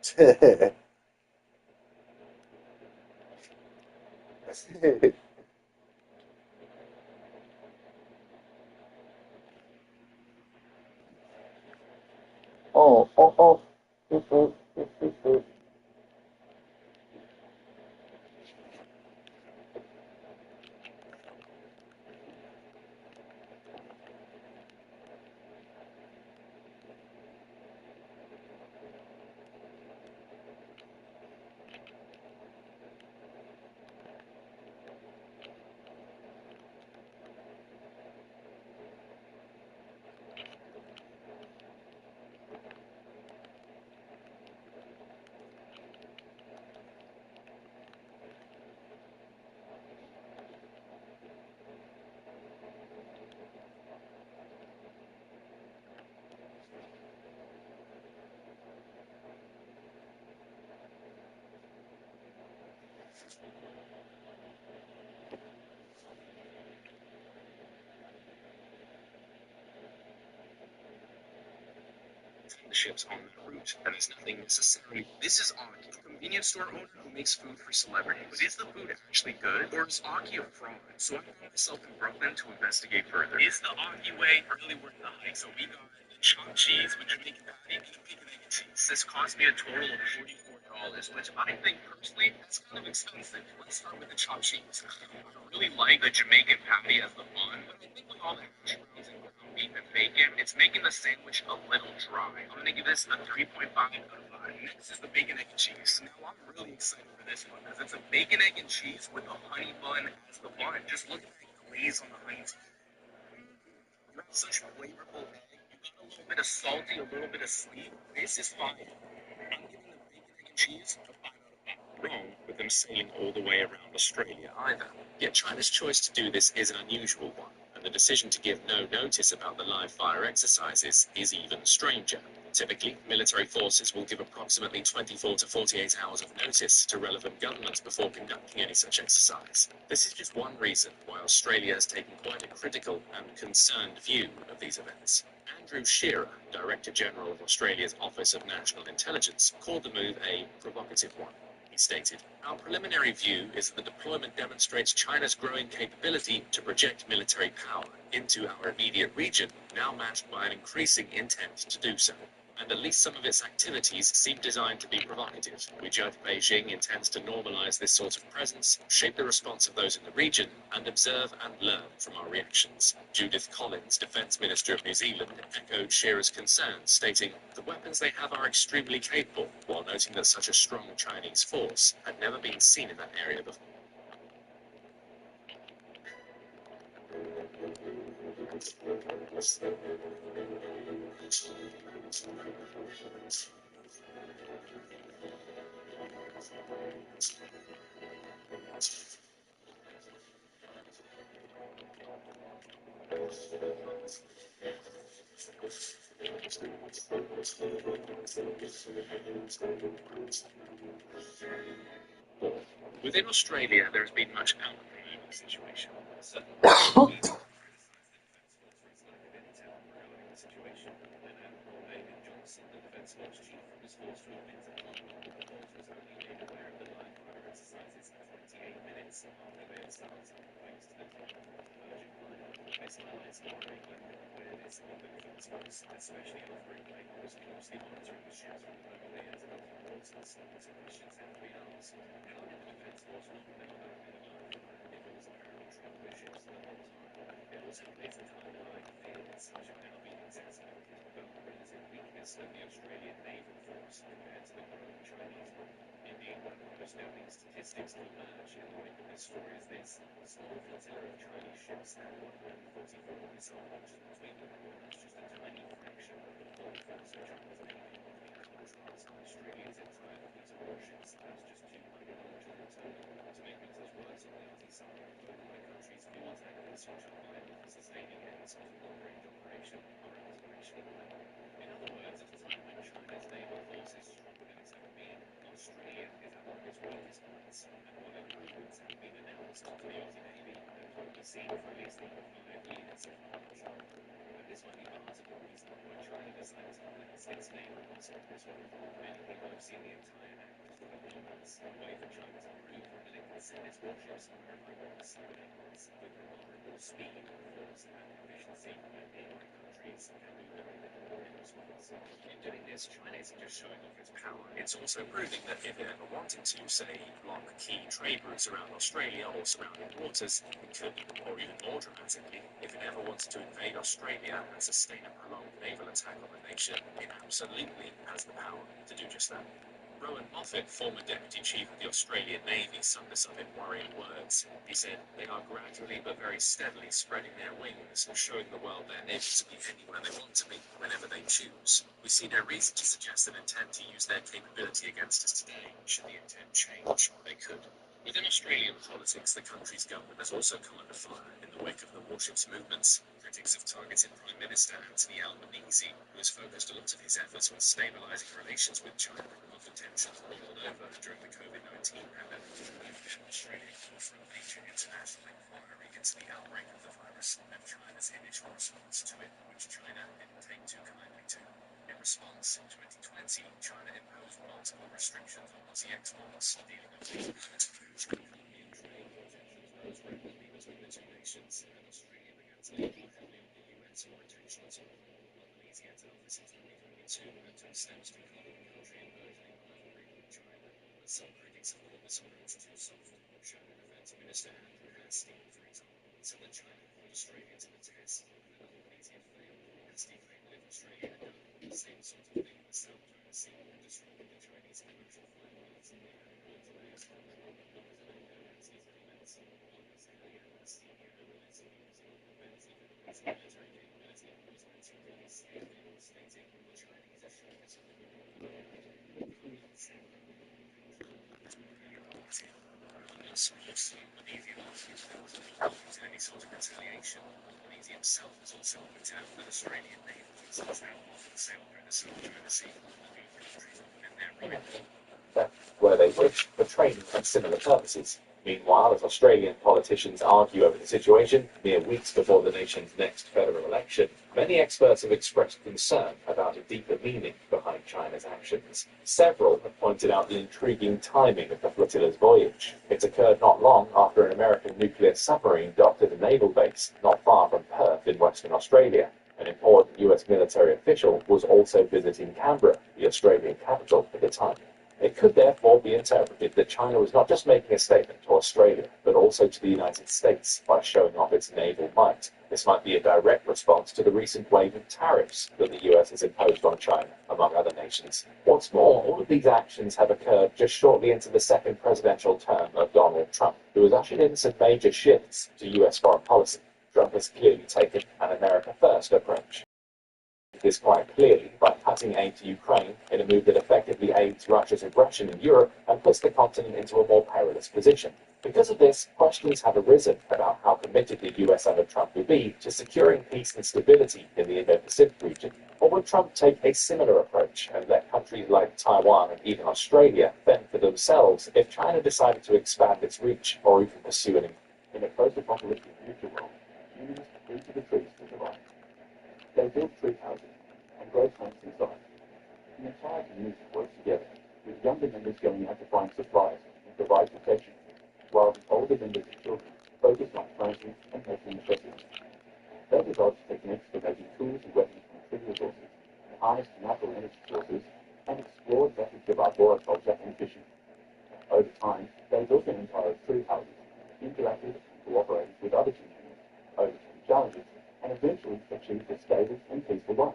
The oh, oh, oh. The ships on that route, and there's nothing necessarily. This is Aki, a convenience store owner who makes food for celebrities. But is the food actually good, or is Aki a fraud? So I found myself in Brooklyn to investigate further. Is the Aki way really worth the hype? So we got the chopped cheese with Jamaican patty and the bacon egg and cheese. This cost me a total of $44. $100, which I think personally that's kind of expensive. Let's start with the chopped cheese. I really like the Jamaican patty as the bun, but I think with all the hash browns and ground beef and bacon, it's making the sandwich a little dry. I'm gonna give this a 3.5 out of 5. Next is the bacon, egg, and cheese. Now I'm really excited for this one because it's a bacon, egg, and cheese with a honey bun as the bun. Just look at that glaze on the honey. You have such flavorful egg. You got a little bit of salty, a little bit of sweet. This is fine. I'm giving the bacon, egg, and cheese a 5 out of 5. Wrong with them sailing all the way around Australia either. Yet China's choice to do this is an unusual one, and the decision to give no notice about the live fire exercises is even stranger. Typically, military forces will give approximately 24 to 48 hours of notice to relevant governments before conducting any such exercise. This is just one reason why Australia has taken quite a critical and concerned view of these events. Andrew Shearer, Director General of Australia's Office of National Intelligence, called the move a provocative one. He stated, "Our preliminary view is that the deployment demonstrates China's growing capability to project military power into our immediate region, now matched by an increasing intent to do so. And at least some of its activities seem designed to be provocative. We judge Beijing intends to normalize this sort of presence, shape the response of those in the region, and observe and learn from our reactions." Judith Collins, Defence Minister of New Zealand, echoed Shearer's concerns, stating, "The weapons they have are extremely capable," while noting that such a strong Chinese force had never been seen in that area before. Within Australia, there has been much outrage over the situation. Certainly, situation. David Johnson, the Defence Force chief, was forced to admit that the force was only made aware of the live fire exercises 28 minutes after they had started, thanks to the deployment of urgent fire. This highlights the growing lack of awareness of the Defence Force, especially after it claimed it was closely monitoring the ships from the moment they entered into the waters. Some questions have been asked. How did the Defence Force not know about the live fire if it was apparently tracking the ships the whole time? It also plays a time-line fears, which have now been exacerbated about the relative weakness of the Australian naval force compared to the growing Chinese one. Indeed, one of the most damning statistics to emerge in the wake of this story is this. A small flotilla of Chinese ships had 144 missile launches between them, and that's just a tiny fraction of the full force of China's navy. In contrast, Australia's entire fleet of warships has just 200 launches in total. To make matters worse, on the Aussie side, both of the country's fuel tankers, which are vital for sustaining any sort of long-range operation, are out of action at the moment. In other words, at a time when China's naval force is stronger than it's ever been, Australia is at one of its weakest points, and while improvements have been announced for the Aussie Navy, they won't be seen for at least another 5 years, if not much longer. And this might be part of the reason why China decided to flex its naval muscle this week. Many people have seen the entire act as one of moments, a way for China to prove that it can send its warships somewhere like cyber areas with remarkable speed, force, and efficiency, and nearby countries can do very little in response. In doing this, China isn't just showing off its power, it's also proving that if it ever wanted to, say, block key trade routes around Australia or surrounding waters, it could, or even more dramatically, if it ever wanted to invade Australia and sustain a prolonged naval attack on the nation, it absolutely has the power to do just that. Rowan Moffat, former Deputy Chief of the Australian Navy, summed this up in worrying words. He said, "They are gradually but very steadily spreading their wings, showing the world they're able to be anywhere they want to be, whenever they choose. We see no reason to suggest an intent to use their capability against us today. Should the intent change, they could." Within Australian politics, the country's government has also come under fire in the wake of the warships movements. Critics have targeted Prime Minister Anthony Albanese, who has focused a lot of his efforts on stabilising relations with China after tensions boiled over during the COVID-19 pandemic. Australia called for a major international inquiry into the outbreak of the virus and China's initial response to it, which China didn't take too kindly to. In response, in 2020, China imposed multiple restrictions on Aussie exports, dealing with food, economy and trade tensions rose rapidly between the two nations, and Australia began to lean more heavily on the US for protection as well. Albanese entered office in 2022 and took steps to cut the country in burgeoning rivalry with China. Some critics have called this approach too soft. China Defense Minister Andrew Hastie, for example, said that China put Australia to the test, and that the Malaysia failed. Hastie claimed that if Australia had done the same sort of thing in the South China Sea and disrupted the Chinese commercial flights, they had won today. Hastie's comments Hastie analyzing using defense economics and military capability was particularly scathing, stating the Chinese are showing any sort of retaliation. Malaysia itself has also pointed out that Australian naval vessels now often sail through the South China Sea, leaving countries within their right. Where they wish for training and similar purposes. Meanwhile, as Australian politicians argue over the situation, mere weeks before the nation's next federal election, many experts have expressed concern about a deeper meaning behind China's actions. Several have pointed out the intriguing timing of the flotilla's voyage. It occurred not long after an American nuclear submarine docked at a naval base not far from Perth in Western Australia. An important US military official was also visiting Canberra, the Australian capital at the time. It could therefore be interpreted that China was not just making a statement to Australia, but also to the United States by showing off its naval might. This might be a direct response to the recent wave of tariffs that the US has imposed on China, among other nations. What's more, all of these actions have occurred just shortly into the second presidential term of Donald Trump, who has ushered in some major shifts to US foreign policy. Trump has clearly taken an America First approach. This quite clearly by cutting aid to Ukraine in a move that effectively aids Russia's aggression in Europe and puts the continent into a more perilous position. Because of this, questions have arisen about how committed the US under Trump would be to securing peace and stability in the Indo-Pacific region. Or would Trump take a similar approach and let countries like Taiwan and even Australia fend for themselves if China decided to expand its reach or even pursue an in a post-apocalyptic future world, humans flee to the trees to survive. They build tree houses and grow plants inside. The entire community works together, with younger members going out to find supplies and provide protection, while the older members and children focus on planting and making necessities. They developed techniques for making tools and weapons from tree resources, harnessed natural energy sources, and explored methods of arboriculture and fishing. Over time, they built an empire of tree houses, interacted and cooperated with other communities, overcame challenges, and eventually achieved a stable and peaceful life.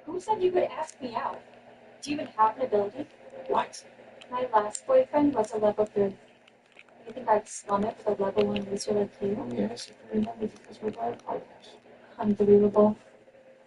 Who said you could ask me out? Do you even have an ability? What? My last boyfriend was a level 3. You think I'd slum it with a level 1 loser like you? Oh, yes, I remember because we're bad partners. Unbelievable.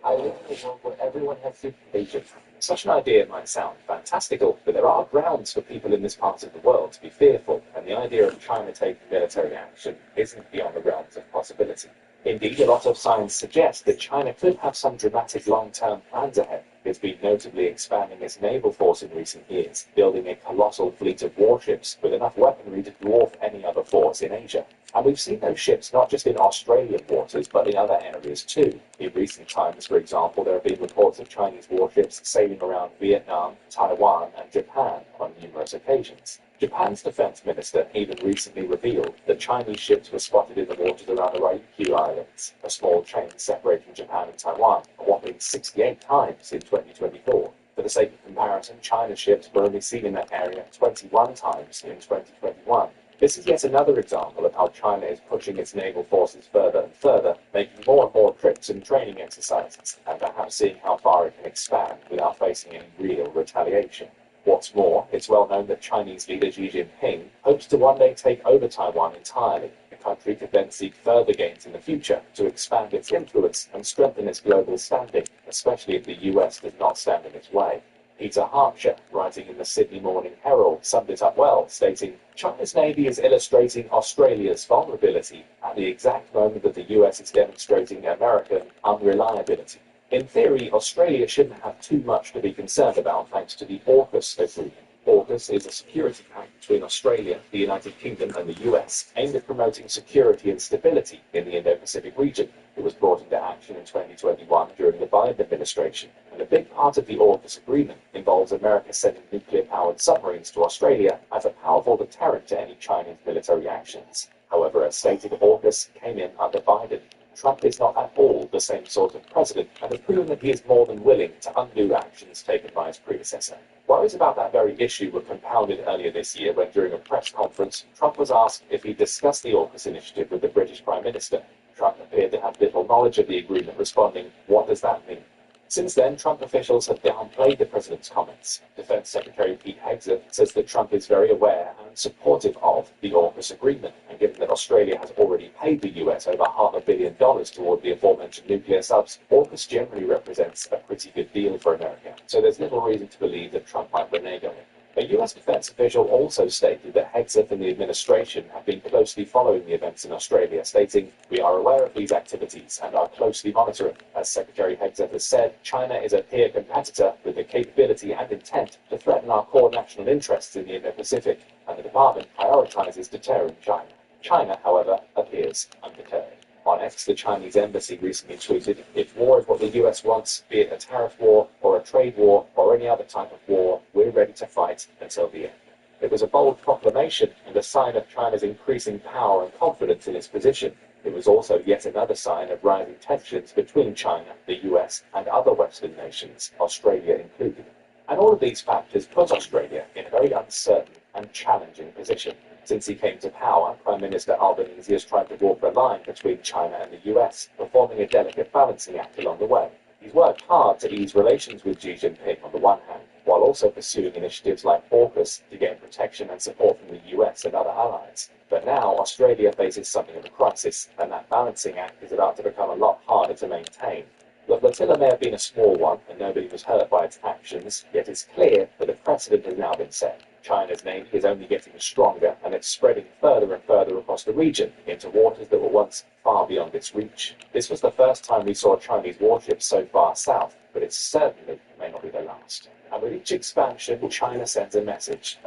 I live in a world where everyone has supervision. Such an idea might sound fantastical, but there are grounds for people in this part of the world to be fearful, and the idea of China taking military action isn't beyond the realms of possibility. Indeed, a lot of signs suggest that China could have some dramatic long-term plans ahead. It's been notably expanding its naval force in recent years, building a colossal fleet of warships with enough weaponry to dwarf any other force in Asia. And we've seen those ships not just in Australian waters, but in other areas too. In recent times, for example, there have been reports of Chinese warships sailing around Vietnam, Taiwan, and Japan on numerous occasions. Japan's defense minister even recently revealed that Chinese ships were spotted in the waters around the Ryukyu Islands, a small chain separating Japan and Taiwan, a whopping 68 times in 2024. For the sake of comparison, China's ships were only seen in that area 21 times in 2021. This is yet another example of how China is pushing its naval forces further and further, making more and more trips and training exercises, and perhaps seeing how far it can expand without facing any real retaliation. What's more, it's well known that Chinese leader Xi Jinping hopes to one day take over Taiwan entirely. The country could then seek further gains in the future to expand its influence and strengthen its global standing, especially if the US does not stand in its way. Peter Hartcher, writing in the Sydney Morning Herald, summed it up well, stating, China's Navy is illustrating Australia's vulnerability at the exact moment that the US is demonstrating American unreliability. In theory, Australia shouldn't have too much to be concerned about thanks to the AUKUS agreement, AUKUS is a security pact between Australia, the United Kingdom, and the US, aimed at promoting security and stability in the Indo-Pacific region. It was brought into action in 2021 during the Biden administration, and a big part of the AUKUS agreement involves America sending nuclear-powered submarines to Australia as a powerful deterrent to any Chinese military actions. However, as stated, AUKUS came in under Biden. Trump is not at all the same sort of president and has proven that he is more than willing to undo actions taken by his predecessor. Worries about that very issue were compounded earlier this year when, during a press conference, Trump was asked if he discussed the AUKUS initiative with the British Prime Minister. Trump appeared to have little knowledge of the agreement, responding, "What does that mean?" Since then, Trump officials have downplayed the president's comments. Defense Secretary Pete Hegseth says that Trump is very aware and supportive of the AUKUS agreement, and given that Australia has already paid the US over $500 million toward the aforementioned nuclear subs, AUKUS generally represents a pretty good deal for America, so there's little reason to believe that Trump might renege on it. A US defense official also stated that Hegseth and the administration have been closely following the events in Australia, stating, "We are aware of these activities and are closely monitoring." As Secretary Hegseth has said, China is a peer competitor with the capability and intent to threaten our core national interests in the Indo-Pacific, and the department prioritizes deterring China. China, however, appears undeterred. On X, the Chinese embassy recently tweeted, "If war is what the US wants, be it a tariff war or a trade war or any other type of war, we're ready to fight until the end." It was a bold proclamation and a sign of China's increasing power and confidence in its position. It was also yet another sign of rising tensions between China, the US, and other Western nations, Australia included. And all of these factors put Australia in a very uncertain and challenging position. Since he came to power, Prime Minister Albanese has tried to walk the line between China and the US, performing a delicate balancing act along the way. He's worked hard to ease relations with Xi Jinping on the one hand, while also pursuing initiatives like AUKUS to gain protection and support from the US and other allies. But now Australia faces something of a crisis, and that balancing act is about to become a lot harder to maintain. The flotilla may have been a small one, and nobody was hurt by its actions, yet it's clear that a precedent has now been set. China's navy is only getting stronger, and it's spreading further and further across the region, into waters that were once far beyond its reach. This was the first time we saw Chinese warships so far south, but it certainly may not be the last. And with each expansion, China sends a message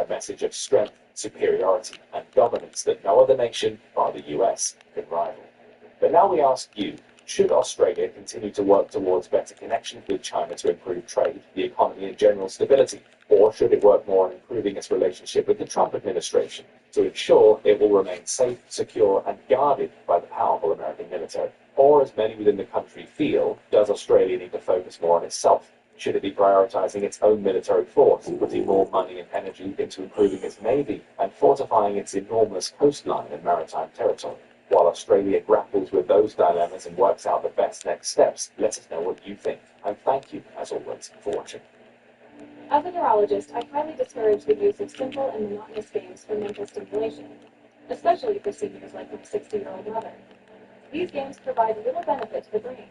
of strength, superiority, and dominance that no other nation, bar the US, can rival. But now we ask you, should Australia continue to work towards better connections with China to improve trade, the economy, and general stability? Or should it work more on improving its relationship with the Trump administration to ensure it will remain safe, secure, and guarded by the powerful American military? Or, as many within the country feel, does Australia need to focus more on itself? Should it be prioritizing its own military force, putting more money and energy into improving its navy and fortifying its enormous coastline and maritime territory? While Australia grapples with those dilemmas and works out the best next steps, let us know what you think. And thank you, as always, for watching. As a neurologist, I highly discourage the use of simple and monotonous games for mental stimulation, especially for seniors like my 60-year-old mother. These games provide little benefit to the brain.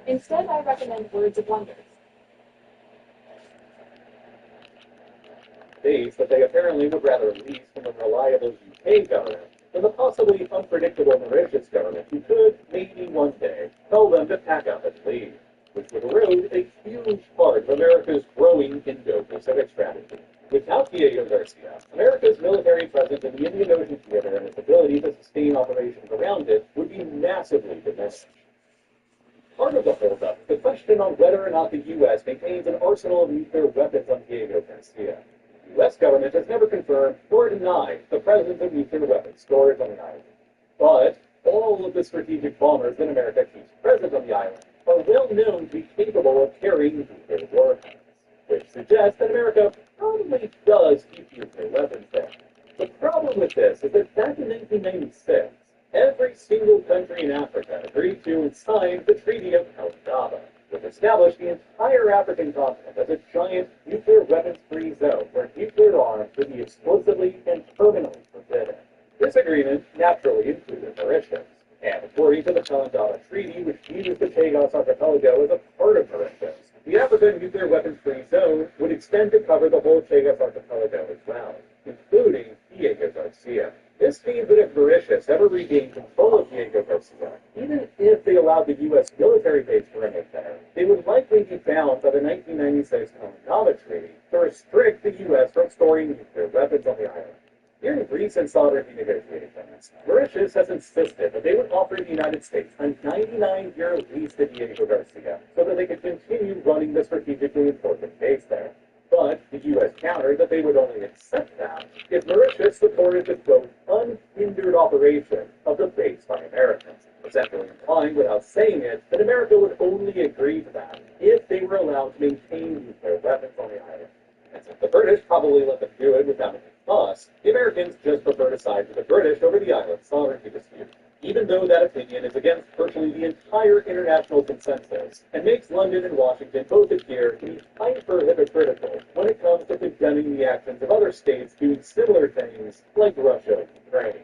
Instead, I recommend Words of Wonders. Days that they apparently would rather lease from a reliable UK government than the possibly unpredictable Mauritius government who could, maybe one day, tell them to pack up and leave, which would erode a huge part of America's growing Indo-Pacific strategy. Without Diego Garcia, America's military presence in the Indian Ocean theater and its ability to sustain operations around it would be massively diminished. Part of the holdup, the question on whether or not the U.S. maintains an arsenal of nuclear weapons on Diego Garcia. The U.S. government has never confirmed nor denied the presence of nuclear weapons storage on the island. But all of the strategic bombers that America keeps present on the island are well known to be capable of carrying nuclear warheads, which suggests that America probably does keep nuclear weapons there. The problem with this is that back in 1996, every single country in Africa agreed to and signed the Treaty of Calcutta, which established the entire African continent as a giant nuclear weapons-free zone where nuclear arms would be exclusively and permanently forbidden. This agreement naturally included Mauritius, and according to the Calcutta Treaty, which views the Chelas archipelago as a part of Mauritius, the African nuclear weapons-free zone would extend to cover the whole Chelas archipelago as well, including Diego Garcia. This means that if Mauritius ever regained control of Diego Garcia, even if they allowed the U.S. military base to remain there, they would likely be bound by the 1996 Common Treaty to restrict the U.S. from storing nuclear weapons on the island. During recent sovereignty negotiations, Mauritius has insisted that they would offer the United States a 99-year lease to Diego Garcia so that they could continue running the strategically important base there. But the U.S. countered that they would only accept that if Mauritius supported the, quote, unhindered operation of the base by Americans, essentially implying without saying it that America would only agree to that if they were allowed to maintain nuclear weapons on the island. And since the British probably let them do it without any fuss, the Americans just prefer to side with the British over the island's sovereignty dispute, even though that opinion is against virtually the entire international consensus, and makes London and Washington both appear to be hyper-hypocritical when it comes to condemning the actions of other states doing similar things like Russia and Ukraine.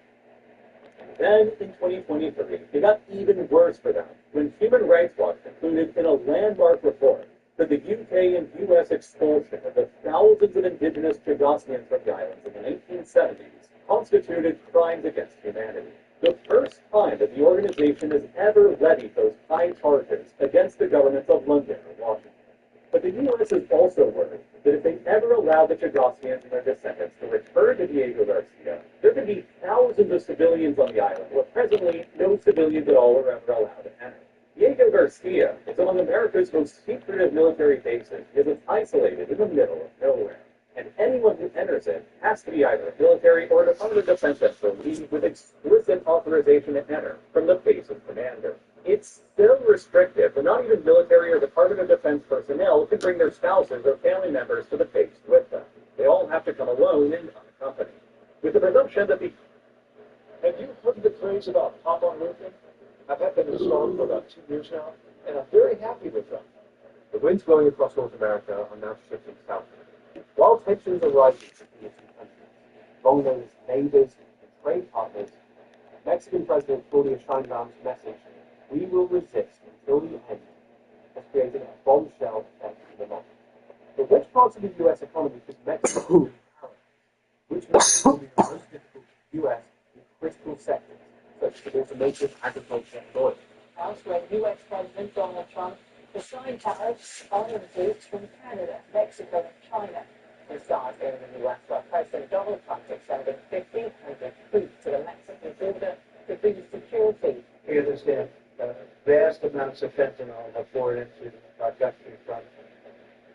And then, in 2023, it got even worse for them when Human Rights Watch concluded in a landmark report that the UK and US expulsion of the thousands of indigenous Chagosians from the islands in the 1970s constituted crimes against humanity. The first time that the organization has ever levied those high charges against the governments of London and Washington. But the U.S. is also worried that if they ever allow the Chagosians and their descendants to return to Diego Garcia, there could be thousands of civilians on the island, where presently no civilians at all are ever allowed to enter. Diego Garcia is among America's most secretive military bases because it's isolated in the middle of nowhere. And anyone who enters it has to be either a military or a Department of Defense employee with explicit authorization to enter from the base of commander. It's still restrictive, but not even military or Department of Defense personnel can bring their spouses or family members to the base with them. They all have to come alone and unaccompanied. With the presumption that the... Have you heard the praise about pop-on roofing? I've had them installed for about 2 years now, and I'm very happy with them. The winds blowing across North America are now shifting southward. While tensions are rising between the two countries, among those neighbors and trade partners, Mexican President Claudia Sheinbaum's message, "We will resist until the end," has created a bombshell effect in the market. But which parts of the U.S. economy could Mexico be powerful? Which ones will be the most difficult for the U.S. in critical sectors, such as automotive, agriculture, and oil? Elsewhere, U.S. President Donald Trump has signed tariffs on imports from Canada, Mexico, and China. This starts in the U.S., where President Donald Trump is sending 1,500 troops to the Mexican border to boost security. We understand vast amounts of fentanyl have poured into our country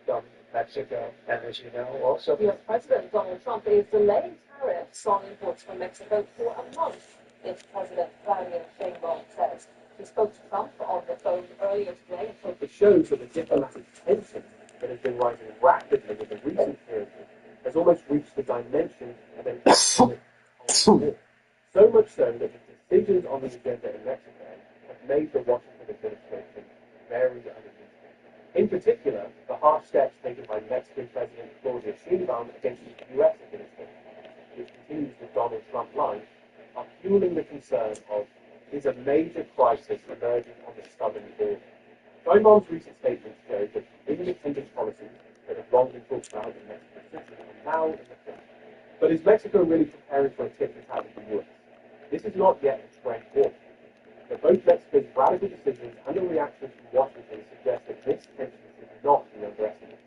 from Mexico, and as you know, also U.S. President Donald Trump is delaying tariffs on imports from Mexico for a month, its President Claudia Sheinbaum says. He spoke to Trump on the phone earlier today. It shows that the diplomatic tension that has been rising rapidly in the recent period has almost reached the dimension of an economic Cold War. So much so that the decisions on the agenda in Mexico have made the Washington administration very uneasy. In particular, the harsh steps taken by Mexican President Claudia Sheinbaum against the U.S. administration, which continues the Donald Trump line, are fueling the concern of is a major crisis emerging on the southern border. Sheinbaum's recent statements show that independent policies that have long been talked about in Mexico's system are now in the field. But is Mexico really preparing for a tit for tat with the U.S.? This is not yet a trend war. But both Mexico's radical decisions and the reactions from Washington suggest that this tension should not be underestimated.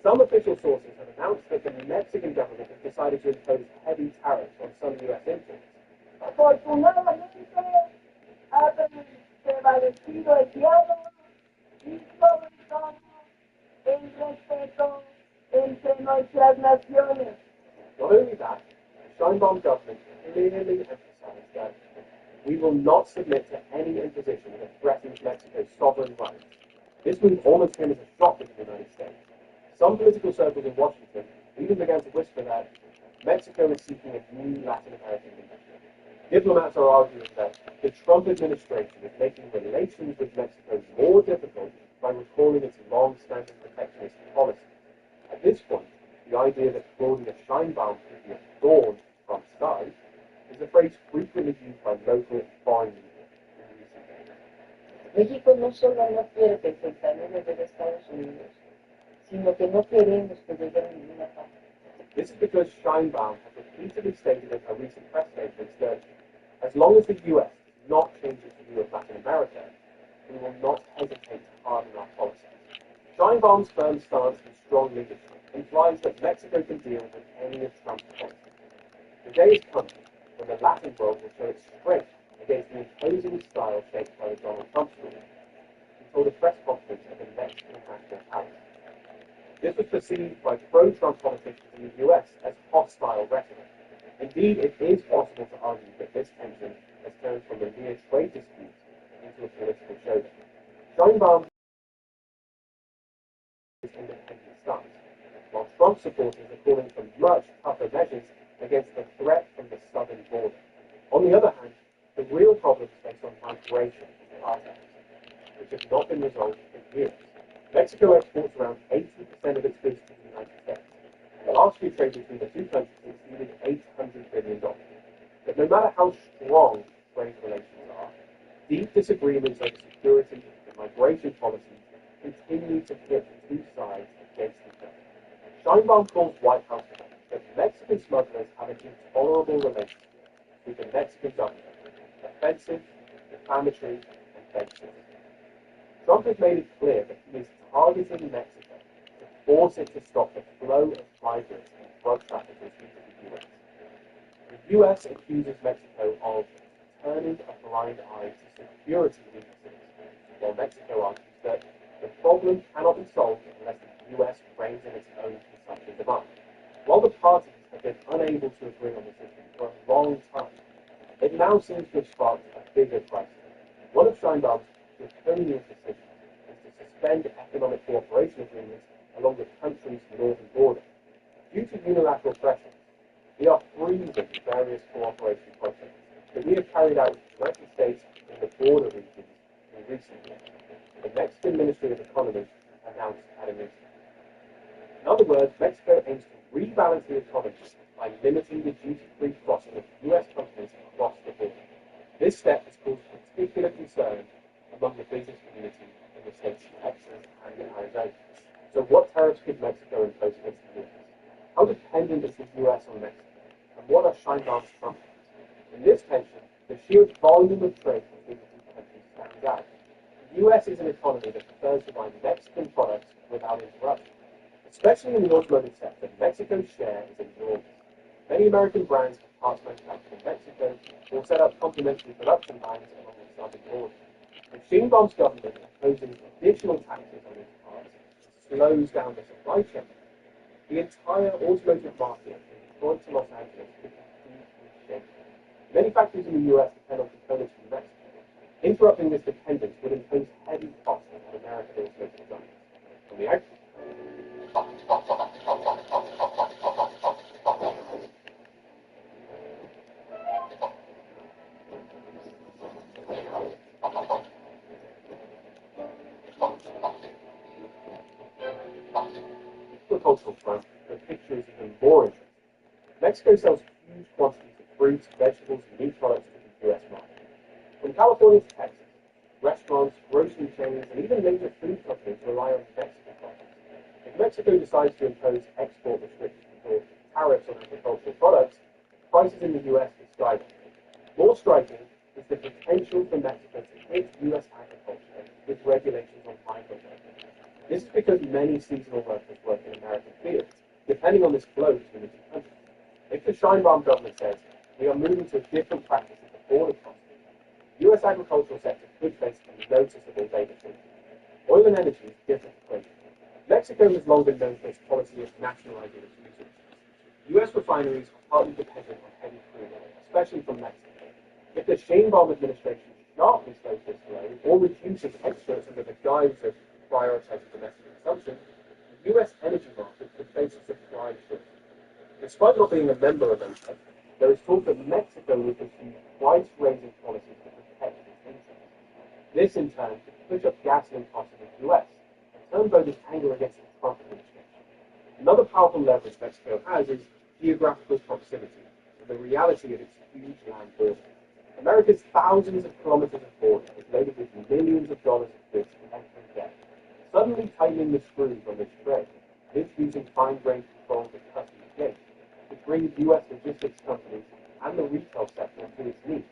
Some official sources have announced that the Mexican government has decided to impose heavy tariffs on some U.S. imports. Afortunadamente, ha prevalecido el diálogo y sobre todo el respeto entre nuestras naciones. Not only that, the Sheinbaum government clearly emphasized that we will not submit to any imposition that threatens Mexico's sovereign rights. This move almost came as a shock to the United States. Some political circles in Washington even began to whisper that Mexico is seeking a new Latin American leadership. Diplomats are arguing that the Trump administration is making relations with Mexico more difficult by recalling its long-standing protectionist policy. At this point, the idea that Claudia Sheinbaum could be a thorn to Trump's side is a phrase frequently used by local and foreign media in recent days. México no solo no quiere que se instalen desde Estados Unidos, sino que no queremos que lleguen a ninguna parte. This is because Sheinbaum has repeatedly stated in her recent press statements that as long as the US does not change its view of Latin America, we will not hesitate to harden our policies. Scheinbaum's firm stance and strong leadership implies that Mexico can deal with any of Trump's policies. The day is coming when the Latin world will show its strength against the imposing style shaped by the Donald Trump rule. He told a press conference at the Mexican National Palace. This was perceived by pro-Trump politicians in the US as hostile rhetoric. Indeed, it is possible to argue that this tension has turned from a mere trade dispute into a political showdown. Scheinbaum is independent stance, while Trump supporters are calling for much tougher measures against the threat from the southern border. On the other hand, the real problem is based on migration and cartels, which have not been resolved in years. Mexico exports around 80% of its goods to the United States. The last free trade between the two countries exceeded $800 billion. But no matter how strong trade relations are, deep disagreements over security and migration policies continue to pit the two sides against each other. Scheinbaum calls White House that Mexican smugglers have an intolerable relationship with the Mexican government, offensive, defamatory, and offensive. Trump has made it clear that he is targeting Mexico to force it to stop the flow of migrants and drug traffickers into the U.S. The U.S. accuses Mexico of turning a blind eye to security weaknesses, while Mexico argues that the problem cannot be solved unless the U.S. reins in its own consumption demand. While the parties have been unable to agree on this issue for a long time, it now seems to have sparked a bigger crisis. One of Scheinbaum's draconian decisions is to suspend economic cooperation agreements along the country's northern border. Due to unilateral pressure, we are freezing various cooperation projects that we have carried out with the United States in the border regions in recent years. The Mexican Ministry of Economy announced at a meeting. In other words, Mexico aims to rebalance the economy by limiting the duty-free crossing of U.S. companies across the border. This step has caused particular concern among the business community in the states of Texas and in Arizona. So what tariffs could Mexico impose against the U.S.? How dependent is the U.S. on Mexico? And what are Scheinbaum's trumpets? In this tension, the sheer volume of trade between the two countries stands out. The U.S. is an economy that prefers to buy Mexican products without interruption. Especially in the automotive sector, Mexico's share is enormous. Many American brands have parts manufactured in Mexico or set up complementary production lines along the southern border. And Scheinbaum's government imposing additional taxes on these parts slows down the supply chain. The entire automotive market from Detroit to Los Angeles could be reshaped. Many factories in the U.S. depend on components from Mexico. Interrupting this dependence would impose heavy costs on American automotive giants. From the outset, agricultural front, the picture is even more interesting. Mexico sells huge quantities of fruits, vegetables, and meat products to the U.S. market. From California to Texas, restaurants, grocery chains, and even major food companies rely on Mexican products. If Mexico decides to impose export restrictions or tariffs on agricultural products, prices in the U.S. will skyrocket. More striking is the potential for Mexico to hit U.S. agriculture with regulations on migrant labor. This is because many seasonal workers work in American fields, depending on this flow between the two countries. If the Scheinbaum government says we are moving to a different practice at the border crossing, the U.S. agricultural sector could face a noticeable labor shortage. Oil and energy is a different equation. Mexico has long been known for its policy of nationalizing its resources. U.S. refineries are partly dependent on heavy crude oil, especially from Mexico. If the Scheinbaum administration sharply slows this flow or reduces exports under the guise of prioritizing domestic consumption, the U.S. energy market could face a supply shortage. Despite not being a member of OPEC, there is talk that Mexico will pursue price-raising policies to protect its interests. This, in turn, could push up gasoline costs in the U.S. and turn voters' anger against the Trump administration. Another powerful leverage Mexico has is geographical proximity and the reality of its huge land border. America's thousands of kilometers of border is loaded with millions of dollars of goods from entering debt. Suddenly tightening the screws on this trade and introducing fine-grained controls at customs gates could bring US logistics companies and the retail sector to its knees.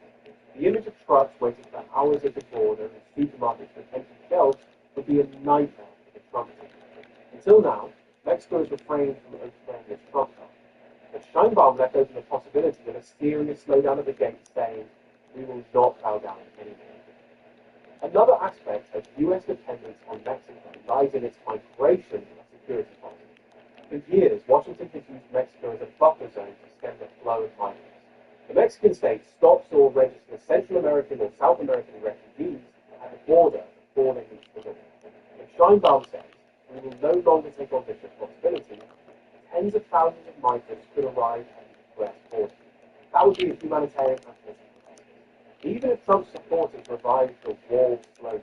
The image of trucks waiting for hours at the border and supermarkets with empty shelves would be a nightmare for the Trump team. Until now, Mexico has refrained from overthrowing this Trump card. But Steinbaum left open the possibility of a serious slowdown at the gate, saying, "We will not bow down anymore." Another aspect of US dependence on Mexico lies in its migration and security policy. For years, Washington has used Mexico as a buffer zone to stem the flow of migrants. The Mexican state stops or registers Central American or South American refugees at the border before they reach the border. If Steinbaum says, "We will no longer take on this responsibility," tens of thousands of migrants could arrive at the US border. That would be a humanitarian catastrophe. Even if Trump's supporters revived the wall slowdown,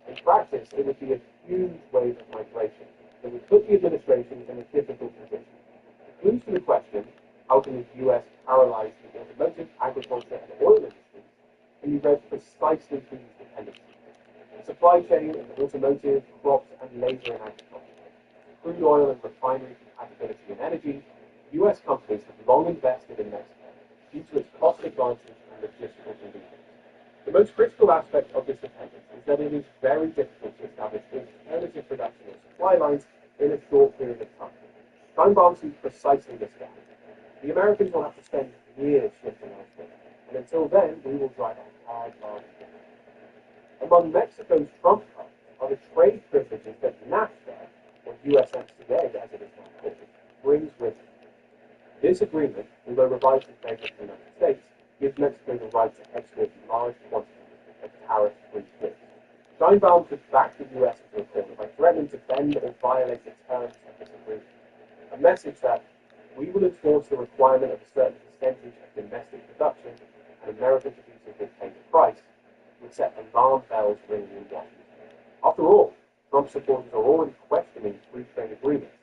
in practice it would be a huge wave of migration that would put the administration in a difficult position. The clues to the question, how can the US paralyze the automotive, agriculture, and oil industries, can be read precisely through these dependencies. The supply chain in automotive, crops, and labor in agriculture, crude oil and refinery compatibility in energy, US companies have long invested in Mexico due to its cost advantage and logistical convenience. The most critical aspect of this dependence is that it is very difficult to establish alternative production or supply lines in a short period of time. Steinbaum sees precisely this gap. The Americans will have to spend years shifting elsewhere, and until then, we will drive a hard bargain. Among Mexico's trump cards are the trade privileges that NAFTA, or USMCA as it is now called, brings with it. This agreement, although revised in favor of the United States, gives Mexico the right to export large quantities of tariff-free goods. Steinbaum could back the US into a corner by threatening to bend or violate the terms of this agreement. A message that we will enforce the requirement of a certain percentage of domestic production and American producers will pay the price would set alarm bells ringing in Washington. After all, Trump supporters are already questioning free trade agreements.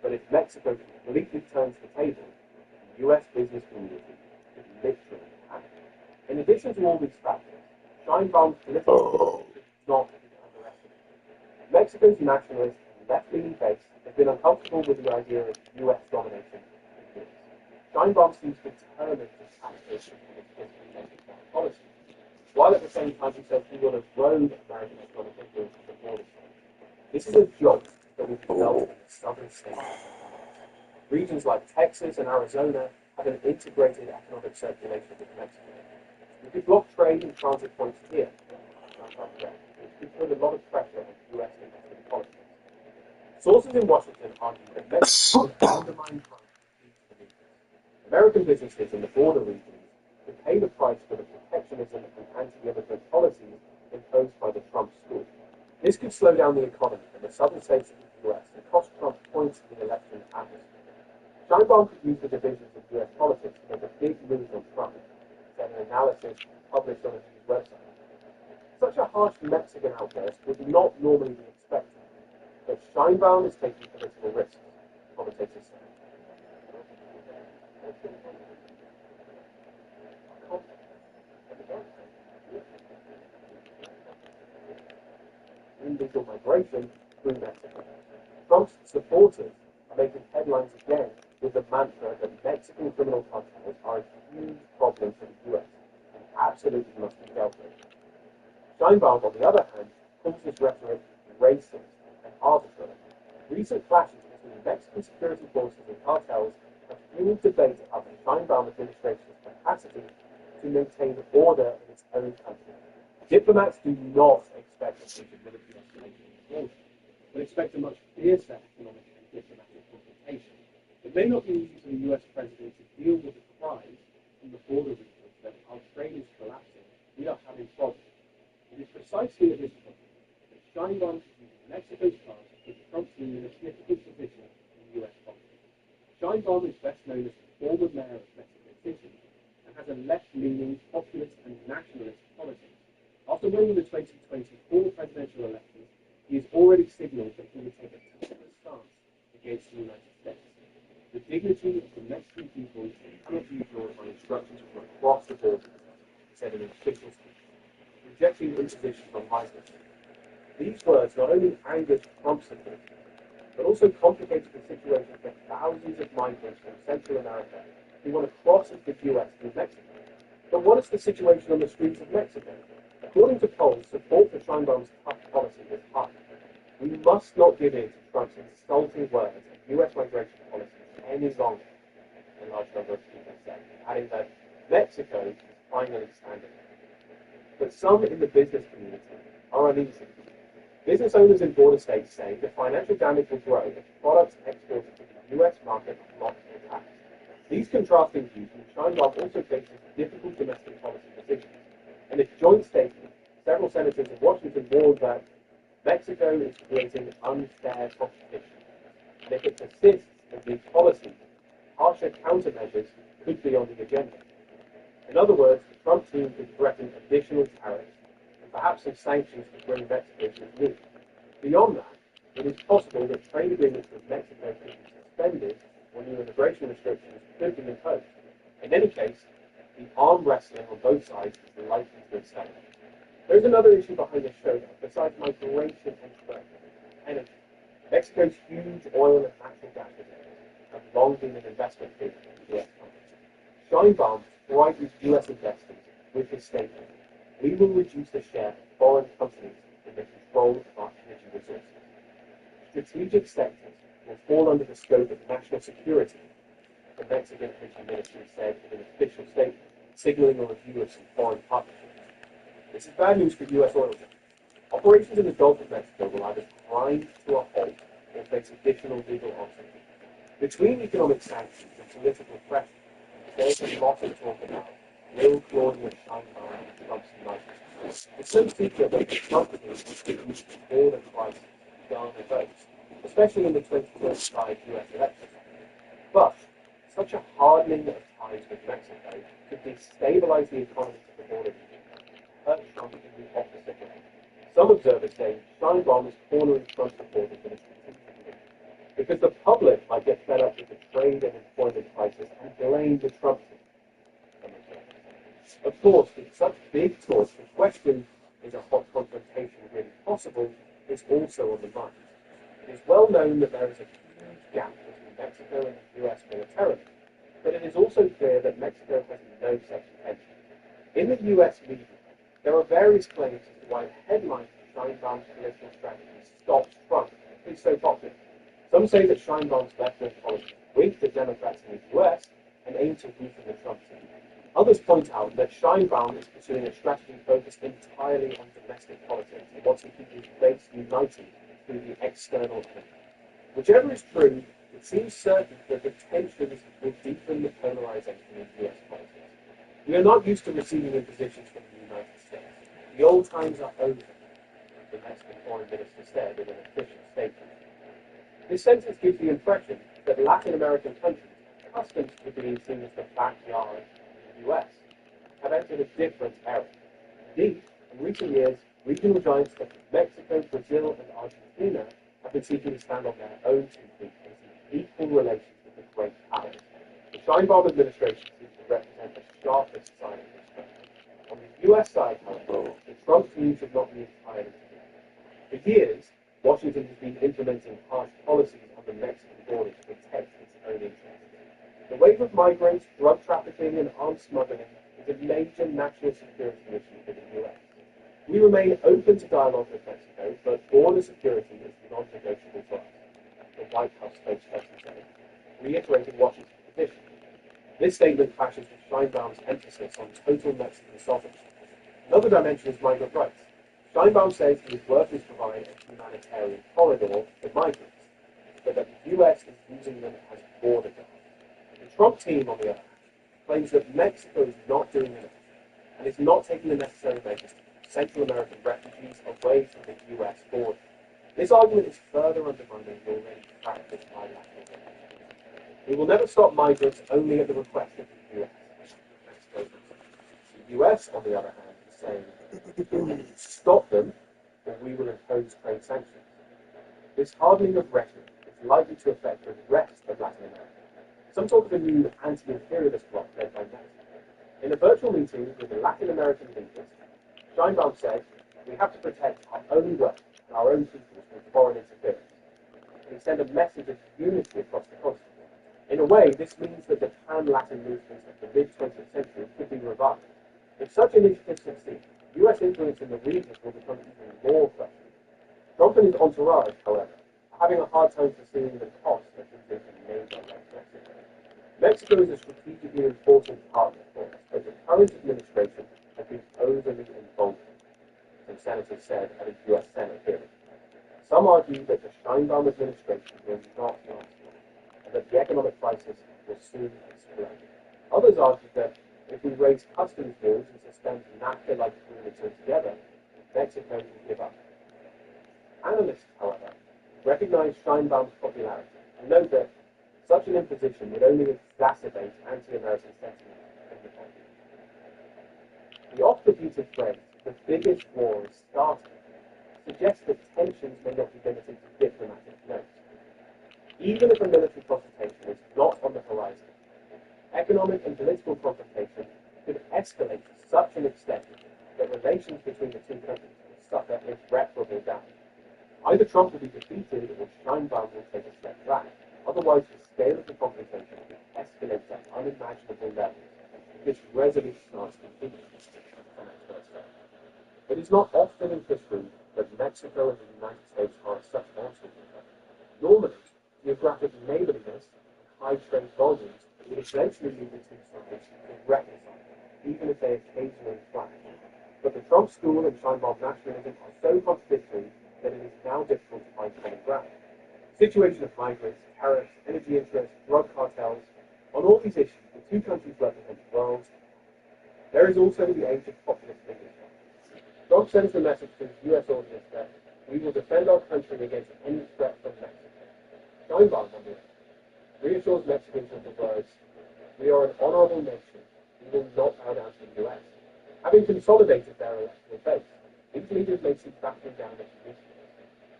But if Mexico completely turns the table, the US business community could literally panic. In addition to all these factors, Steinbaum's political should not be underestimated. Mexico's nationalist and left-leaning base has been uncomfortable with the idea of US domination for years. Steinbaum seems determined to tackle this with foreign policy, while at the same time he says he will erode American economic influence in the border state. This is a joke that will be felt in the southern states. Regions like Texas and Arizona have an integrated economic circulation with Mexico. We could block trade and transit points here, which could put a lot of pressure on US domestic politics. Sources in Washington argue that Mexico would undermine trade. American businesses in the border regions could pay the price for the protectionism and anti-immigrant policies imposed by the Trump school. This could slow down the economy in the southern states of the US and cost Trump points in the election atmosphere. Steinbaum could use the divisions of US politics to make a big move on Trump, said an analysis published on a news website. Such a harsh Mexican outburst would not normally be expected, but Steinbaum is taking political risks, commentators say. Illegal migration through Mexico. Trump's supporters are making headlines again with the mantra that Mexican criminal cartels are a huge problem for the US and absolutely must be dealt with. Steinbaum, on the other hand, calls this rhetoric racist and arbitrary. Recent clashes between Mexican security forces and cartels have fueled debate about the Steinbaum administration's capacity to maintain order in its own country. Diplomats do not expect a future military escalation in the border, but expect a much fiercer economic and diplomatic confrontation. It may not be easy for the US president to deal with the cries from the border regions that our trade is collapsing, we are having problems. It is precisely at this point that Steinbaum is using Mexico's cards to put Trump in a difficult position in US politics. Steinbaum is best known as the former mayor of Mexico City and has a left-leaning, populist and nationalist politics. After winning the 2024 presidential elections, he has already signaled that he would take a tougher stance against the United States. The dignity of the Mexican people cannot be ignored by instructions from across the border, said an official speech, rejecting impositions on migrants. These words not only angered Trump supporters, but also complicated the situation for thousands of migrants from Central America who want to cross into the US through Mexico. But what is the situation on the streets of Mexico? According to polls, support for Sheinbaum's tough policy is high. We must not give in to Trump's insulting words and US migration policy any longer, a large number of people said, adding that Mexico is finally standing. But some in the business community are uneasy. Business owners in border states say the financial damage will grow if products exported to the US market are not taxed. These contrasting views mean Sheinbaum also faces difficult domestic policy decisions. In a joint statement, several senators in Washington warned that Mexico is creating unfair competition, and if it persists in these policies, harsher countermeasures could be on the agenda. In other words, the Trump team could threaten additional tariffs and perhaps some sanctions to bring Mexico to its knees. Beyond that, it is possible that trade agreements with Mexico could be suspended or new immigration restrictions could be imposed. In any case, the arm wrestling on both sides is likely to extend. There is another issue behind this showdown besides migration and trade: energy. Mexico's huge oil and natural gas reserves have long been an investment field for the US companies. Sheinbaum frightens US investors with his statement, "We will reduce the share of foreign companies in the control of our energy resources." Strategic sectors will fall under the scope of national security, the Mexican Energy Ministry said in an official statement, signaling a review of some foreign partnerships. This is bad news for US oil giants. Operations in the Gulf of Mexico will either grind to a halt or face additional legal obstacles. Between economic sanctions and political pressure, there's a lot of talk about will Claudia Sheinbaum and Trump's united. It's no secret that the companies could use more than twice to garner votes, especially in the 2025 US election. But such a hardening of ties with Mexico could destabilize the economies of the border region, hurt Trump in the opposite way. Some observers say Sheinbaum is cornering Trump's supporters in a strategic move, because the public might get fed up with the trade and employment crisis and blame the Trump team. Of course, with such big talks, the question, is a hot confrontation really possible, is also on the mind. It is well known that there is a huge gap between Mexico and the US militarily, but it is also clear that Mexico has no such intention. In the US media, there are various claims as to why the headline for Sheinbaum's political strategy stops Trump is so popular. Some say that Sheinbaum's left-wing policies wink to Democrats in the US and aim to weaken the Trump team. Others point out that Sheinbaum is pursuing a strategy focused entirely on domestic politics and wants to keep his base united through the external enemy. Whichever is true, it seems certain that the tensions will deepen the polarization in US politics. We are not used to receiving impositions from the United States. The old times are over, the Mexican foreign minister said in an official statement. This sentence gives the impression that Latin American countries, accustomed to being seen as the backyard of the US, have entered a different era. Indeed, in recent years, regional giants such as Mexico, Brazil, and Argentina have been seeking to stand on their own two feet and seek equal relations with the great powers. The Sheinbaum administration seems to represent the sharpest side of this spectrum. On the US side, however, the Trump team should not be entirely together. For years, Washington has been implementing harsh policies on the Mexican border to protect its own interests. The wave of migrants, drug trafficking, and arms smuggling is a major national security issue for the US. We remain open to dialogue with Mexico, but border security is non-negotiable for us, the White House spokesperson said, reiterating Washington's position. This statement clashes with Sheinbaum's emphasis on total Mexican sovereignty. Another dimension is migrant rights. Sheinbaum says he is working to provide a humanitarian corridor for migrants, but that the US is using them as border guards. The Trump team, on the other hand, claims that Mexico is not doing enough and is not taking the necessary measures to keep Central American refugees away from the US border. This argument is further undermining the already practiced bilateral relations. We will never stop migrants only at the request of the US. The US, on the other hand, is saying, stop them or we will impose trade sanctions. This hardening of rhetoric is likely to affect the rest of Latin America. Some talk of a new anti-imperialist bloc led by Mexico. In a virtual meeting with the Latin American leaders, Sheinbaum said, we have to protect our own wealth and our own people from foreign interference. and send a message of unity across the continent. In a way, this means that the pan-Latin movement of the mid-20th century could be revived. If such initiatives succeed, US influence in the region will become even more pressing. Trump and his entourage, however, are having a hard time foreseeing the cost of being a neighbor like Mexico. Mexico is a strategically important partner for us, but the current administration has been overly involved, some senators said at a US Senate hearing. Some argue that the Sheinbaum administration will not last long, and that the economic crisis will soon explode. Others argue that if we raise customs duties and suspend NAFTA-like agreements altogether, Mexico will give up. Analysts, however, recognize Sheinbaum's popularity and note that such an imposition would only exacerbate anti-American sentiment in the country. The oft-repeated phrase, "the biggest war is starting," suggests that tensions may not be limited to diplomatic notes. Even if a military confrontation is not on the horizon, economic and political confrontation could escalate to such an extent that relations between the two countries will suffer irreparable damage. Either Trump will be defeated or Sheinbaum will take a step back. Otherwise, the scale of the confrontation will escalate to unimaginable levels if this resolution starts continuing. It is not often in history that Mexico and the United States are at such odds with each other. Normally, geographic neighborliness and high trade volumes would eventually lead the two sides to reconcile, even if they occasionally clash. But the Trump school and Sheinbaum nationalism are so contradictory that it is now difficult to find common ground. The situation of migrants, tariffs, energy interests, drug cartels, on all these issues, the two countries represent worlds. There is also the age of populist English. Trump sends the message to his US audience that we will defend our country against any threat from Mexico. Sheinbaum, on the other, reassures Mexicans with the words, "We are an honorable nation. We will not bow down to the US." Having consolidated their electoral base, these leaders may seek backing down their traditions.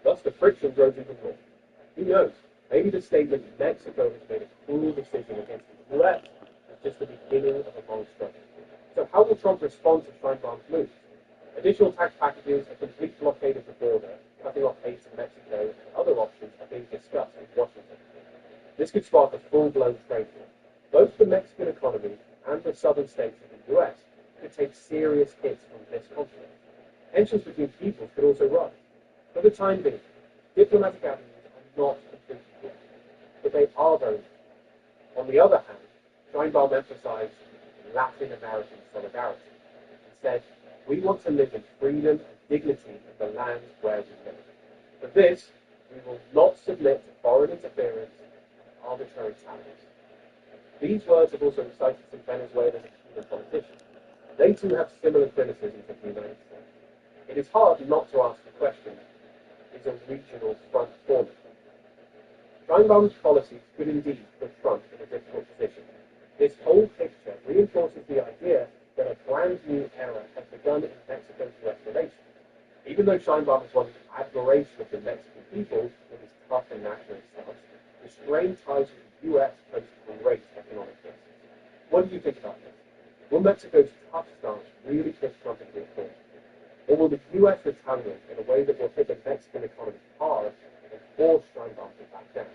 Thus, the friction grows even more. Who knows? Maybe the statement Mexico has made a cruel decision against the US is just the beginning of a long struggle. So how will Trump respond to Sheinbaum's moves? Additional tax packages, a complete blockade of the border, cutting off aid to Mexico, and other options are being discussed in Washington. This could spark a full-blown trade war. Both the Mexican economy and the southern states of the US could take serious hits from this conflict. Tensions between peoples could also rise. For the time being, diplomatic avenues are not completely clear, but they are very important. On the other hand, Sheinbaum emphasized Latin American solidarity. He said, "We want to live in freedom and dignity in the land where we live. For this, we will not submit to foreign interference and arbitrary tariffs." These words have also excited some Venezuelan and Cuban politicians. They too have similar criticisms of the United States. It is hard not to ask the question, is a regional front forming? Sheinbaum's policies could indeed put Trump in a difficult position. This whole picture reinforces the idea that a brand new era has begun in Mexico-US relations. Even though Sheinbaum has won the admiration of the Mexican people with his tough and nationalist stance, the strained ties with the US pose great economic risks. What do you think about this? Will Mexico's tough stance really push Trump into a corner? Or will the US retaliate in a way that will hit the Mexican economy hard and force Sheinbaum to back down?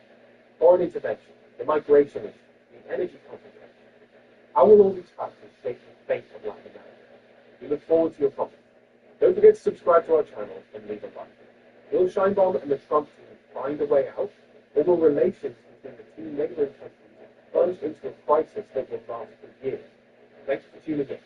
Foreign intervention, the migration issue, the energy concentration. How will all these factors shape the fate of Latin America? We look forward to your comments. Don't forget to subscribe to our channel and leave a like. Will Sheinbaum and the Trump team find a way out, or will relations between the two neighboring countries plunge into a crisis that will last for years? Thanks for tuning in.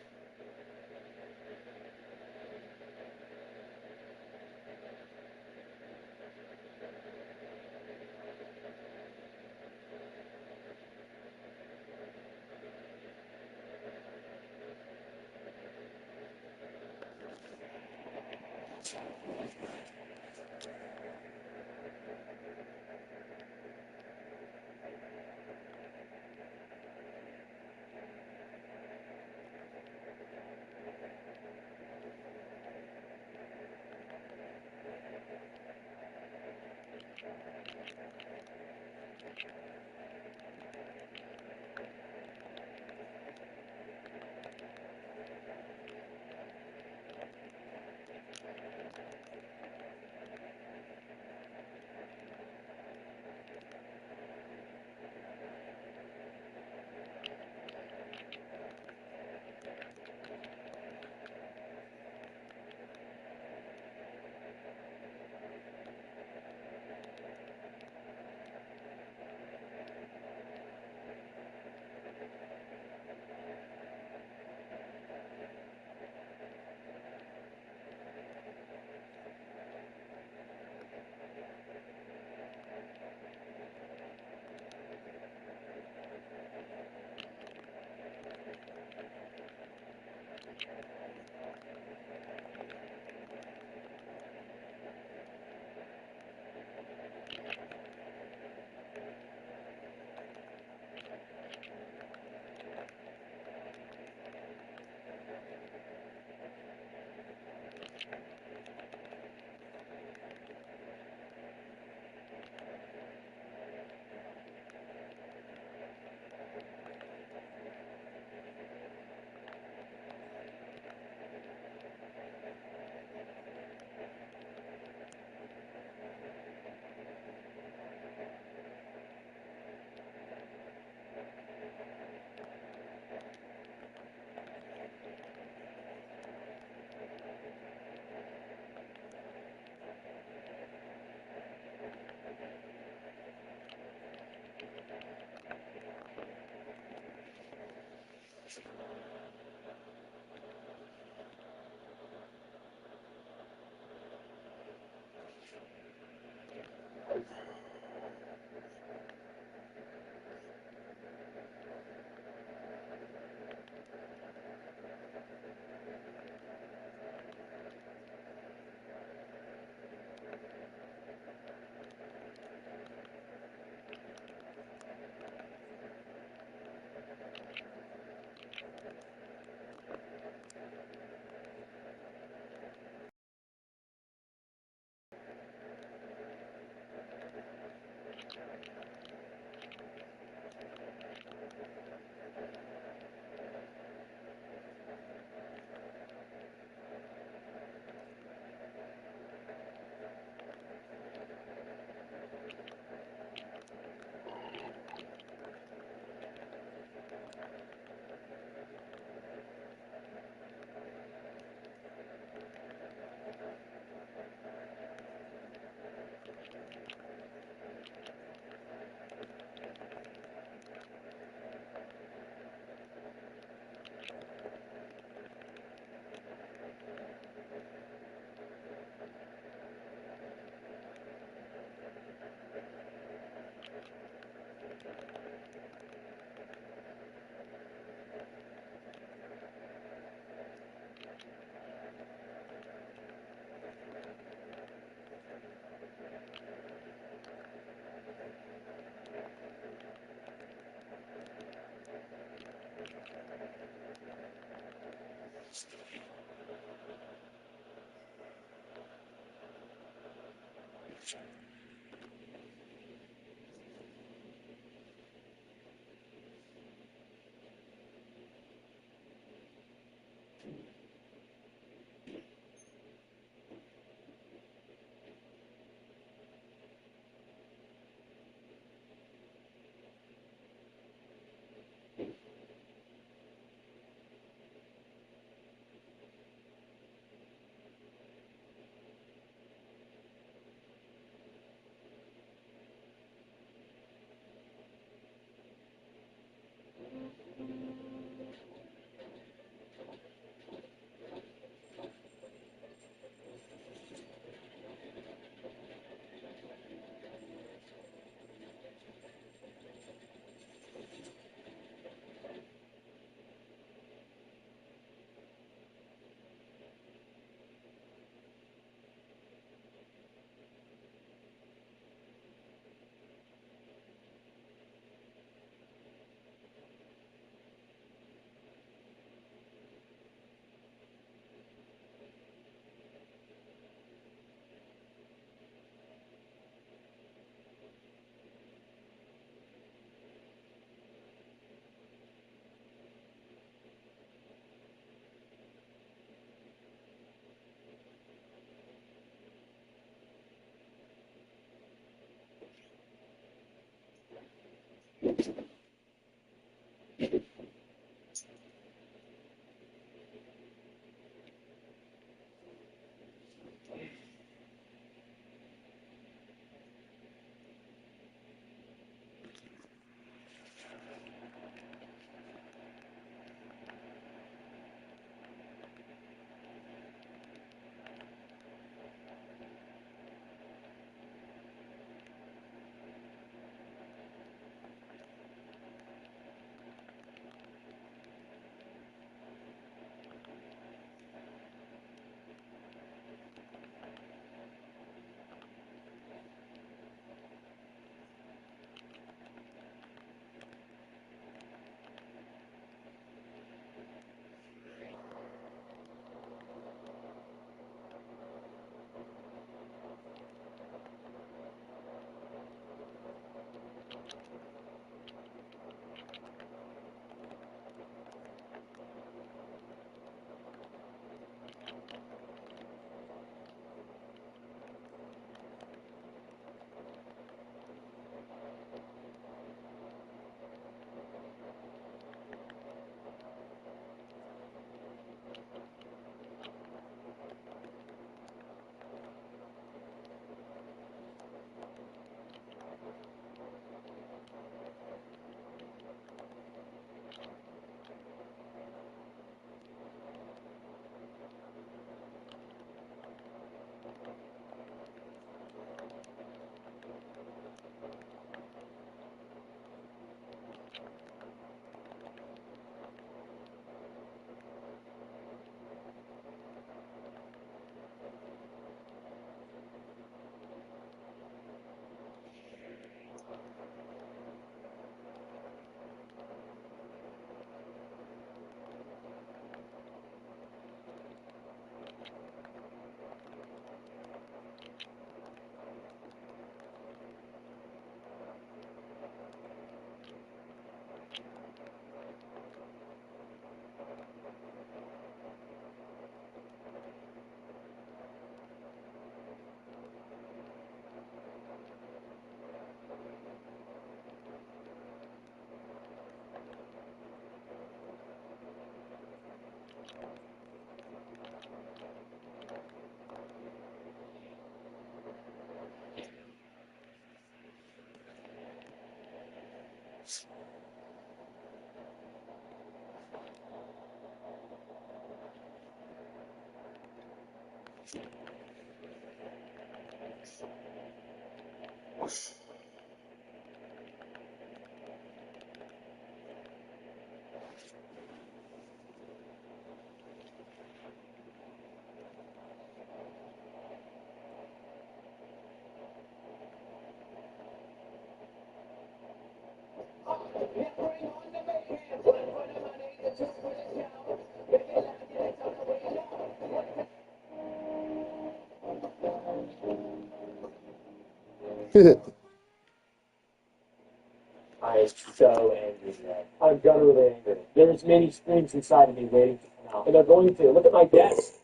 I am so angry, man. I'm gutturally angry. There's many screams inside of me waiting to come out. And they're going to. Look at my desk.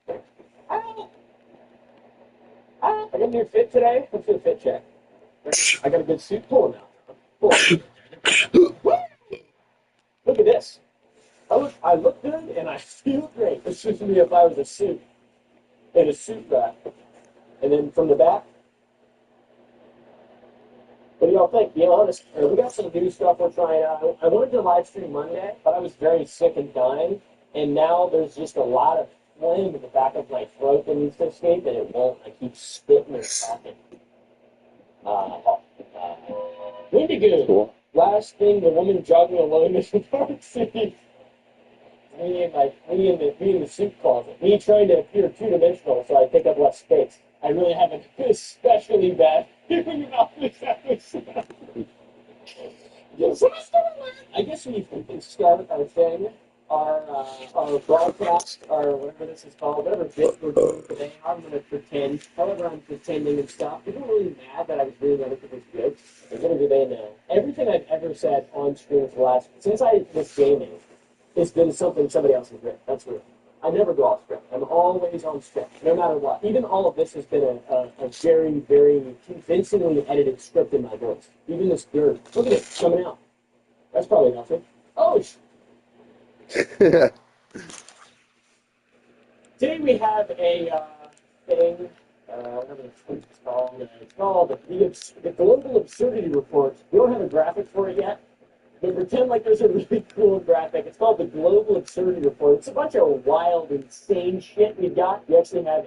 Ow! Ow! I got a new fit today. Let's do a fit check. I got a good suit pulling out. Cool. Look at this. I look good and I feel great. This is me if I was a suit. In a suit rack. And then from the back, what do y'all think? Be honest. We got some new stuff we're trying out. I wanted to live stream Monday, but I was very sick and dying. And now there's just a lot of phlegm in the back of my throat that needs to escape, and it won't. I keep spitting and talking. Windigoon. Cool. Last thing, the woman jogging alone in the Park City. Me in the soup closet. Me trying to appear two-dimensional so I take up less space. I really have an especially bad feeling about this episode. I guess we can start our thing, our broadcast, or whatever this is called, whatever bit we're doing today. I'm going to pretend, however I'm pretending and stuff. People are really mad that I was doing other people's jokes. And what do they know? Everything I've ever said on screen for the last, since I was gaming, it's been something somebody else has written. That's real. I never go off script. I'm always on script, no matter what. Even all of this has been a very, very convincingly edited script in my voice. Even this dirt. Look at it coming out. That's probably nothing. Oh, today we have a thing, whatever it's called. It's called the Global Absurdity Report. We don't have a graphic for it yet, but pretend like there's a really cool graphic. It's called the Global Absurdity Report. It's a bunch of wild, insane shit we've got. We actually have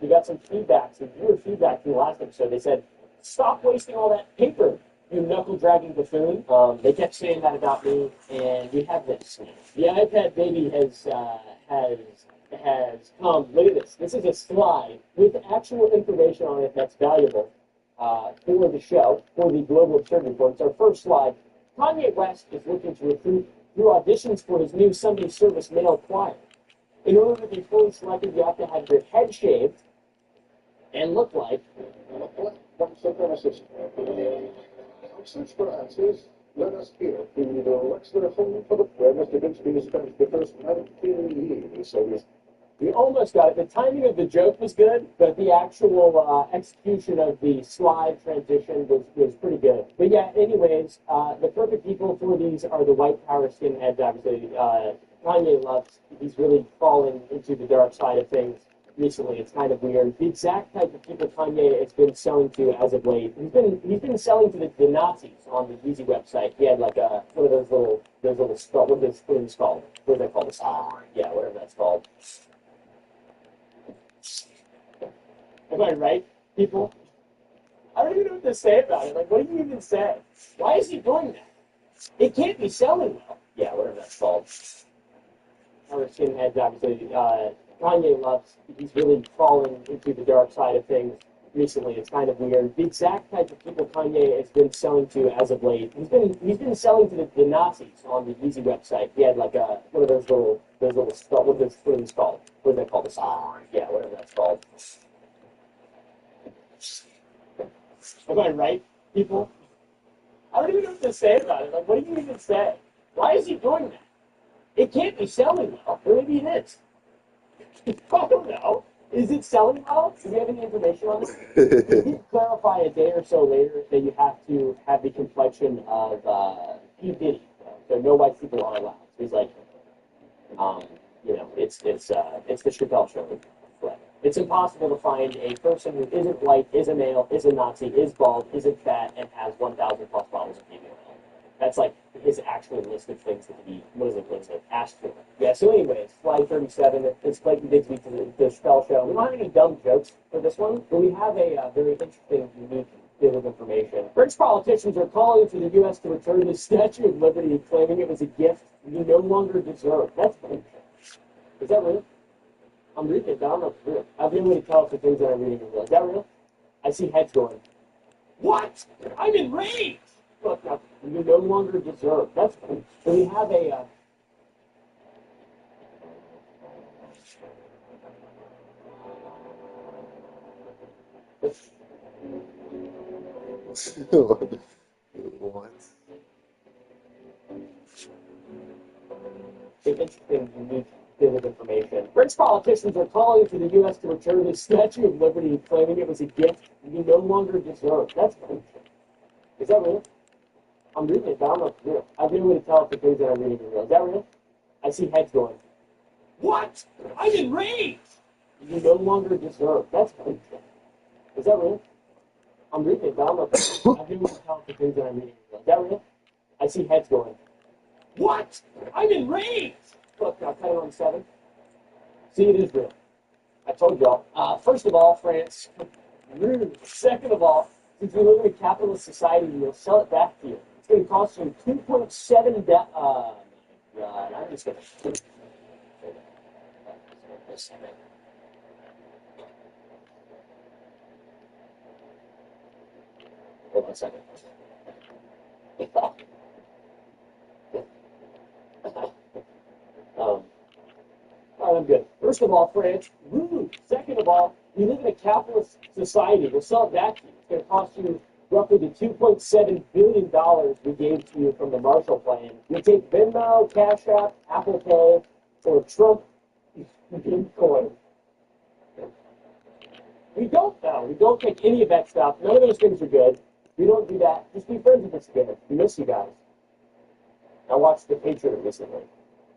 we got some feedback, some viewer feedback from the last episode. They said, stop wasting all that paper, you knuckle-dragging buffoon. They kept saying that about me, and we have this. The iPad baby has come. Look at this. This is a slide with actual information on it that's valuable for the show, for the Global Absurdity Report. It's our first slide. Kanye West is looking to recruit through auditions for his new Sunday service male choir. In order to be fully selected, you have to have your head shaved and look like. From supremacists. Search for answers. Let us hear through the Wexler Home for the Prayer. Mr. Vinsky spent the first 19 years. So we almost got it. The timing of the joke was good, but the actual execution of the slide transition was pretty good. But yeah, anyways, the perfect people for these are the white power skinheads, obviously. Kanye loves, he's really fallen into the dark side of things recently. It's kind of weird. The exact type of people Kanye has been selling to as of late. He's been selling to the Nazis on the Yeezy website. He had like one of those little skull. What is this called? What is that called? Yeah, whatever that's called. Am I right, people? I don't even know what to say about it. Like, what do you even say? Why is he doing that? It can't be selling well. Yeah, whatever that's called. Our skinheads, obviously. Kanye loves, he's really fallen into the dark side of things recently. It's kind of weird. The exact type of people Kanye has been selling to as of late. He's been selling to the Nazis on the Yeezy website. He had like one of those little skull. What is this called? What is that called? Yeah, whatever that's called. Am I right, people? I don't even know what to say about it. Like, what do you even say? Why is he doing that? It can't be selling well. Or maybe it is. I don't know. Is it selling well? Do we have any information on this? We did clarify a day or so later that you have to have the complexion of P. Diddy. So no white people are allowed. So he's like, it's the Chappelle show. It's impossible to find a person who isn't white, is a male, is a Nazi, is bald, isn't fat, and has 1,000 plus bottles of female ale. That's like his actual list of things that he, asked for. Yeah, so anyways, slide 37, it's Clayton Bigsby to the Chappelle show. We don't have any dumb jokes for this one, but we have a very interesting, unique bit of information. French politicians are calling for the U.S. to return the Statue of Liberty, claiming it was a gift we no longer deserve. That's bullshit. Is that real? I'm reading it, but I don't know if it's real. I have no way to tell if the things that I'm reading are real. Is that real? I see heads going, what? I'm enraged! Look, you no longer deserve. That's cool. So we have a... What? interesting, unique bit of information. French politicians are calling for the U.S. to return the Statue of Liberty, claiming it was a gift we no longer deserve. That's bullshit. Is that real? I'm reading it, but I don't know if it's real. I have no way to tell if the things that I'm reading are real. Is that real? I see heads going, what? I'm enraged! You no longer deserve. That's bullshit. Is that real? I'm reading it, but I don't know if it's real. I have no way to tell if the things that I'm reading are real. Is that real? I see heads going, what? I'm enraged! Look, I'll cut it on 7. See, it is real. I told y'all. First of all, France. Rude. Second of all, since we live in a capitalist society, we'll sell it back to you. It's going to cost you 2.7. God, I'm just going to. Hold on a second. All right, I'm good. First of all, France, rude. Second of all, we live in a capitalist society. We'll sell it back to you. It's going to cost you roughly the $2.7 billion we gave to you from the Marshall Plan. You take Venmo, Cash App, Apple Pay, or Trump Bitcoin. We don't, though. We don't take any of that stuff. None of those things are good. We don't do that. Just be friends with us again. We miss you guys. I watched The Patriot recently.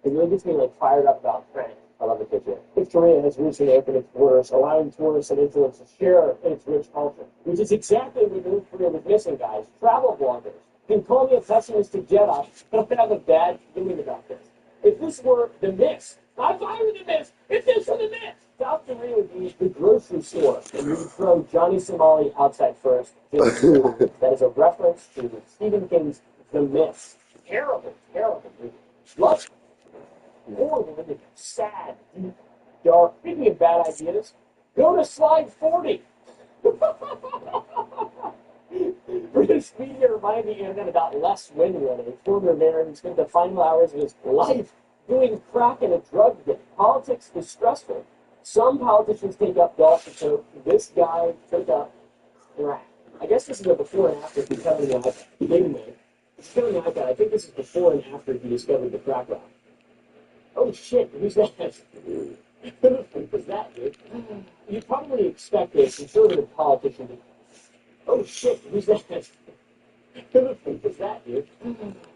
It really gets me like fired up about France. I love The Patriot. Victoria has recently opened its borders, allowing tourists and influence to share in its rich culture, which is exactly what North Korea was missing, guys. Travel bloggers. You can call me a pessimistic Jedi, but I have a bad feeling about this. If this were the Mist, not fire the Mist, if this were the Mist, South Korea would be the grocery store, and you would throw Johnny Somali outside first. That is a reference to Stephen King's The Mist. Terrible, terrible movie. Love horrible image, sad, deep, dark. Speaking of bad ideas, go to slide 40. British media reminded the internet about Les Winwood, a former mayor who spent the final hours of his life doing crack in a drug den. Politics is stressful. Some politicians take up golf and so this guy took up crack. I guess this is a before and after becoming an iPad. Anyway, it's becoming an iPad. I think this is before and after he discovered the crack rock. Oh shit, who's that? Who the fuck was that, dude? You'd probably expect a conservative politician to. Oh shit, who's that? Who the fuck was that, dude?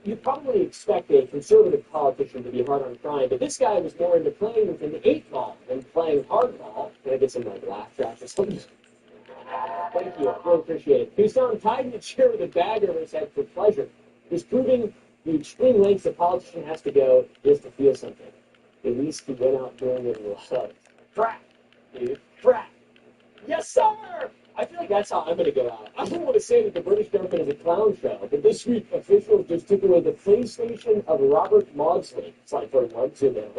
You'd probably expect a conservative politician to be hard on crime, but this guy was more into playing within the 8 ball than playing hardball. Can I get some like laugh tracks or something? Thank you, I really appreciate it. He was found tied in a chair with a bag over his head for pleasure. He's proving the extreme lengths a politician has to go just to feel something. At least he went out doing it in love. Crack, dude, crack. Yes, sir! I feel like that's how I'm going to go out. I don't want to say that the British government is a clown show, but this week officials just took away the PlayStation of Robert Maudsley. It's like 41, zoom in.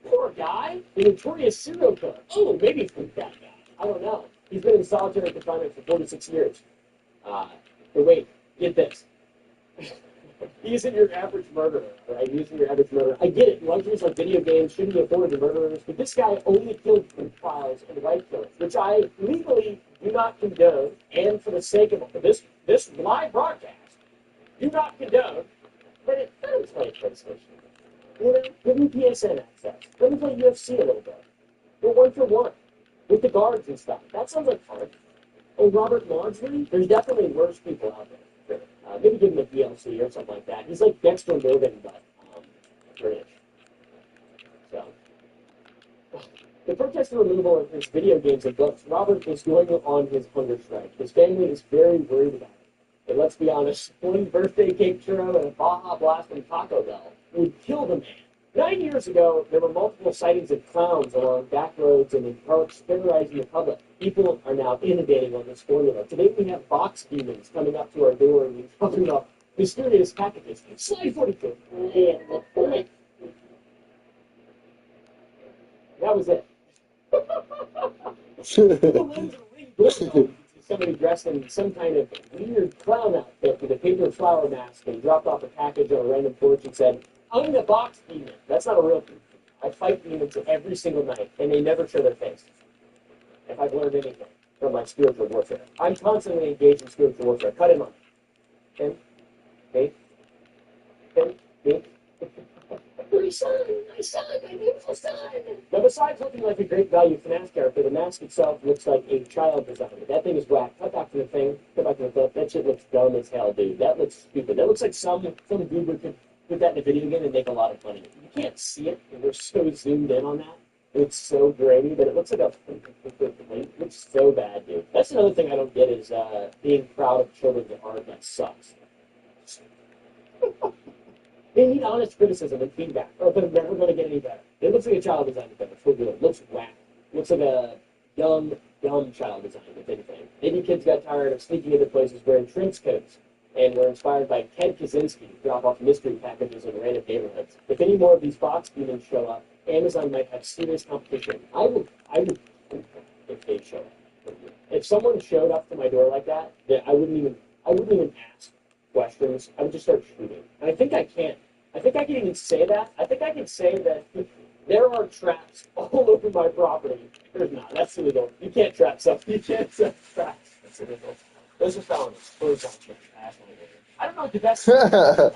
Poor guy, the notorious serial killer. Oh, maybe it's that guy. I don't know. He's been in solitary confinement for 46 years. But wait, get this. He isn't your average murderer, right? He isn't your average murderer. I get it. Luxuries like video games shouldn't be afforded to murderers, but this guy only killed pedophiles and white killers, which I legally do not condone. And for the sake of this live broadcast, do not condone. But it does play PlayStation. You know, give me PSN access. Let me play UFC a little bit. Go 1-for-1 with the guards and stuff. That sounds like fun. And Robert Maudsley, there's definitely worse people out there. Maybe give him a DLC or something like that. He's like Dexter Morgan, but British. So, the protest for removal of his video games and books, Robert is going on his hunger strike. His family is very worried about it. And let's be honest, one birthday cake churro and a Baja Blast from Taco Bell would kill the man. 9 years ago, there were multiple sightings of clowns along back roads and in parks terrorizing the public. People are now innovating on this formula. Today we have box demons coming up to our door and dropping off mysterious packages. Slide 42. That was it. Somebody dressed in some kind of weird clown outfit with a paper flower mask and dropped off a package on a random porch and said, I'm the box demon. That's not a real thing. I fight demons every single night, and they never show their face. If I've learned anything from my spiritual warfare. I'm constantly engaged in spiritual warfare. Cut him on. Tim? Me? Tim? Me? My son, my beautiful son. Now, besides looking like a great value FNAF character, the mask itself looks like a child design. That thing is whack. Cut back to the thing. Cut back to the clip. That shit looks dumb as hell, dude. That looks stupid. That looks like some goober could put that in a video game and make a lot of money. You can't see it, and we're so zoomed in on that. It's so grainy, but it looks like it looks so bad, dude. That's another thing I don't get is being proud of children's art that sucks. They need honest criticism and feedback, or they're never going to get any better. It looks like a child design, but it looks whack. It looks like a dumb child design, if anything. Maybe kids got tired of sneaking into places wearing trench coats and were inspired by Ted Kaczynski to drop off mystery packages in random neighborhoods. If any more of these box demons show up, Amazon might have serious competition. I would if they show up. If someone showed up to my door like that, then I wouldn't even ask questions. I would just start shooting. And I think I can. I think I can even say that. I think I can say that there are traps all over my property. There's not. That's illegal. You can't trap stuff. You can't set traps. That's illegal. Those are felonies. I don't know what the best exercising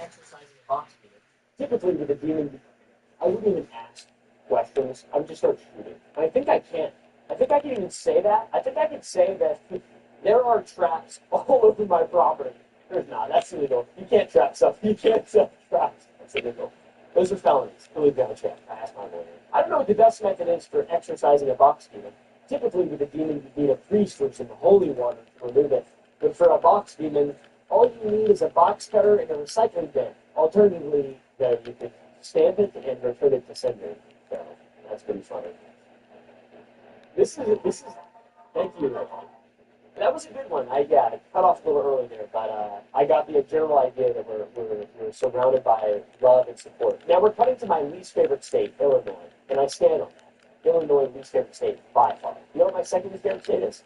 a box demon. Typically with a demon, I wouldn't even ask questions, I'm just start shooting. And I think I can. I think I can even say that. I think I can say that there are traps all over my property. There's not. That's illegal. You can't trap stuff. You can't set traps. That's illegal. Those are felonies. Illegal on a trap. I asked my lawyer. I don't know what the best method is for exercising a box demon. Typically, with a demon, you need a priest or some holy water to remove it. But for a box demon, all you need is a box cutter and a recycling bin. Alternatively, you could stamp it and return it to sender. So that's pretty funny. This is. Thank you. That was a good one. I cut off a little early there, but I got the general idea that we're surrounded by love and support. Now we're cutting to my least favorite state, Illinois, and I stand on that. Illinois, least favorite state by far. You know what my second least favorite state is?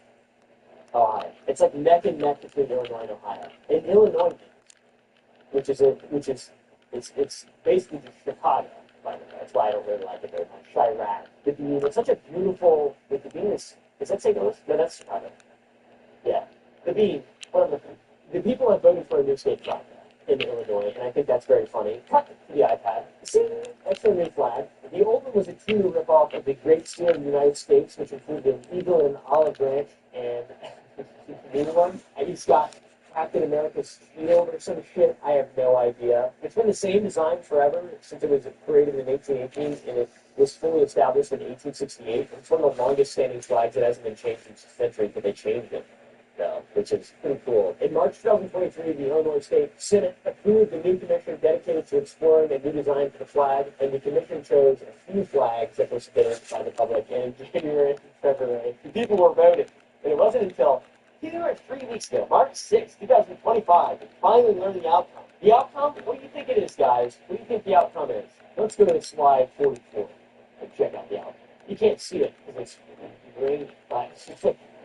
Ohio. It's like neck and neck between Illinois and Ohio. And Illinois, it's basically just Chicago. By the way. That's why I don't really like it very much. Chirac. The Bean. It's such a beautiful. The Bean is that St. Louis? No, that's Chicago. Yeah, the Bean. The people have voted for a new state flag in Illinois, and I think that's very funny. Cut to the iPad. See, that's their new flag. The old one was a true ripoff of the Great Seal of the United States, which included an eagle and an olive branch, and the new one. He's got Captain America's shield or some shit. I have no idea. It's been the same design forever since it was created in 1818, and it was fully established in 1868. It's one of the longest standing flags that hasn't been changed in centuries, but they changed it. Which is pretty cool. In March 2023, the Illinois State Senate approved a new commission dedicated to exploring a new design for the flag, and the commission chose a few flags that were submitted by the public. And in January and February, the people were voting. And it wasn't until 3 weeks ago, March 6, 2025, that finally learned the outcome. The outcome? What do you think it is, guys? What do you think the outcome is? Let's go to slide 44 and check out the outcome. You can't see it because it's green flags.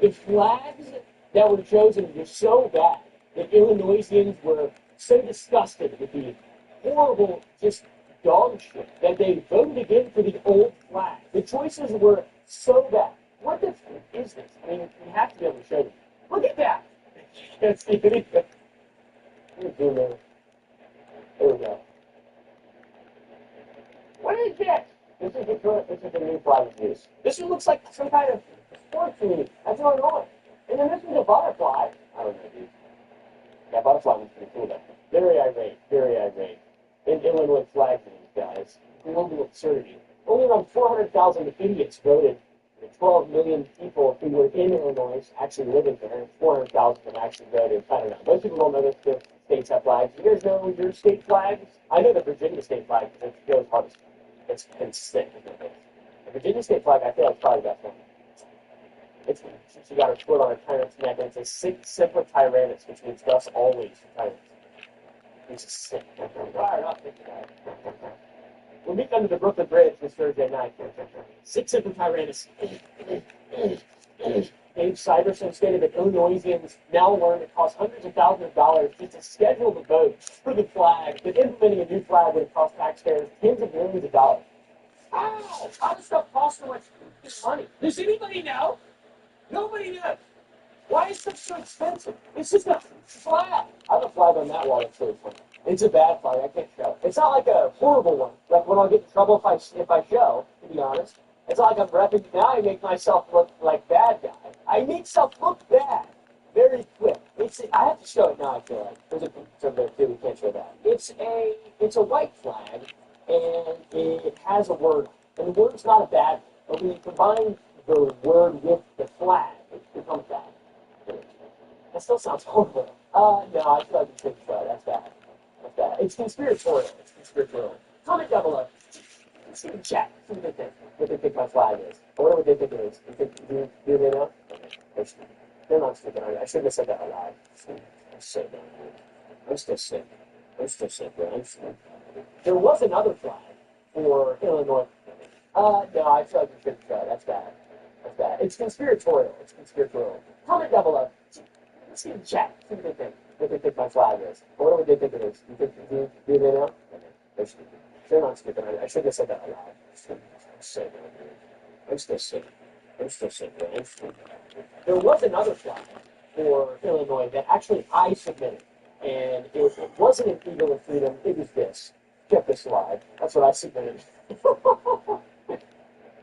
The flags that were chosen were so bad that Illinoisians were so disgusted with the horrible, just dog shit that they voted again for the old flag. The choices were so bad. What the fuck is this? I mean, we have to be able to show them. Look at that! You can't see anything. There we go. What is this? This is the new flag of use. This one looks like some kind of sport team. That's Illinois. And then this is a butterfly. I don't know, dude. That butterfly was pretty cool, though. Very irate, very irate. In Illinois flag names, guys. Global absurdity. Only around 400,000 idiots voted. 12 million people who were in Illinois actually living there, and 400,000 of them actually voted. I don't know. Most people don't know that the states have flags. You guys know your state flags? I know the Virginia state flag because it goes hardest. It's been sick. The Virginia state flag, I feel like, is probably the best one. She got her foot on a tyrant's neck, and it's a Semper Tyrannis, which means thus always tyrants. It's sick. Fired up, we'll meet under the Brooklyn Bridge this Thursday night. Semper Tyrannis. Dave Syverson stated that Illinoisians now learn it costs hundreds of thousands of dollars just to schedule the vote for the flag, that implementing a new flag would cost taxpayers tens of millions of dollars. Ow! How does stuff cost so much money? Does anybody know? Nobody knows. Why is stuff so expensive? It's just a flag. I have a flag on that wall that's really funny. It's a bad flag. I can't show. It's not like a horrible one. Like when I'll get in trouble if I show, to be honest. It's not like I'm repping. Now I make myself look like bad guy. I make myself look bad very quick. I have to show it now, I feel like. There's a picture there too. We can't show that. It's a white flag, and it has a word. And the word's not a bad one. But when you combine the word with the flag, it becomes bad. That still sounds horrible. No, I feel like you shouldn't show it. That's bad. That's bad. It's conspiratorial. It's conspiratorial. Comment down below. See the chat. See what they think my flag is. I wonder what they think it is. Do they know? Okay. They're not stupid. I shouldn't have said that aloud. I'm so dumb. I'm still sick. Bro. There was another flag for Illinois. No, I feel like you shouldn't show it. That's bad. That's bad. It's conspiratorial. Comment down below. See the chat. See what they think my flag is. I wonder what they think it is. Do they know? Okay. They're not stupid. I shouldn't have said that aloud. I'm still sick. Bro. There was another flag for Illinois that actually I submitted. And it wasn't an Eagle of Freedom. It was this. Check this slide. That's what I submitted.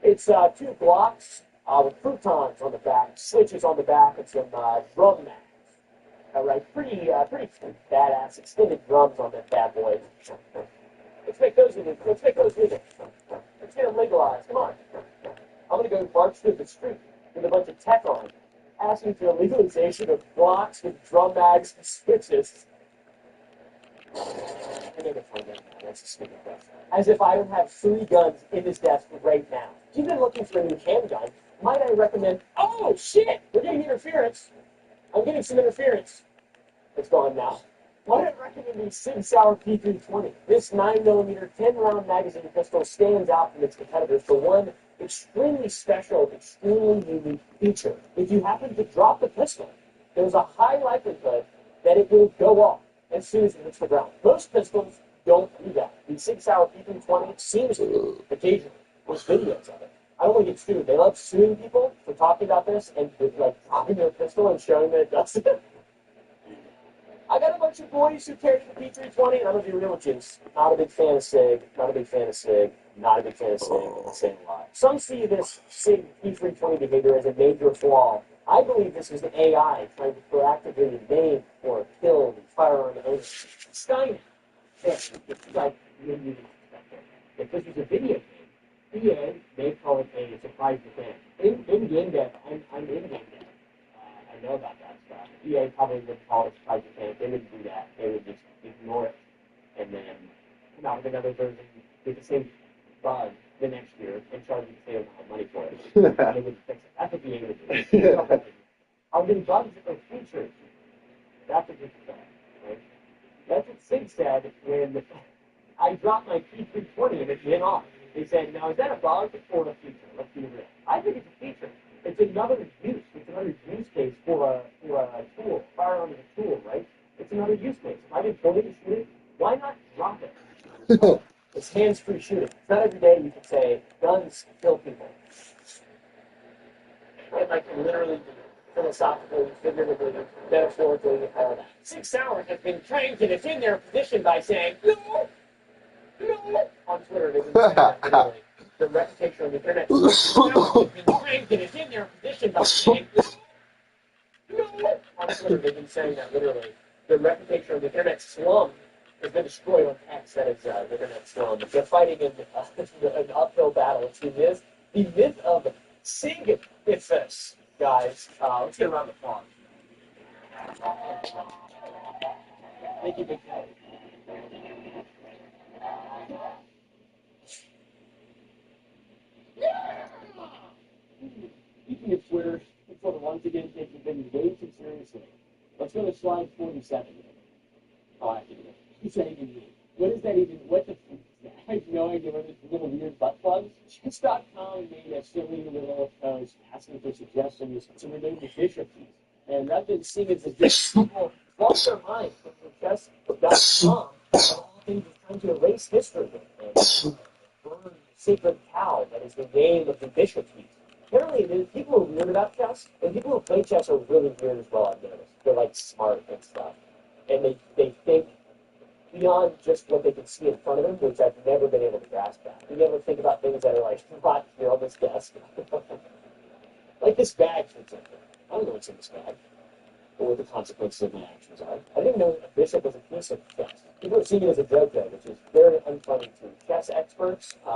It's two blocks with croutons on the back, switches on the back, and some drum mats. All right, pretty badass extended drums on that bad boy. Let's make those legal. Let's make those legal. Let's get them legalized. Come on. I'm gonna go march through the street with a bunch of tech on, asking for the legalization of blocks with drum mags and switches. I never find that. That's a stupid question. As if I would have 3 guns in this desk right now. If you've been looking for a new handgun, might I recommend? Oh shit! We're getting interference. I'm getting some interference. It's gone now. Why don't I recommend the Sig Sauer P320? This 9mm 10-round magazine pistol stands out from its competitors for one extremely special, extremely unique feature. If you happen to drop the pistol, there's a high likelihood that it will go off as soon as it hits the ground. Most pistols don't do that. The Sig Sauer P320 seems to occasionally. There's videos of it. I don't want to get sued. They love suing people for talking about this and like dropping their pistol and showing that it does it. I got a bunch of boys who carry the P320, and I'm going to be real with you. Not a big fan of SIG, not a big fan of SIG, not a big fan of SIG, at the same lot. Some see this SIG P320 behavior as a major flaw. I believe this is the AI trying to proactively invade or kill the firearm owners. Skynet. It's like, if this is a video game, EA may call it a surprise defense. In game dev, I'm in game dev. I know about that stuff. EA probably would call it surprise defense. They wouldn't do that. They would just ignore it and then come out with another version with the same bug the next year and charge you the same amount of money for it. And they would fix it. That's what EA would do. Are there bugs or features? That's what this is about, right? That's what Sig said when I dropped my P320 and it went off. They said, now is that a bug or a feature? Let's be real. I think it's a feature. It's another use. It's another use case for a tool. Firearm is a tool, right? It's another use case. If I've been pointing to shoot it, why not drop it? It's hands-free shooting. It's not every day you can say, guns kill people. And like literally, philosophically, figuratively, metaphorically, all that. 6 Sauer has been trying to defend their position by saying, no, on Twitter, they've been saying that literally. The reputation on the internet has been trying to defend their position by saying, no. On Twitter, they've been saying that literally. The reputation on the internet slum has been destroyed on X, that is the internet slum. They're fighting in an uphill battle. It's the myth of Sisyphus, guys. Let's get around the pond. Thank you, Big Cat. Speaking of Twitter, people are once again taking things way too seriously. Let's go to slide 47. Oh, I think what's that even mean? What is that even? What the? I have no idea what this little weird butt plugs. Chess.com made a silly little post asking for suggestions to rename the bishop piece. And rather than seeing it as just people lost their mind from the chess.com, of all things is trying to erase history and burn the sacred cow that is the name of the bishop piece. Apparently, people are weird about chess, and people who play chess are really weird as well, I've noticed. They're like smart and stuff. And they think beyond just what they can see in front of them, which I've never been able to grasp that. You ever think about things that are like not here on this desk? Like this bag, for example. I don't know what's in this bag, or what the consequences of my actions are. I didn't know a bishop was a piece of chess. People are seeing it as a joke, though, which is very unfunny to chess experts. I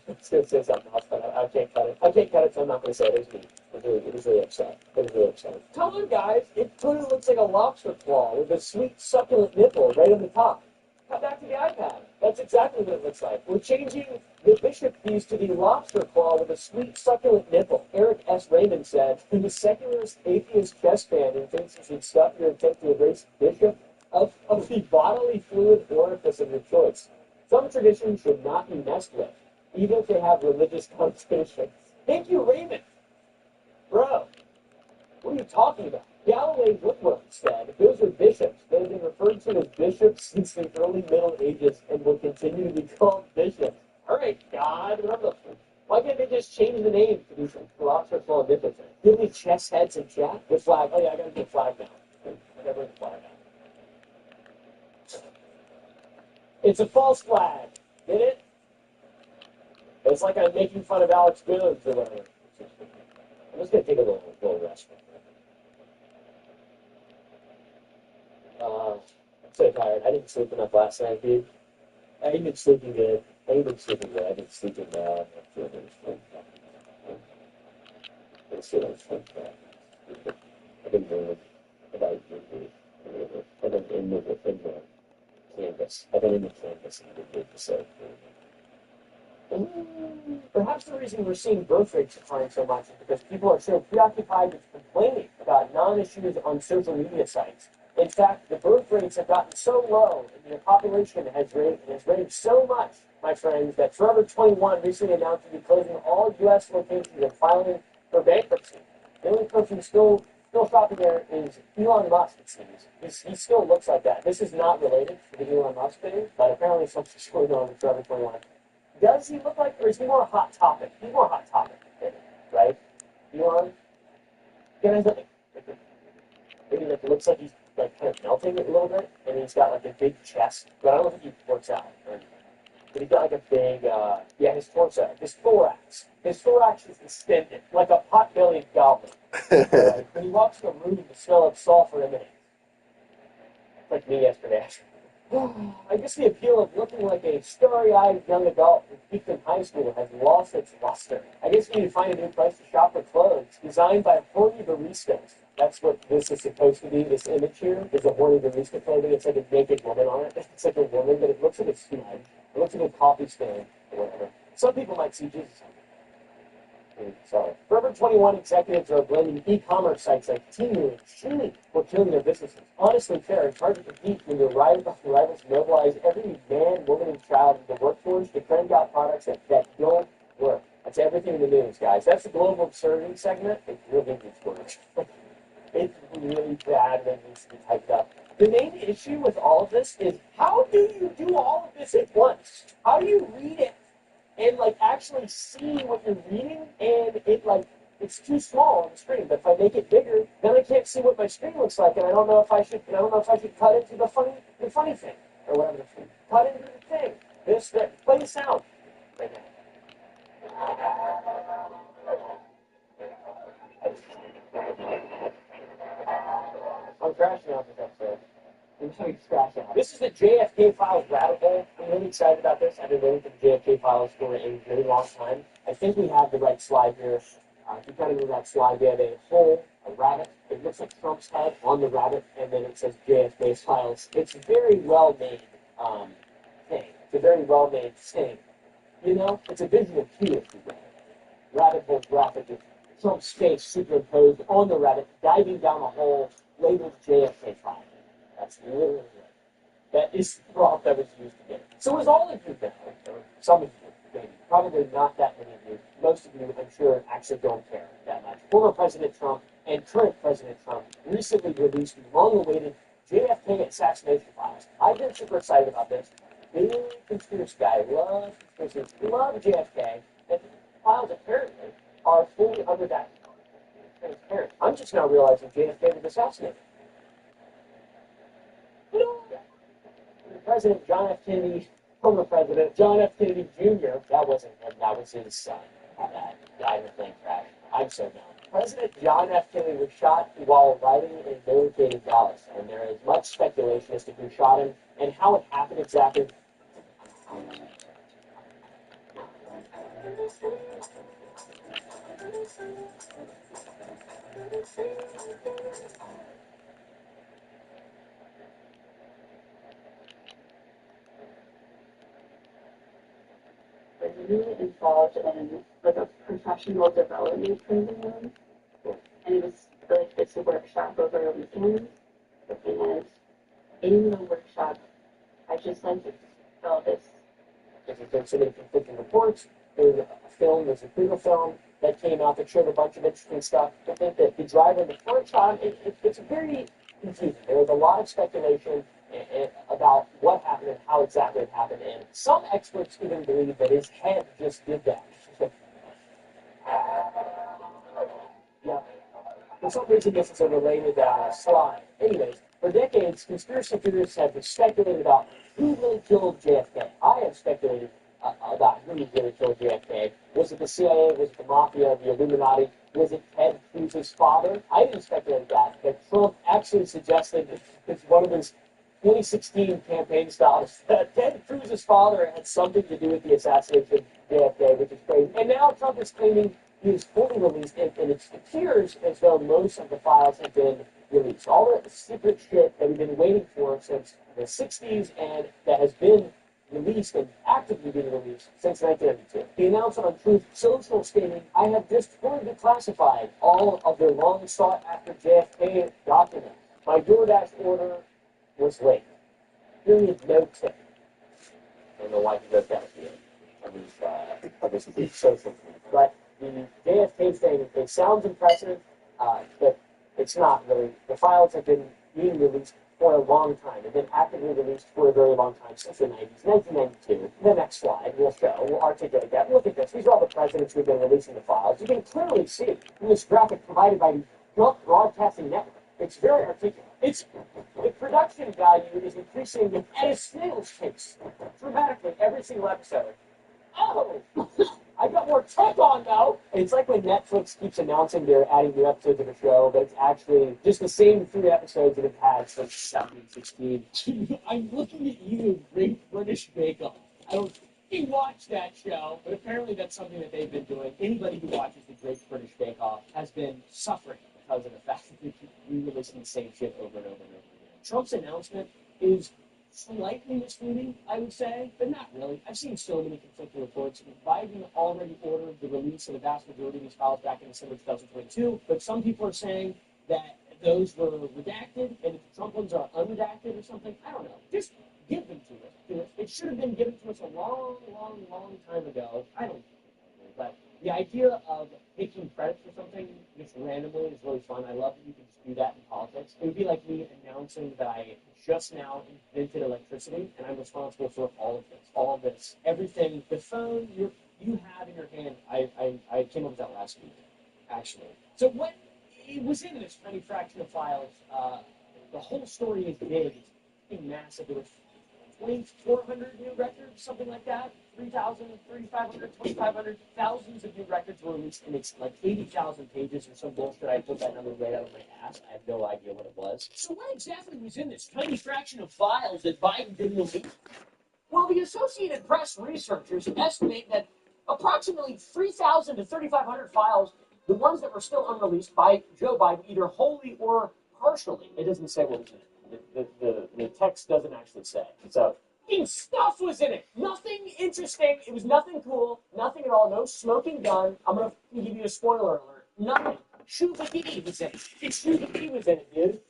was going to say something else, but I can't cut it. I can't cut it, so I'm not going to say it. It was really upset. It was really upsetting. Come on, guys. It totally looks like a lobster claw with a sweet, succulent nipple right on the top. Cut back to the iPad. That's exactly what it looks like. We're changing the bishop piece to the lobster claw with a sweet, succulent nipple. Eric S. Raymond said, the secularist, atheist chess fan who thinks you should stop your attempt to erase bishop of the bodily fluid orifice of your choice. Some traditions should not be messed with, even if they have religious connotations. Thank you, Raymond. Bro, what are you talking about? Galloway Woodward said, those are bishops. They've been referred to as bishops since the early Middle Ages and will continue to be called bishops. All right, God, why can't they just change the name to these philosopher called bishops? Give me chess heads and chat. The flag. Oh, yeah, I got to get flag now. I got to bring the flag out. It's a false flag. Get it? It's like I'm making fun of Alex Jones or whatever. I'm just gonna take a little rest. I'm so tired. I didn't sleep enough last night, dude. I ain't been sleeping good. I've been sleeping bad. I've been dreaming about you. I've been in the canvas. I've been in the canvas and I've been so. Perhaps the reason we're seeing birth rates decline so much is because people are so preoccupied with complaining about non-issues on social media sites. In fact, the birth rates have gotten so low and the population has raised so much, my friends, that Forever 21 recently announced to be closing all U.S. locations and filing for bankruptcy. The only person still shopping there is Elon Musk, it seems. He still looks like that. This is not related to the Elon Musk thing, but apparently something's going on with Forever 21. Does he look like, or is he more Hot Topic? He's more Hot Topic, right? Elon? Maybe like it looks like he's like kind of melting a little bit, and he's got like a big chest, but I don't think he works out. But he's got like a big, his torso, his thorax. His thorax is extended, like a pot-bellied goblin. When he walks in a room, the smell of sulfur emanates. Like me yesterday. I guess the appeal of looking like a starry-eyed young adult who peaked in high school has lost its luster. I guess you need to find a new place to shop for clothes designed by horny baristas. That's what this is supposed to be. This image here is a horny barista clothing. It's like a naked woman on it. It's like a woman, but it looks like a student. It looks like a coffee stand or whatever. Some people might see Jesus. Sorry. Forever 21 executives are blaming e-commerce sites like Temu and Shein for killing their businesses. Honestly, fair, it's hard to compete when your rivals mobilize every man, woman, and child in the workforce to crank out products that don't work. That's everything in the news, guys. That's the global absurdity segment. It really needs work. It's really bad when it needs to be typed up. The main issue with all of this is how do you do all of this at once? How do you read it and like actually see what you're reading, and it's too small on the screen. But if I make it bigger, then I can't see what my screen looks like, and I don't know if I should cut into the funny thing or whatever the thing. Cut into the thing. Play the sound. Right now. I'm crashing out this episode. This is the JFK Files rabbit hole. I'm really excited about this. I've been waiting for the JFK Files for a really long time. I think we have the right slide here. If you kind of move that slide, we have a hole, a rabbit. It looks like Trump's head on the rabbit, and then it says JFK Files. It's a very well-made thing. It's a very well-made thing. You know, it's a visual cue, if you will. Rabbit hole graphic with Trump's face superimposed on the rabbit, diving down a hole labeled JFK Files. That's literally it. That is the prompt that was used to get it. So as all of you know, or some of you, maybe, probably not that many of you, most of you, I'm sure, actually don't care that much. Former President Trump and current President Trump recently released the long-awaited JFK assassination files. I've been super excited about this. Big conspiracy guy, love conspiracy, love JFK, and the files apparently are fully unredacted. Transparent. I'm just now realizing JFK was assassinated. President John F. Kennedy, former President John F. Kennedy Jr., that wasn't him, that was his son. That died in a plane crash. I'm so dumb. President John F. Kennedy was shot while riding in a motorcade in Dallas, and there is much speculation as to who shot him and how it happened exactly. Was really involved in like a professional development program, and it was like it's a workshop over a weekend. And in the workshop, I just like felt this. There's so many conflicting reports. There's a there's a prequel film that came out that showed a bunch of interesting stuff. I think that the driver in the first time, it's very confusing. There was a lot of speculation about what happened and how exactly it happened, and some experts even believe that his head just did that. Yeah. For some reason, this is a related slide. Anyways, for decades, conspiracy theorists have speculated about who really killed JFK. I have speculated about who really killed JFK. Was it the CIA? Was it the Mafia? The Illuminati? Was it Ted Cruz's father? I didn't speculate that, but Trump actually suggested it's one of his 2016 campaign stops that Ted Cruz's father had something to do with the assassination of JFK, which is crazy. And now Trump is claiming he was fully released, and it appears as though most of the files have been released. All the secret shit that we've been waiting for since the 60s and that has been released and actively being released since 1992. He announced on Truth Social stating, I have just fully declassified all of their long sought after JFK documents. My DoorDash order was late. Period, no tip. I don't know why he does that here. Of his Truth Social tweet. But the JFK thing, it sounds impressive, but it's not really. The files have been being released for a long time. They've been actively released for a very long time, since the 90s. 1992, the next slide will show, will articulate that. Look at this. These are all the presidents who've been releasing the files. You can clearly see in this graphic provided by the Gulf Broadcasting Network. It's very articulate. The production value is increasing at a snail's pace dramatically every single episode. Oh! I got more tech on now. It's like when Netflix keeps announcing they're adding new episodes of a show, but it's actually just the same 3 episodes that have had since 2016. I'm looking at you, Great British Bake Off. I don't watch that show, but apparently that's something that they've been doing. Anybody who watches the Great British Bake Off has been suffering because of the fact that they keep re-releasing the same shit over and over and over again. Trump's announcement is slightly misleading, I would say, but not really. I've seen so many conflicting reports. Biden already ordered the release of the vast majority of these files back in December 2022, but some people are saying that those were redacted, and if the Trump ones are unredacted or something, I don't know. Just give them to us. It should have been given to us a long, long, long time ago. I don't know. But the idea of taking credit for something just randomly is really fun. I love that you can just do that in politics. It would be like me announcing that I just now invented electricity, and I'm responsible for all of this, everything. The phone you have in your hand, I came up with that last week, actually. So what it was in this tiny fraction of files, the whole story is big. It's massive. There was 2,400 new records, something like that. 3,000, 3,500, 2,500, thousands of new records were released, and it's like 80,000 pages or some bullshit. I put that number right out of my ass. I have no idea what it was. So what exactly was in this tiny fraction of files that Biden didn't release? Well, the Associated Press researchers estimate that approximately 3,000 to 3,500 files, the ones that were still unreleased by Joe Biden, either wholly or partially. It doesn't say what was in it. The text doesn't actually say. So, stuff was in it. Nothing interesting. It was nothing cool. Nothing at all. No smoking gun. I'm going to give you a spoiler alert. Nothing. Shuba D was in it. Shuba D was in it, dude.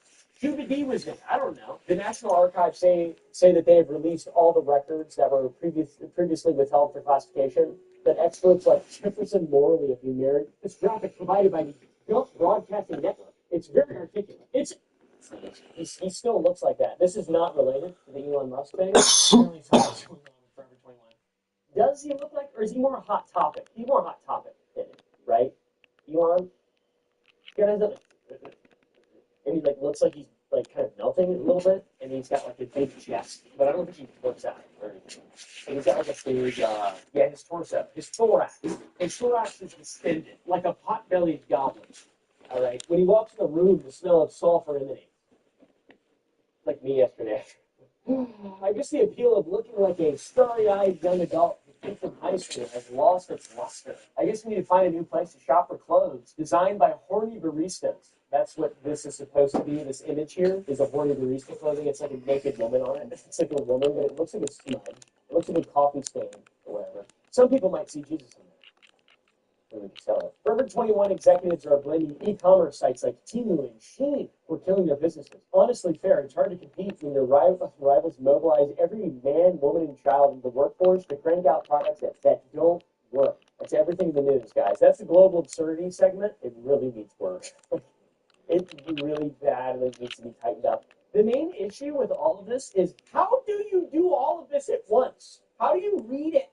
Shuba D was in it. I don't know. The National Archives say that they have released all the records that were previously withheld for classification. That experts like Jefferson Morley of New York. This graphic provided by the Gulf Broadcasting Network. It's very articulate. He still looks like that. This is not related to the Elon Musk thing. Apparently something's going on with Forever 21. Does he look like, or is he more a Hot Topic? He's more a Hot Topic than it, right? Elon? And he looks like he's kind of melting a little bit, and he's got a big chest, but I don't think he works out or anything. And he's got a big, his torso, his thorax is distended, like a pot-bellied goblin. All right. When he walks in the room, the smell of sulfur emanates. Like me yesterday. I guess the appeal of looking like a starry-eyed young adult who came from high school has lost its luster. I guess we need to find a new place to shop for clothes, designed by horny baristas. That's what this is supposed to be. This image here is a horny barista clothing. It's like a naked woman on it. It's like a woman, but it looks like a smudge. It looks like a coffee stain or whatever. Some people might see Jesus in there. Forever 21 executives are blaming e-commerce sites like Temu and Shein for killing their businesses. Honestly fair, it's hard to compete when their rivals mobilize every man, woman, and child in the workforce to crank out products that don't work. That's everything in the news, guys. That's the global absurdity segment. It really needs work. It really badly needs to be tightened up. The main issue with all of this is, how do you do all of this at once? How do you read it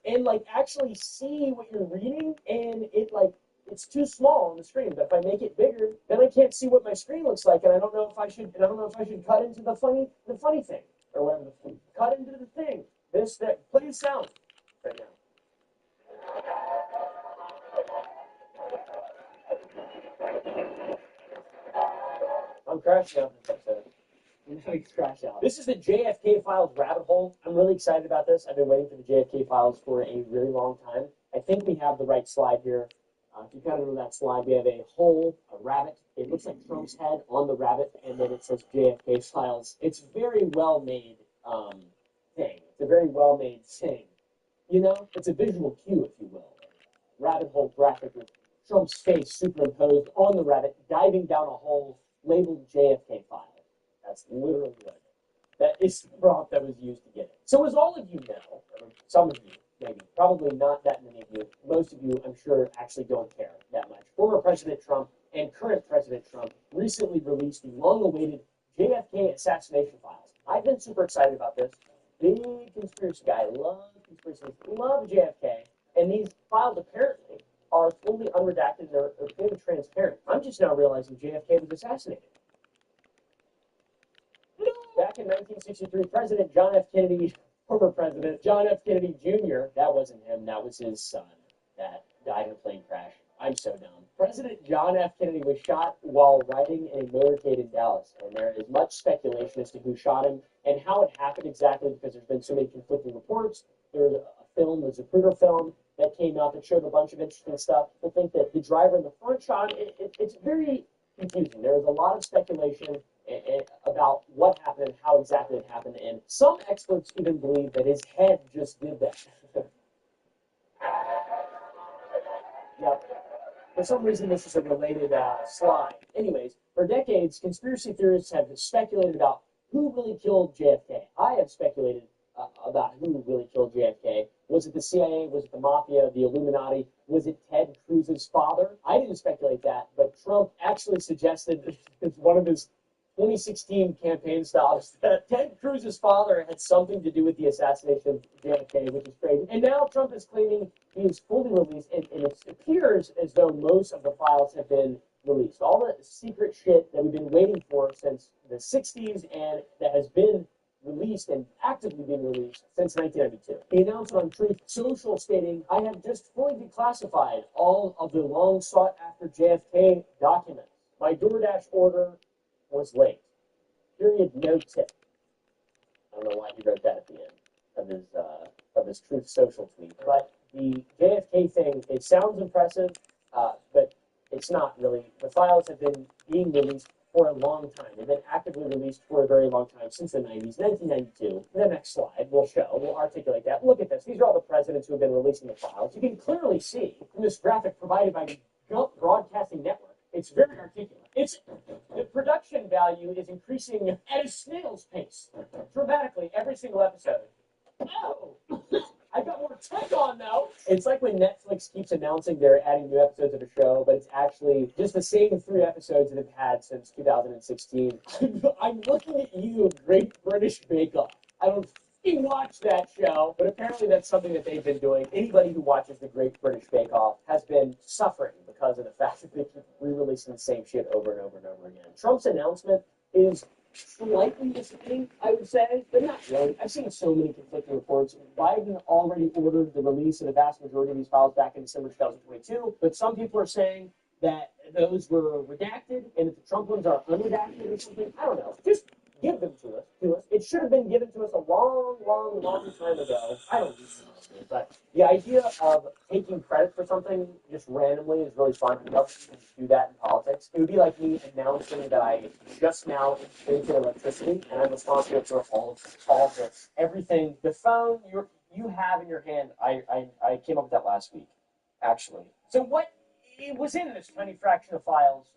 and actually see what you're reading, and it's too small on the screen? But if I make it bigger, then I can't see what my screen looks like, and I don't know if I should cut into the funny thing or whatever. Cut into the thing. That play the sound. right now. I'm crashing out this episode. Crash out. This is the JFK Files rabbit hole. I'm really excited about this. I've been waiting for the JFK Files for a really long time. I think we have the right slide here. If you kind of know that slide, we have a hole, a rabbit. It looks like Trump's head on the rabbit, and then it says JFK Files. It's a very well made thing. It's a very well made thing. You know, it's a visual cue, if you will. Rabbit hole graphic with Trump's face superimposed on the rabbit, diving down a hole labeled JFK Files. That's literally what it is. That is the prompt that was used to get it. So as all of you know, or some of you, maybe, probably not that many of you, most of you, I'm sure, actually don't care that much. Former President Trump and current President Trump recently released the long-awaited JFK assassination files. I've been super excited about this. Big conspiracy guy, love conspiracy, love JFK, and these files apparently are fully unredacted and are fully transparent. I'm just now realizing JFK was assassinated. Back in 1963, President John F. Kennedy, former President John F. Kennedy Jr., that wasn't him, that was his son that died in a plane crash. I'm so dumb. President John F. Kennedy was shot while riding in a motorcade in Dallas, and there is much speculation as to who shot him and how it happened exactly because there's been so many conflicting reports. There was a film, the Zapruder film, that came out that showed a bunch of interesting stuff. People think that the driver in the front shot, it's very confusing. There is a lot of speculation about what happened and how exactly it happened, and some experts even believe that his head just did that. Yep. For some reason, this is a related slide. Anyways, for decades, conspiracy theorists have speculated about who really killed JFK. I have speculated about who really killed JFK. Was it the CIA? Was it the Mafia? The Illuminati? Was it Ted Cruz's father? I didn't speculate that, but Trump actually suggested as one of his 2016 campaign stops that Ted Cruz's father had something to do with the assassination of JFK, which is crazy. And now Trump is claiming he is fully released, and it appears as though most of the files have been released. All the secret shit that we've been waiting for since the 60s and that has been released and actively being released since 1992. He announced on Truth Social stating, "I have just fully declassified all of the long sought after JFK documents. My DoorDash order was late. Period, no tip." I don't know why he wrote that at the end of his Truth Social tweet. But the JFK thing, it sounds impressive, but it's not really. The files have been being released for a long time. They've been actively released for a very long time, since the 90s, 1992. The next slide we'll articulate that. Look at this. These are all the presidents who have been releasing the files. You can clearly see from this graphic provided by the Gulf Broadcasting Network, it's very articulate. The production value is increasing at a snail's pace, dramatically, every single episode. Oh! I got more tech on now. It's like when Netflix keeps announcing they're adding new episodes of a show, but it's actually just the same 3 episodes that they've had since 2016. I'm looking at you, Great British Bake Off. I don't fucking watch that show, but apparently that's something that they've been doing. Anybody who watches the Great British Bake Off has been suffering because of the fact that they keep re-releasing the same shit over and over and over again. Trump's announcement is slightly disappointing, I would say, but not really. I've seen so many conflicting reports. Biden already ordered the release of the vast majority of these files back in December 2022, but some people are saying that those were redacted and that the Trump ones are unredacted or something. I don't know. Just give them to us. It should have been given to us a long time ago. I don't know. But the idea of taking credit for something just randomly is really fun. I love to do that in politics. It would be like me announcing that I just now invented electricity and I'm responsible for all of this. Everything, the phone you have in your hand, I came up with that last week, actually. So what it was in this tiny fraction of files,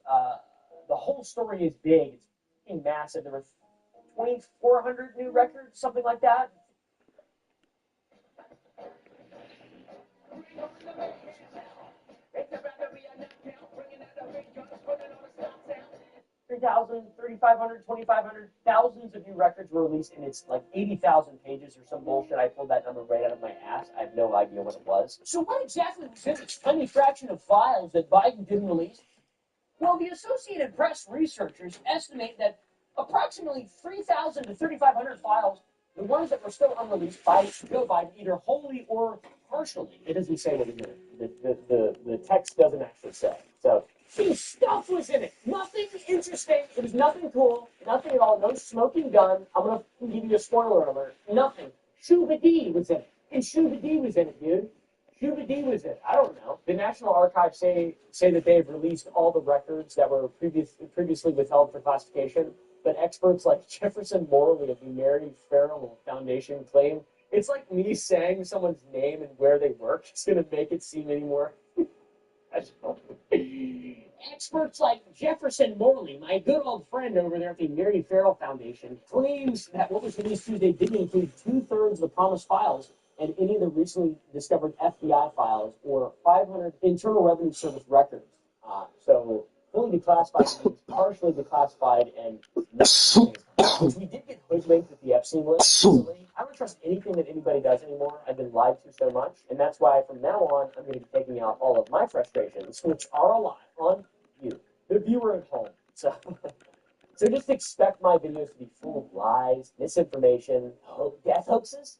the whole story is big. It's massive. There were 2,400 new records, something like that. 3,000, 3,500, 2,500, thousands of new records were released, and it's like 80,000 pages or some bullshit. I pulled that number right out of my ass. I have no idea what it was. So what exactly was in this tiny fraction of files that Biden didn't release? Well, the Associated Press researchers estimate that approximately 3,000 to 3,500 files The ones that were still unreleased by Joe Biden, either wholly or partially. It doesn't say what it is. The text doesn't actually say. So, see, stuff was in it. Nothing interesting. It was nothing cool. Nothing at all. No smoking gun. I'm going to give you a spoiler alert. Nothing. Shuba D was in it. And Shuba D was in it, dude. Shuba D was in it. I don't know. The National Archives say that they've released all the records that were previously withheld for classification. But experts like Jefferson Morley of the Mary Farrell Foundation claim it's like me saying someone's name and where they work. It's going to make it seem any more. Experts like Jefferson Morley, my good old friend over there at the Mary Farrell Foundation, claims that what was released Tuesday didn't include 2/3 of the promised files and any of the recently discovered FBI files or 500 Internal Revenue Service records. So fully declassified means partially declassified, and we did get hoodwinked with the Epstein list recently. I don't trust anything that anybody does anymore. I've been lied to so much, and that's why from now on I'm going to be taking out all of my frustrations, which are a lot, on you, the viewer at home. So just expect my videos to be full of lies, misinformation, death hoaxes.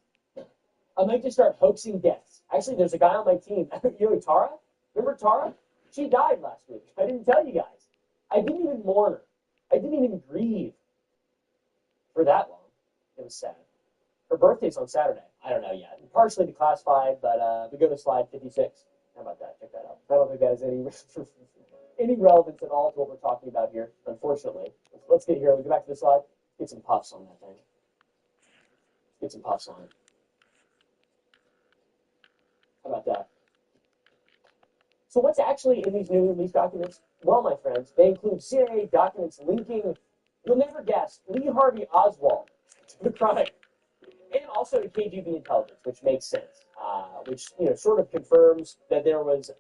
I might just start hoaxing deaths. Actually, there's a guy on my team. You know Tara? Remember Tara? She died last week. I didn't tell you guys. I didn't even mourn her. I didn't even grieve for that long. It was sad. Her birthday's on Saturday. I don't know yet. Partially declassified, but we go to slide 56. How about that? Check that out. I don't think that has any relevance at all to what we're talking about here, unfortunately. Let's get here. Let's go back to the slide. Get some puffs on that thing. Get some puffs on it. How about that? So what's actually in these new release documents? Well, my friends, they include CIA documents linking, you'll never guess, Lee Harvey Oswald to the crime, and also to KGB intelligence, which makes sense, which sort of confirms that there was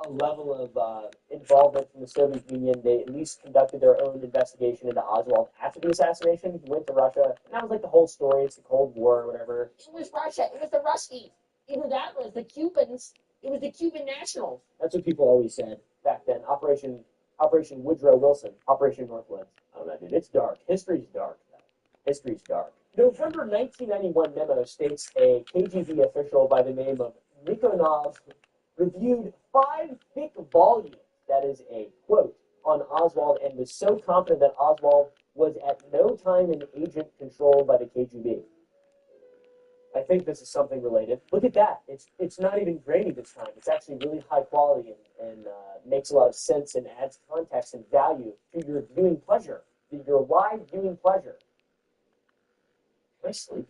a level of involvement from the Soviet Union. They at least conducted their own investigation into Oswald after the assassination. He went to Russia, and that was like the whole story. It's the Cold War or whatever. It was Russia. It was the Ruskies. Either that was the Cubans. It was the Cuban nationals. That's what people always said back then. Operation Woodrow Wilson, Operation Northwoods. I don't know, dude. It's dark. History's dark. History's dark. November 1991 memo states a KGB official by the name of Nikonov reviewed 5 thick volumes, that is a quote, on Oswald, and was so confident that Oswald was at no time an agent controlled by the KGB. I think this is something related. Look at that. It's not even grainy this time. It's actually really high quality and makes a lot of sense and adds context and value to your viewing pleasure, to your live viewing pleasure. Can I sleep?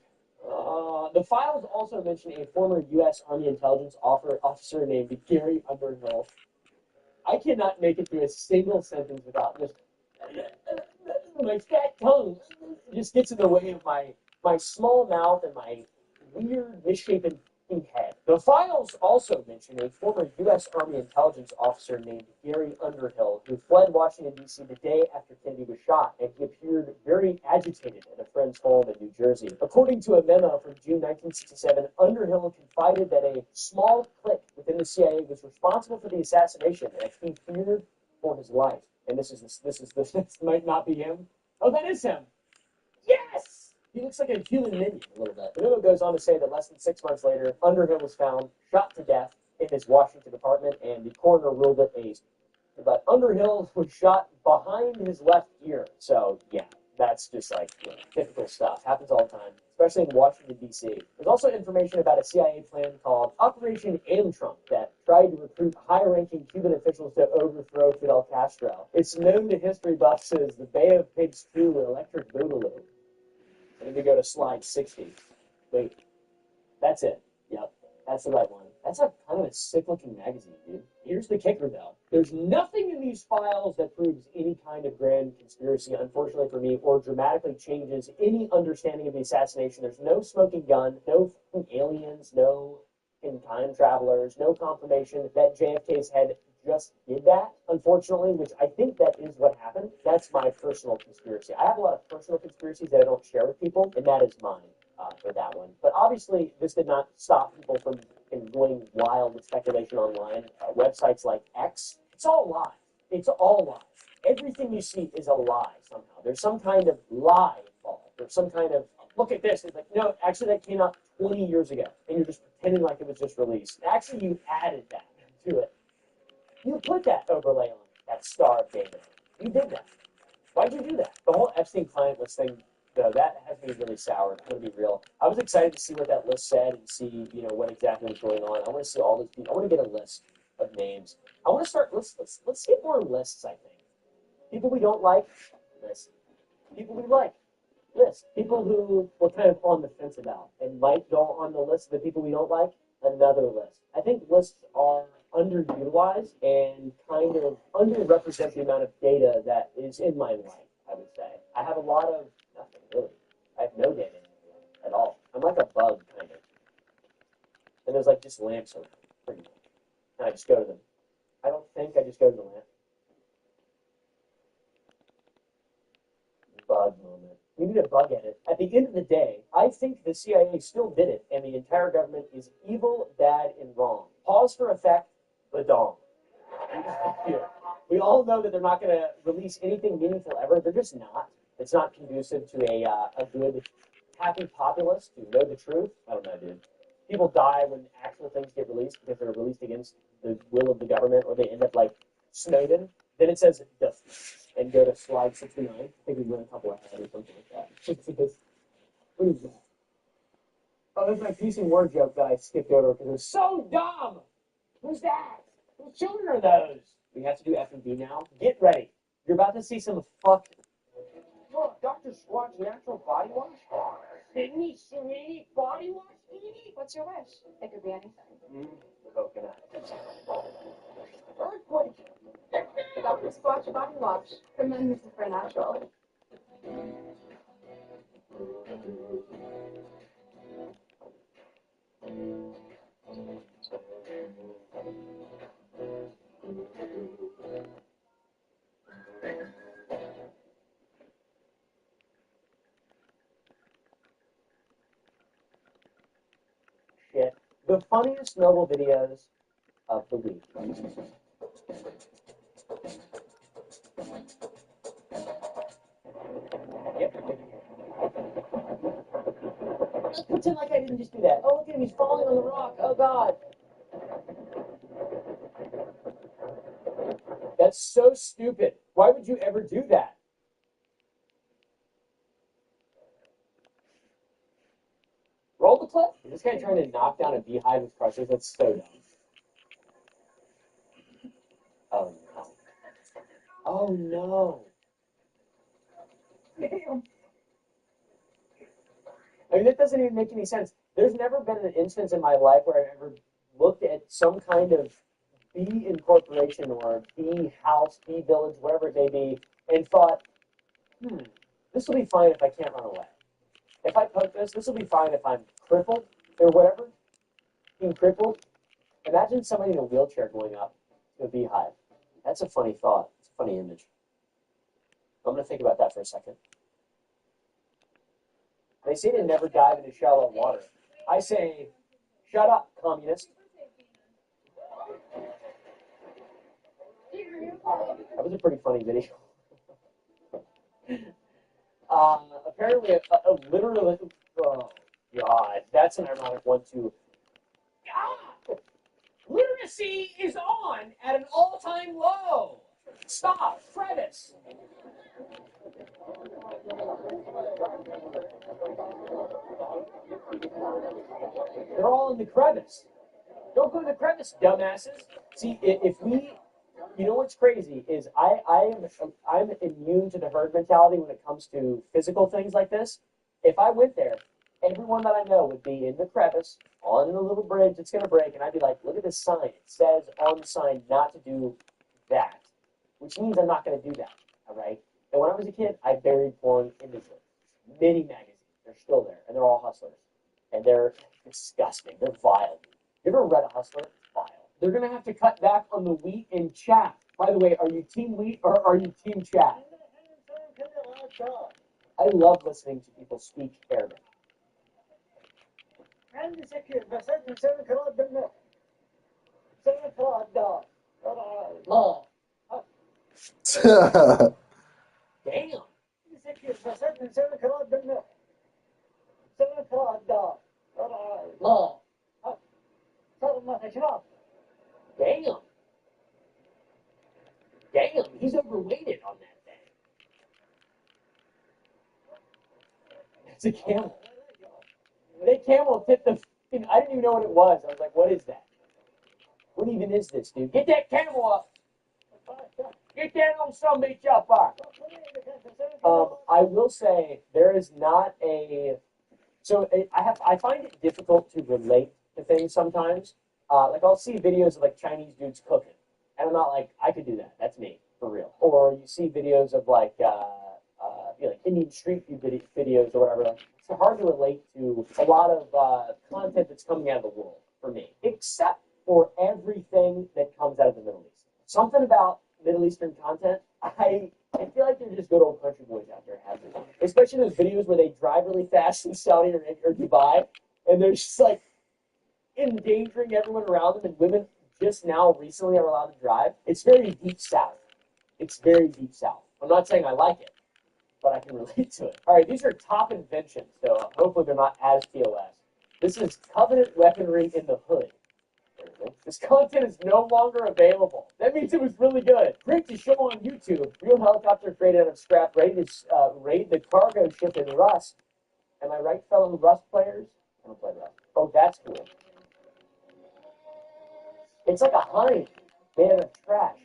The files also mention a former U.S. Army intelligence officer named Gary Underhill. I cannot make it through a single sentence without just my fat tongue just gets in the way of my small mouth and my weird, misshapen head. The files also mention a former U.S. Army intelligence officer named Gary Underhill, who fled Washington, D.C. the day after Kennedy was shot, and he appeared very agitated at a friend's home in New Jersey. According to a memo from June 1967, Underhill confided that a small clique within the CIA was responsible for the assassination, and he feared for his life. And this might not be him. Oh, that is him. Yes! He looks like a human minion a little bit. The memo goes on to say that less than 6 months later, Underhill was found shot to death in his Washington apartment, and the coroner ruled it a. But Underhill was shot behind his left ear. So, yeah, that's just like typical stuff. Happens all the time, especially in Washington, D.C. There's also information about a CIA plan called Operation Trump that tried to recruit high-ranking Cuban officials to overthrow Fidel Castro. It's known to history buffs as the Bay of Pigs 2 Electric Boogaloo. I need to go to slide 60. Wait, that's it. Yep, that's the right one. That's a kind of a sick-looking magazine, dude. Here's the kicker, though. There's nothing in these files that proves any kind of grand conspiracy, unfortunately for me, or dramatically changes any understanding of the assassination. There's no smoking gun, no aliens, no time travelers, no confirmation that JFK's head just did that, unfortunately, which I think that is what happened. That's my personal conspiracy. I have a lot of personal conspiracies that I don't share with people, and that is mine for that one. But obviously, this did not stop people from going wild with speculation online. Websites like X, it's all lies. It's all lies. Everything you see is a lie somehow. There's some kind of lie involved. There's some kind of look at this. It's like, no, actually that came out 20 years ago, and you're just pretending like it was just released. Actually, you added that to it. You put that overlay on that star of David. You did that. Why'd you do that? The whole Epstein clientless thing, though, that has me really sour. I'm gonna be real. I was excited to see what that list said and see, what exactly was going on. I want to see all these people. I want to get a list of names. I want to start. Let's get more lists. I think people we don't like, list. People we like, list. People who we're kind of on the fence about and might go on the list of the people we don't like, another list. I think lists are underutilized and kind of underrepresent the amount of data that is in my life, I would say. I have a lot of nothing really. I have no data at all. I'm like a bug kind of. And there's like just lamps around pretty much. And I just go to them. I don't think I just go to the lamp. Bug moment. We need a bug edit. At the end of the day, I think the CIA still did it, and the entire government is evil, bad, and wrong. Pause for effect, badong. We all know that they're not going to release anything meaningful ever. They're just not. It's not conducive to a good, happy populace who know the truth. I don't know, dude. People die when actual things get released because they're released against the will of the government, or they end up like Snowden. Then it says and go to slide 69. I think we went a couple ahead or something like that. What is that? Oh, that's my piece and word joke that I skipped over because it was so dumb. Who's that? Whose children are those? We have to do F and B now. Get ready. You're about to see some fucked. Look, Dr. Squat's natural body wash. Sydney Sweeney body wash. What's your wish? It could be anything. Coconut. Earthquake. Dr. Squatch body wash. For men, this is for natural. Shit. The funniest novel videos of the week. Yep. Let's pretend like I didn't just do that. Oh, look at him. He's falling on the rock. Oh, God. That's so stupid. Why would you ever do that? Roll the clip. This guy trying to knock down a beehive with crushers. That's so dumb. Oh, no. Oh, no. I mean, that doesn't even make any sense. There's never been an instance in my life where I've ever looked at some kind of bee incorporation or bee house, bee village, whatever it may be, and thought, this will be fine if I can't run away. If I poke this will be fine if I'm crippled or whatever. Being crippled. Imagine somebody in a wheelchair going up to a beehive. That's a funny thought. It's a funny image. I'm going to think about that for a second. They say to never dive into shallow water. I say, shut up, communist. That was a pretty funny video. Apparently, literally, oh, God, that's an ironic one, too. God, literacy is on at an all-time low. Stop, Travis. They're all in the crevice. Don't go to the crevice, dumbasses. See, if we, what's crazy is I'm immune to the herd mentality when it comes to physical things like this. If I went there, everyone that I know would be in the crevice on the little bridge that's going to break, and I'd be like, look at this sign. It says on the sign not to do that, which means I'm not going to do that. All right. And when I was a kid, I buried porn images. Many magazines. They're still there, and they're all hustlers. And they're disgusting. They're vile. You ever read a hustler? It's vile. They're going to have to cut back on the wheat and chaff. By the way, are you team wheat or are you team chaff? I love listening to people speak Arabic. Oh. Damn. Damn. Damn, he's overweighted on that thing. It's a camel. That camel tipped the. I didn't even know what it was. I was like, what is that? What even is this, dude? Get that camel up. Get that little son bitch up. I will say there is not a. So I find it difficult to relate to things sometimes. Like I'll see videos of like Chinese dudes cooking, and I'm not like I could do that. That's me for real. Or you see videos of like like Indian street food videos or whatever. Like, it's hard to relate to a lot of content that's coming out of the world for me, except for everything that comes out of the Middle East. Something about Middle Eastern content, I feel like they're just good old country boys out there having fun. Especially those videos where they drive really fast in Saudi or Dubai, and they're just like endangering everyone around them, and women just now recently are allowed to drive. It's very deep south. It's very deep south. I'm not saying I like it, but I can relate to it. All right, these are top inventions, so hopefully they're not as TOS. This is Covenant weaponry in the hood. This content is no longer available. That means it was really good. Great to show on YouTube. Real helicopter created out of scrap, ready to raid the cargo ship in Rust. Am I right, fellow Rust players? I don't play Rust. Oh, that's cool. It's like a hind made out of trash.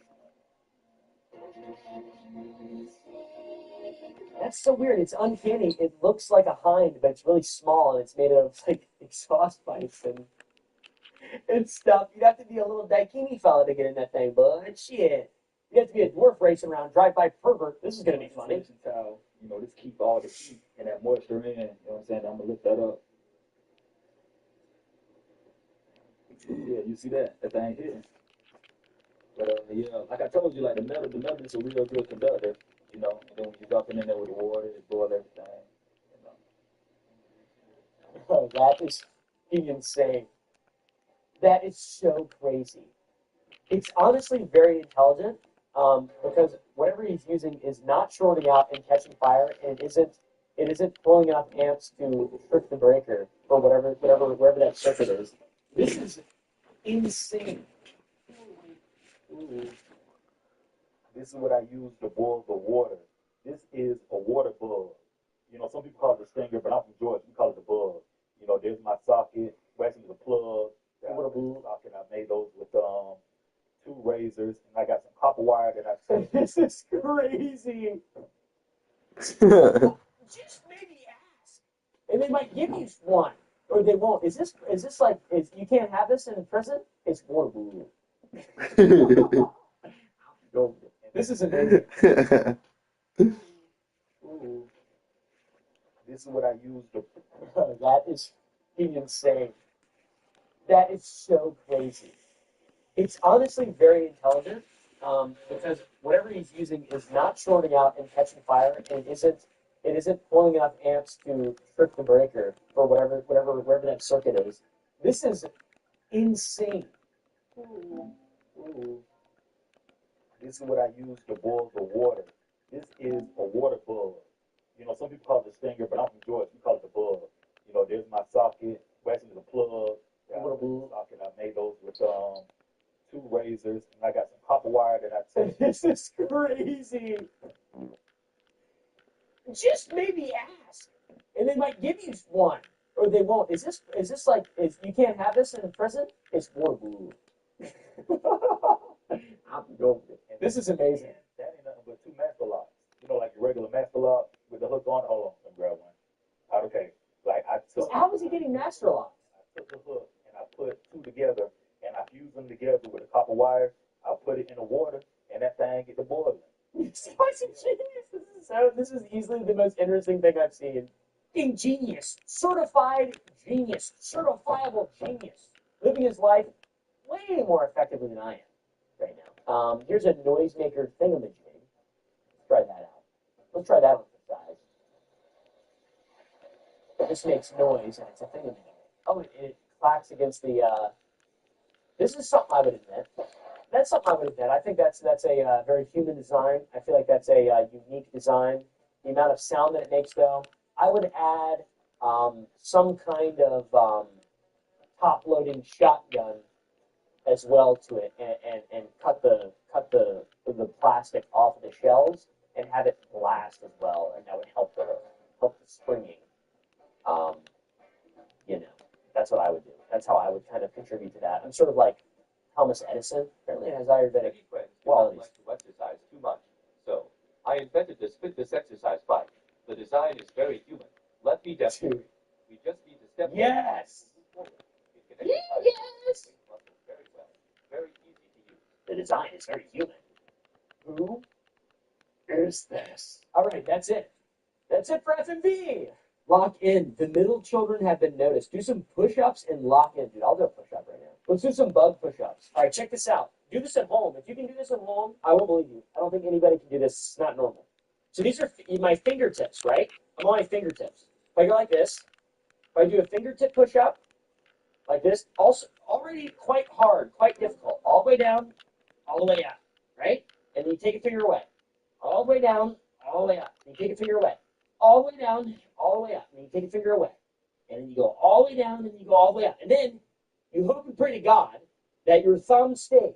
That's so weird. It's uncanny. It looks like a hind, but it's really small, and it's made out of like exhaust pipes and stuff. You'd have to be a little bikini fella to get in that thing, bud. Shit. You have to be a dwarf racing around, drive-by pervert. This is gonna be funny. Towel, this keep all the heat and that moisture in. You know what I'm saying? I'm gonna lift that up. Yeah, you see that? That thing hitting. But yeah, like I told you, like the metal is a real good conductor. And then when you dump it in there with the water, it boils everything. Oh, that is insane. That is so crazy. It's honestly very intelligent because whatever he's using is not shorting out and catching fire, and it isn't pulling enough amps to trip the breaker or wherever that circuit is. This is insane. Ooh. This is what I use to boil the water. This is a water bug. Some people call it a stinger, but I'm from Georgia. We call it a bug. There's my socket. Actually, the plug. Water bug socket. I made those with 2 razors, and I got some copper wire that I took. This is crazy. Just maybe ask, and they might give you one, or they won't. Is this like you can't have this in prison? It's water bug. This is amazing. Ooh. This is what I use to. That is insane. That is so crazy. It's honestly very intelligent because whatever he's using is not shorting out and catching fire, and it isn't pulling enough amps to trip the breaker or wherever that circuit is. This is insane. Ooh. This is what I use to boil the water. This is a water bug. Some people call it a stinger, but I'm from Georgia. We call it the bug. There's my socket. Actually, the plug. Socket. I made those with 2 razors, and I got some copper wire that I took. This is crazy. Just maybe ask, and they might give you one, or they won't. Is this like you can't have this in prison? It's water bug. This is amazing. That ain't nothing but 2 master locks. Like your regular master lock with the hook on. Hold on, let me grab one. Okay, like I took. So how is he getting master locks? I took the hook and I put 2 together, and I fused them together with a copper wire. I put it in the water, and that thing get the boiling. This is easily the most interesting thing I've seen. Ingenious, certified genius, certifiable genius, living his life way more effectively than I am right now. Here's a noisemaker thingamajig. Let's try that out. Let's try that on the side. This makes noise, and it's a thingamajig. Oh, it clacks against the. This is something I would admit. That's something I would admit. I think that's a very human design. I feel like that's a unique design. The amount of sound that it makes, though, I would add some kind of top-loading shotgun as well to it, and cut the plastic off of the shells and have it blast as well, and that would help the springing. Um, that's what I would do. That's how I would kind of contribute to that. I'm sort of like Thomas Edison. Apparently, it has Ayurvedic Many friends do not qualities. like to exercise too much. So, I invented this fitness exercise bike. The design is very human. Let me demonstrate. We just need to step Yes. forward. It can exercise the muscles very well. Very easy to use. The design is very human. Who is this? All right, that's it. That's it for F&B. Lock in. The middle children have been noticed. Do some push-ups and lock in. Dude, I'll do a push-up right now. Let's do some bug push-ups. All right, check this out. Do this at home. If you can do this at home, I won't believe you. I don't think anybody can do this. It's not normal. So these are my fingertips, right? I'm on my fingertips. If I go like this, if I do a fingertip push-up, like this, also already quite hard, quite difficult. All the way down, all the way up, right? And then you take a finger away. All the way down, all the way up. And you take a finger away. All the way down, all the way up. And you take a finger away. And then you go all the way down, and you go all the way up. And then you hope and pray to God that your thumb stays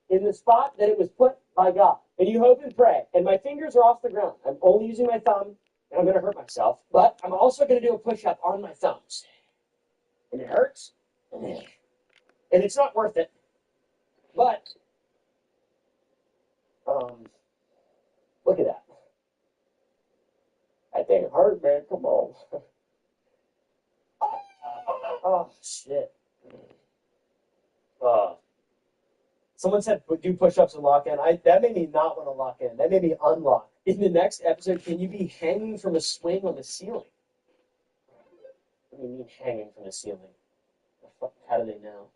in the spot that it was put by God. And you hope and pray. And my fingers are off the ground. I'm only using my thumb, and I'm going to hurt myself. But I'm also going to do a push-up on my thumbs. And it hurts. And it's not worth it. But, look at that. That thing hurt, man. Come on. Oh, shit. Someone said do push-ups and lock in. That made me not want to lock in. That made me unlock. In the next episode, can you be hanging from a swing on the ceiling? What do you mean hanging from the ceiling? How do they know?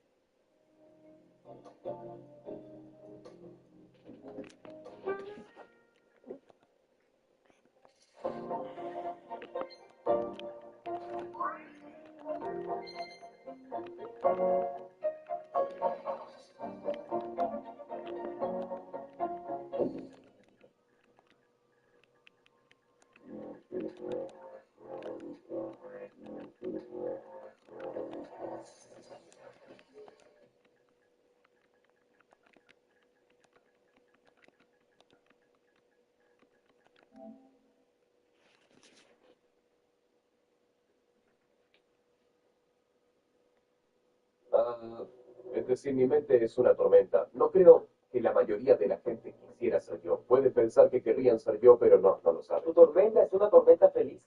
Es decir, mi mente es una tormenta. No creo que la mayoría de la gente quisiera ser yo. Puede pensar que querrían ser yo, pero no lo saben. ¿Tu tormenta es una tormenta feliz?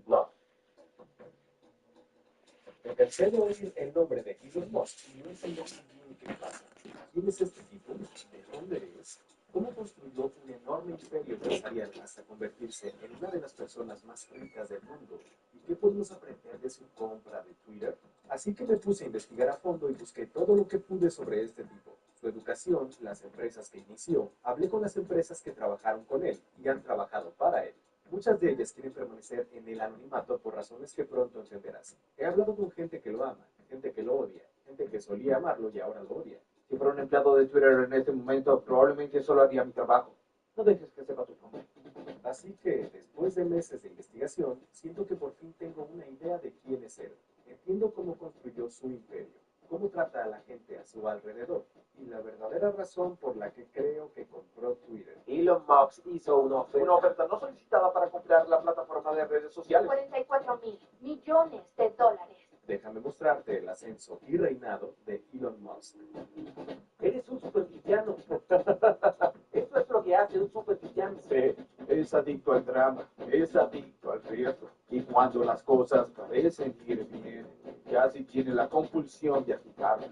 No. Me cansé de oír el nombre de Elon Musk y no entiendo bien qué pasa. ¿Quién es este tipo? ¿De dónde es? ¿Cómo construyó un enorme imperio empresarial hasta convertirse en una de las personas más ricas del mundo? ¿Y qué podemos aprender de su compra de Twitter? Así que me puse a investigar a fondo y busqué todo lo que pude sobre este tipo. Su educación, las empresas que inició, hablé con las empresas que trabajaron con él y han trabajado para él. Muchas de ellas quieren permanecer en el anonimato por razones que pronto entenderás. He hablado con gente que lo ama, gente que lo odia, gente que solía amarlo y ahora lo odia. Si fuera un empleado de Twitter en este momento, probablemente solo haría mi trabajo. No dejes que sepa tu nombre. Así que, después de meses de investigación, siento que por fin tengo una idea de quién es él. Entiendo cómo construyó su imperio, cómo trata a la gente a su alrededor, y la verdadera razón por la que creo que compró Twitter. Elon Musk hizo una oferta no solicitada para comprar la plataforma de redes sociales. 44.000 millones de dólares. Déjame mostrarte el ascenso y reinado de Elon Musk. Eres un supervillano. Esto es lo que hace un supervillano. Sí, es adicto al drama, es adicto al riesgo. Y cuando las cosas parecen ir bien, casi tiene la compulsión de agitarlas.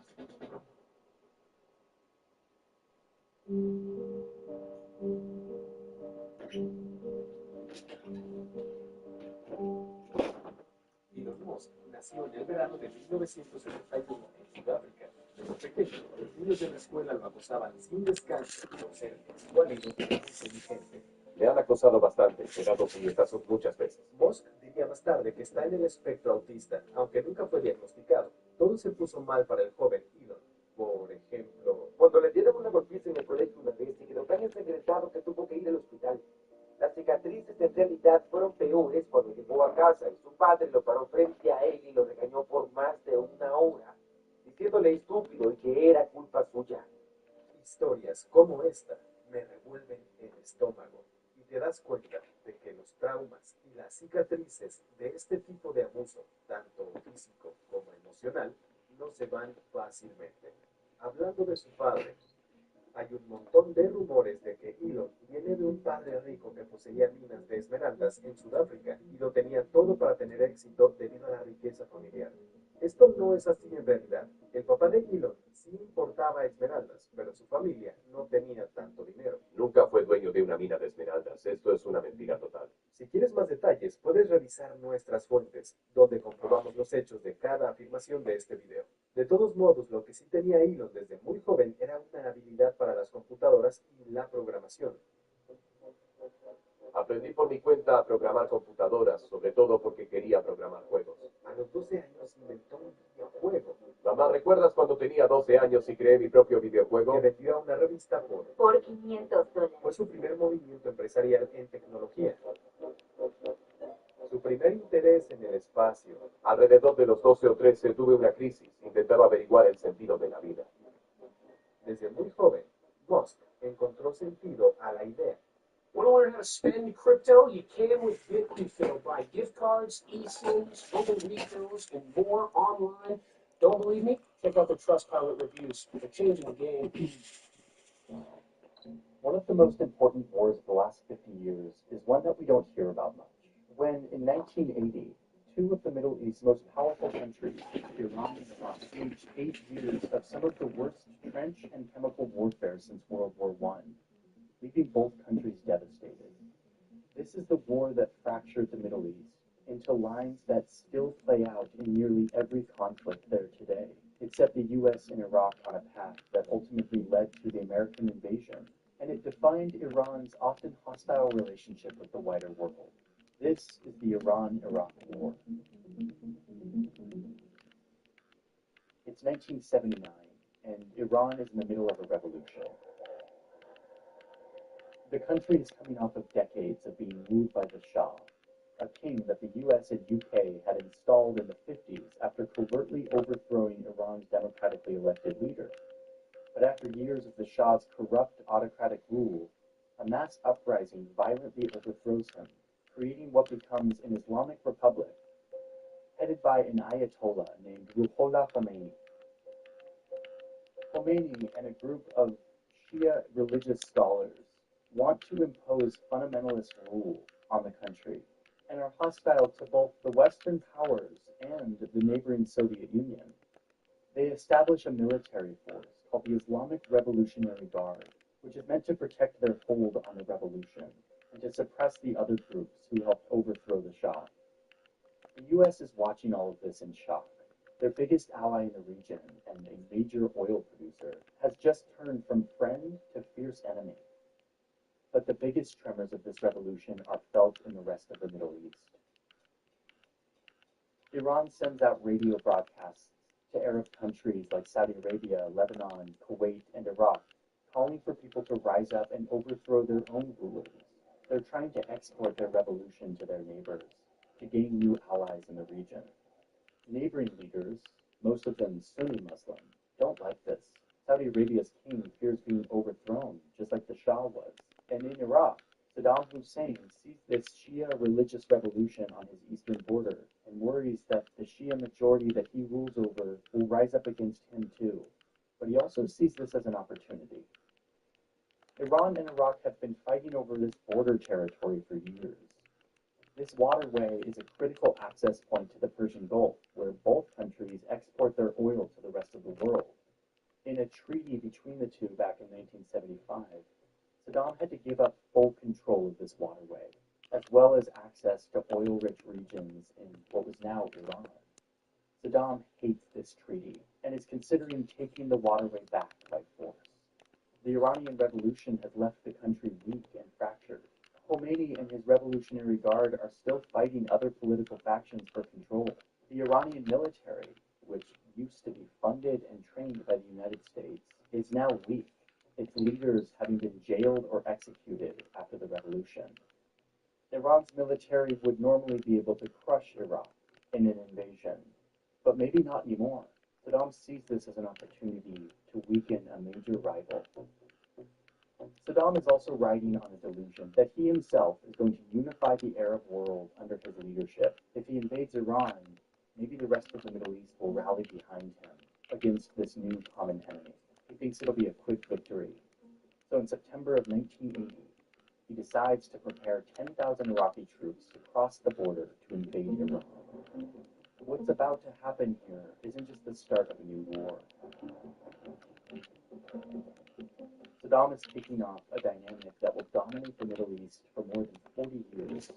Elon Musk nació en el verano de 1971 en Sudáfrica. Desde pequeño, los niños de la escuela lo acosaban sin descanso por ser escuálido e inteligente. Me han acosado bastante, he dado puñetazos muchas veces. Musk diría más tarde que está en el espectro autista, aunque nunca fue diagnosticado. Todo se puso mal para el joven Elon. Por ejemplo, Cuando le dieron una golpiza en el colegio una vez, se quedó tan ensangrentado que tuvo que ir al hospital. Las cicatrices de realidad fueron peores cuando llegó a casa y su padre lo paró frente a él y lo regañó por más de una hora, diciéndole estúpido y que era culpa suya. Historias como esta me revuelven el estómago y te das cuenta de que los traumas y las cicatrices de este tipo de abuso, tanto físico como emocional, no se van fácilmente. Hablando de su padre, hay un montón de rumores de que Elon viene de un padre rico que poseía minas de esmeraldas en Sudáfrica y lo tenía todo para tener éxito debido a la riqueza familiar. Esto no es así en realidad. El papá de Elon sí importaba esmeraldas, pero su familia no tenía tanto dinero. Nunca fue dueño de una mina de esmeraldas. Esto es una mentira total. Si quieres más detalles, puedes revisar nuestras fuentes, donde comprobamos los hechos de cada afirmación de este video. De todos modos, lo que sí tenía Elon desde muy joven era una habilidad para las computadoras y la programación. Aprendí por mi cuenta a programar computadoras, sobre todo porque quería programar juegos. A los 12 años inventó un videojuego. Mamá, ¿recuerdas cuando tenía 12 años y creé mi propio videojuego? Que vendió a una revista por $500. Fue su primer movimiento empresarial en tecnología. Su primer interés en el espacio. Alrededor de los 12 o 13 tuve una crisis. Intentaba averiguar el sentido de la vida. Desde muy joven, Musk encontró sentido a la idea. Want to learn how to spend crypto? You can with BitRefill. Buy gift cards, eSIMs, open refills, and more online. Don't believe me? Check out the Trustpilot reviews. They're changing the game. One of the most important wars of the last 50 years is one that we don't hear about much. When, in 1980, two of the Middle East's most powerful countries, Iran and Iraq, waged 8 years of some of the worst trench and chemical warfare since World War I, leaving both countries devastated. This is the war that fractured the Middle East into lines that still play out in nearly every conflict there today, except the US and Iraq on a path that ultimately led to the American invasion, and it defined Iran's often hostile relationship with the wider world. This is the Iran-Iraq War. It's 1979, and Iran is in the middle of a revolution. The country is coming off of decades of being ruled by the Shah, a king that the US and UK had installed in the 50s after covertly overthrowing Iran's democratically elected leader. But after years of the Shah's corrupt autocratic rule, a mass uprising violently overthrows him, creating what becomes an Islamic republic, headed by an Ayatollah named Ruhollah Khomeini. Khomeini and a group of Shia religious scholars want to impose fundamentalist rule on the country and are hostile to both the Western powers and the neighboring Soviet Union. They establish a military force called the Islamic Revolutionary Guard, which is meant to protect their hold on the revolution and to suppress the other groups who helped overthrow the Shah. The US is watching all of this in shock. Their biggest ally in the region and a major oil producer has just turned from friend to fierce enemy. But the biggest tremors of this revolution are felt in the rest of the Middle East. Iran sends out radio broadcasts to Arab countries like Saudi Arabia, Lebanon, Kuwait, and Iraq, calling for people to rise up and overthrow their own rulers. They're trying to export their revolution to their neighbors, to gain new allies in the region. Neighboring leaders, most of them Sunni Muslim, don't like this. Saudi Arabia's king fears being overthrown, just like the Shah was. And in Iraq, Saddam Hussein sees this Shia religious revolution on his eastern border and worries that the Shia majority that he rules over will rise up against him too. But he also sees this as an opportunity. Iran and Iraq have been fighting over this border territory for years. This waterway is a critical access point to the Persian Gulf, where both countries export their oil to the rest of the world. In a treaty between the two back in 1975, Saddam had to give up full control of this waterway, as well as access to oil-rich regions in what was now Iran. Saddam hates this treaty and is considering taking the waterway back by force. The Iranian Revolution has left the country weak and fractured. Khomeini and his Revolutionary Guard are still fighting other political factions for control. The Iranian military, which used to be funded and trained by the United States, is now weak, its leaders having been jailed or executed after the revolution. Iran's military would normally be able to crush Iraq in an invasion, but maybe not anymore. Saddam sees this as an opportunity to weaken a major rival. Saddam is also riding on a delusion that he himself is going to unify the Arab world under his leadership. If he invades Iran, maybe the rest of the Middle East will rally behind him against this new common enemy. He thinks it'll be a quick victory. So in September of 1980, he decides to prepare 10,000 Iraqi troops to cross the border to invade Iran. What's about to happen here isn't just the start of a new war. Saddam is kicking off a dynamic that will dominate the Middle East for more than 40 years.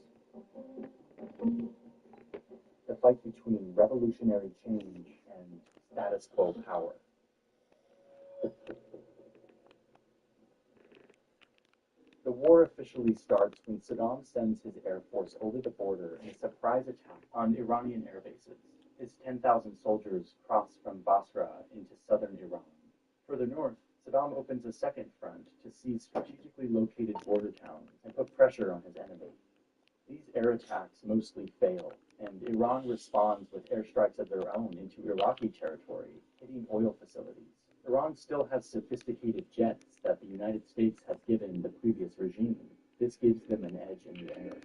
The fight between revolutionary change and status quo power. The war officially starts when Saddam sends his air force over the border in a surprise attack on Iranian air bases. His 10,000 soldiers cross from Basra into southern Iran. Further north, Saddam opens a second front to seize strategically located border towns and put pressure on his enemy. These air attacks mostly fail, and Iran responds with airstrikes of their own into Iraqi territory, hitting oil facilities. Iran still has sophisticated jets that the United States has given the previous regime. This gives them an edge in the air.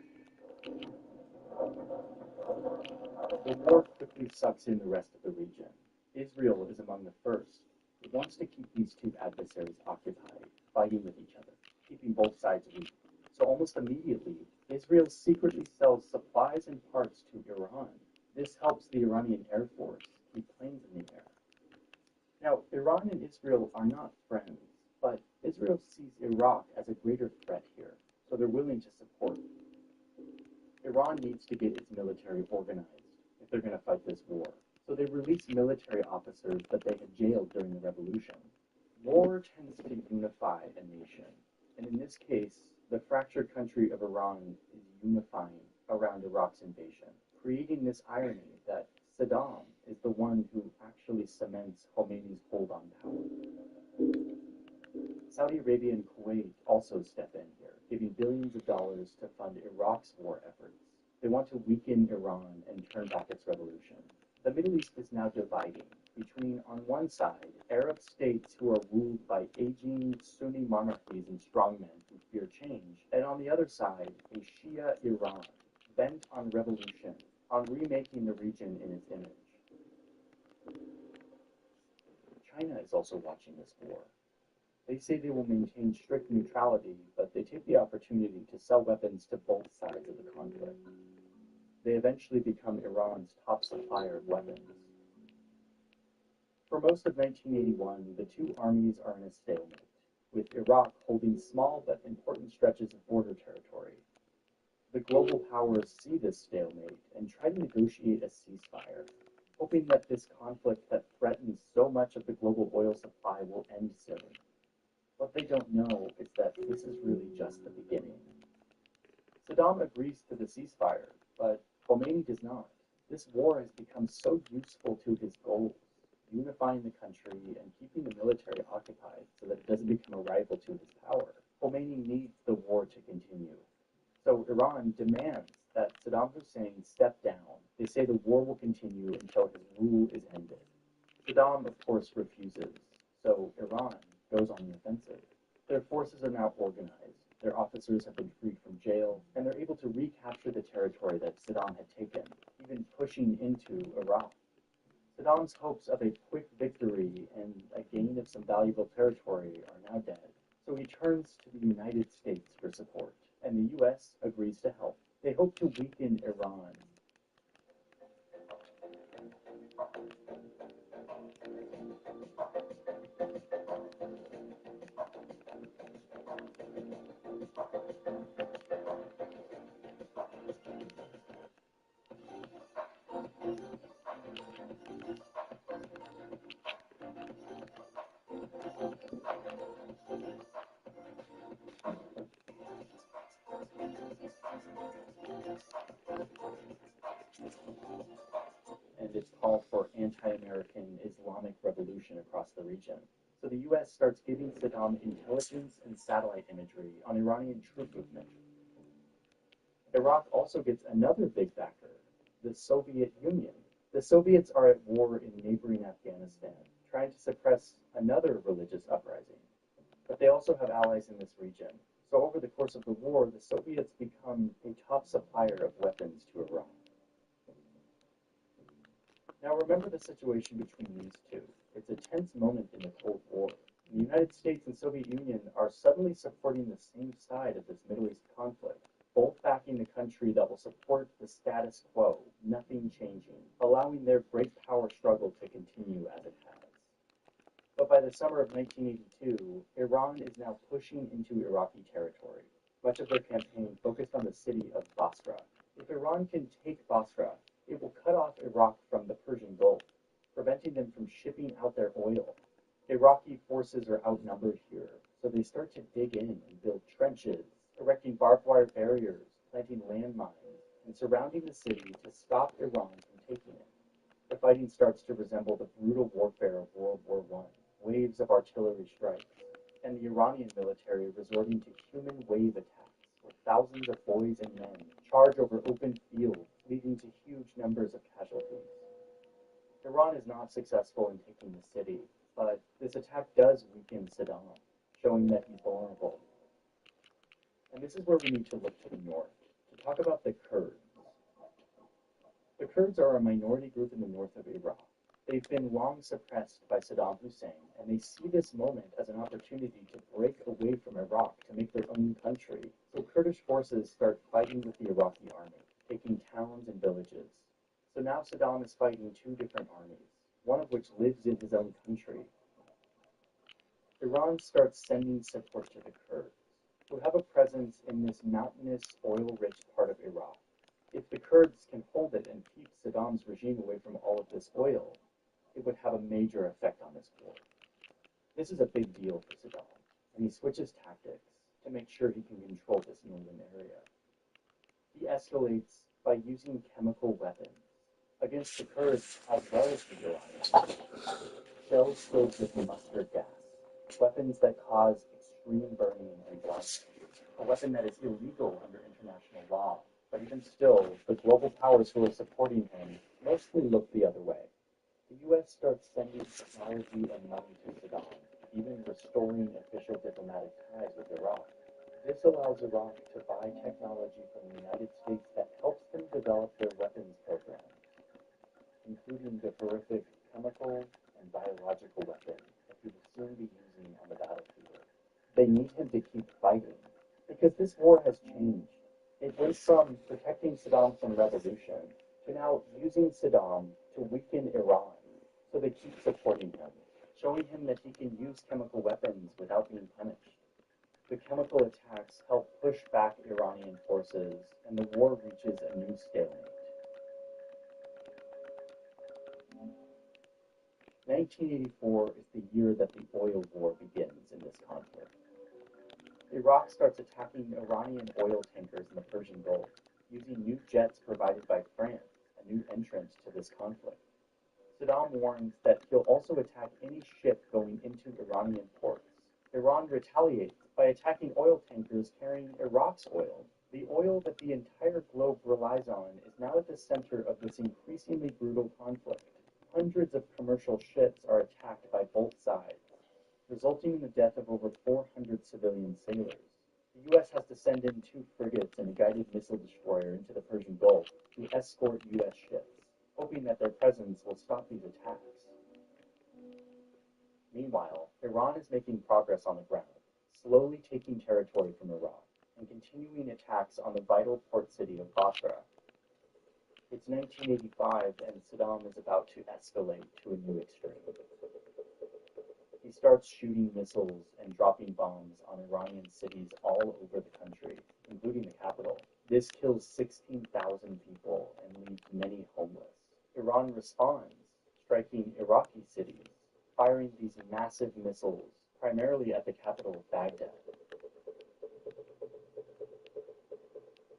The war quickly sucks in the rest of the region. Israel is among the first. It wants to keep these two adversaries occupied, fighting with each other, keeping both sides weak. So almost immediately, Israel secretly sells supplies and parts to Iran. This helps the Iranian Air Force keep planes in the air. Now, Iran and Israel are not friends, but Israel sees Iraq as a greater threat here, so they're willing to support. Iran needs to get its military organized if they're going to fight this war. So they release military officers that they had jailed during the revolution. War tends to unify a nation, and in this case, the fractured country of Iran is unifying around Iraq's invasion, creating this irony that Saddam is the one who actually cements Khomeini's hold on power. Saudi Arabia and Kuwait also step in here, giving billions of dollars to fund Iraq's war efforts. They want to weaken Iran and turn back its revolution. The Middle East is now dividing between, on one side, Arab states who are ruled by aging Sunni monarchies and strongmen who fear change, and on the other side, a Shia Iran, bent on revolution, on remaking the region in its image. China is also watching this war. They say they will maintain strict neutrality, but they take the opportunity to sell weapons to both sides of the conflict. They eventually become Iran's top supplier of weapons. For most of 1981, the two armies are in a stalemate, with Iraq holding small but important stretches of border territory. The global powers see this stalemate and try to negotiate a ceasefire, hoping that this conflict that threatens so much of the global oil supply will end soon. What they don't know is that this is really just the beginning. Saddam agrees to the ceasefire, but Khomeini does not. This war has become so useful to his goals, unifying the country and keeping the military occupied so that it doesn't become a rival to his power. Khomeini needs the war to continue. So Iran demands that Saddam Hussein step down. They say the war will continue until his rule is ended. Saddam, of course, refuses. So Iran goes on the offensive. Their forces are now organized. Their officers have been freed from jail, and they're able to recapture the territory that Saddam had taken, even pushing into Iraq. Saddam's hopes of a quick victory and a gain of some valuable territory are now dead. So he turns to the United States for support, and the U.S. agrees to help. They hope to weaken Iran. And its call for anti-American Islamic revolution across the region. So the U.S. starts giving Saddam intelligence and satellite imagery on Iranian troop movement. Iraq also gets another big backer, the Soviet Union. The Soviets are at war in neighboring Afghanistan, trying to suppress another religious uprising. But they also have allies in this region. So over the course of the war, the Soviets become a top supplier of weapons to Iran. Now remember the situation between these two. It's a tense moment in the Cold War. The United States and Soviet Union are suddenly supporting the same side of this Middle East conflict, both backing the country that will support the status quo, nothing changing, allowing their great power struggle to continue as it has. But by the summer of 1982, Iran is now pushing into Iraqi territory. Much of their campaign focused on the city of Basra. If Iran can take Basra, it will cut off Iraq from the Persian Gulf, preventing them from shipping out their oil. Iraqi forces are outnumbered here, so they start to dig in and build trenches, erecting barbed wire barriers, planting landmines, and surrounding the city to stop Iran from taking it. The fighting starts to resemble the brutal warfare of World War I, waves of artillery strikes, and the Iranian military resorting to human wave attacks, where thousands of boys and men charge over open fields, leading to huge numbers of casualties. Iran is not successful in taking the city, but this attack does weaken Saddam, showing that he's vulnerable. And this is where we need to look to the north, to talk about the Kurds. The Kurds are a minority group in the north of Iraq. They've been long suppressed by Saddam Hussein, and they see this moment as an opportunity to break away from Iraq to make their own country. So Kurdish forces start fighting with the Iraqi army, taking towns and villages. So now Saddam is fighting two different armies, one of which lives in his own country. Iran starts sending support to the Kurds, who have a presence in this mountainous, oil-rich part of Iraq. If the Kurds can hold it and keep Saddam's regime away from all of this oil, it would have a major effect on this war. This is a big deal for Saddam, and he switches tactics to make sure he can control this northern area. He escalates by using chemical weapons against the Kurds as well as the Iranians. Shells filled with mustard gas, weapons that cause extreme burning and blinding, a weapon that is illegal under international law. But even still, the global powers who are supporting him mostly look the other way. The U.S. starts sending technology and money to Saddam, even restoring official diplomatic ties with Iraq. This allows Iraq to buy technology from the United States that helps them develop their weapons programs, including the horrific chemical and biological weapons that he will soon be using on the battlefield. They need him to keep fighting, because this war has changed. It went from protecting Saddam from revolution to now using Saddam to weaken Iran, so they keep supporting him, showing him that he can use chemical weapons without being punished. The chemical attacks help push back Iranian forces, and the war reaches a new stalemate. 1984 is the year that the oil war begins in this conflict. Iraq starts attacking Iranian oil tankers in the Persian Gulf, using new jets provided by France, a new entrant to this conflict. Saddam warns that he'll also attack any ship going into Iranian ports. Iran retaliates by attacking oil tankers carrying Iraq's oil. The oil that the entire globe relies on is now at the center of this increasingly brutal conflict. Hundreds of commercial ships are attacked by both sides, resulting in the death of over 400 civilian sailors. The U.S. has to send in 2 frigates and a guided missile destroyer into the Persian Gulf to escort U.S. ships, hoping that their presence will stop these attacks. Meanwhile, Iran is making progress on the ground, slowly taking territory from Iraq and continuing attacks on the vital port city of Basra. It's 1985 and Saddam is about to escalate to a new extreme. He starts shooting missiles and dropping bombs on Iranian cities all over the country, including the capital. This kills 16,000 people and leaves many homeless. Iran responds, striking Iraqi cities, firing these massive missiles, primarily at the capital of Baghdad.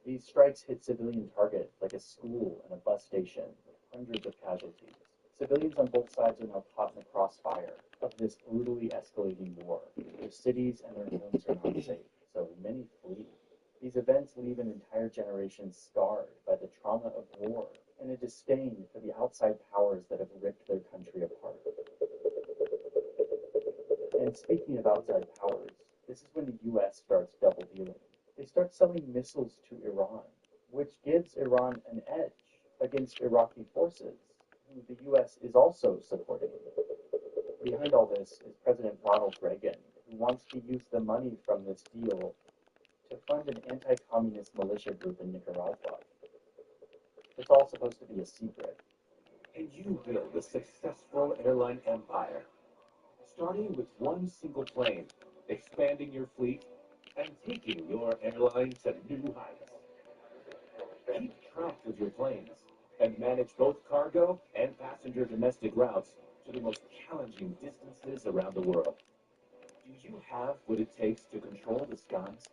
These strikes hit civilian targets like a school and a bus station, with hundreds of casualties. Civilians on both sides are now caught in the crossfire of this brutally escalating war. Their cities and their homes are not safe, so many flee. These These events leave an entire generation scarred by the trauma of war and a disdain for the outside powers that have ripped their country apart. And speaking of outside powers, this is when the US starts double dealing. They start selling missiles to Iran, which gives Iran an edge against Iraqi forces, who the US is also supporting. Behind all this is President Ronald Reagan, who wants to use the money from this deal to fund an anti-communist militia group in Nicaragua. It's all supposed to be a secret. And you build a successful airline empire, starting with one single plane, expanding your fleet, and taking your airline to new heights. Keep track of your planes and manage both cargo and passenger domestic routes to the most challenging distances around the world. Do you have what it takes to control the skies?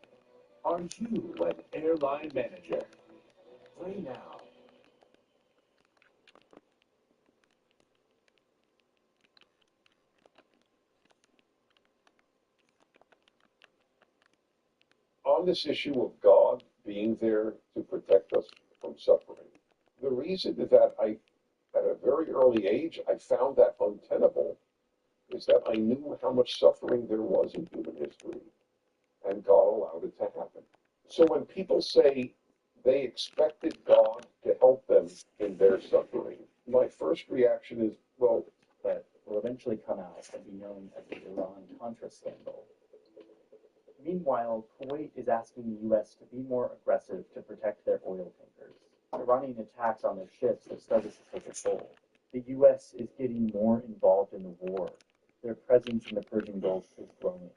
Are you an airline manager? Play now. On this issue of God being there to protect us from suffering, the reason that at a very early age, I found that untenable is that I knew how much suffering there was in human history, and God allowed it to happen. So when people say they expected God to help them in their suffering, my first reaction is, well, that will eventually come out and be known as the Iran-Contra scandal. Meanwhile, Kuwait is asking the U.S. to be more aggressive to protect their oil tankers. Iranian attacks on their ships have started to take a toll. The U.S. is getting more involved in the war. Their presence in the Persian Gulf is growing.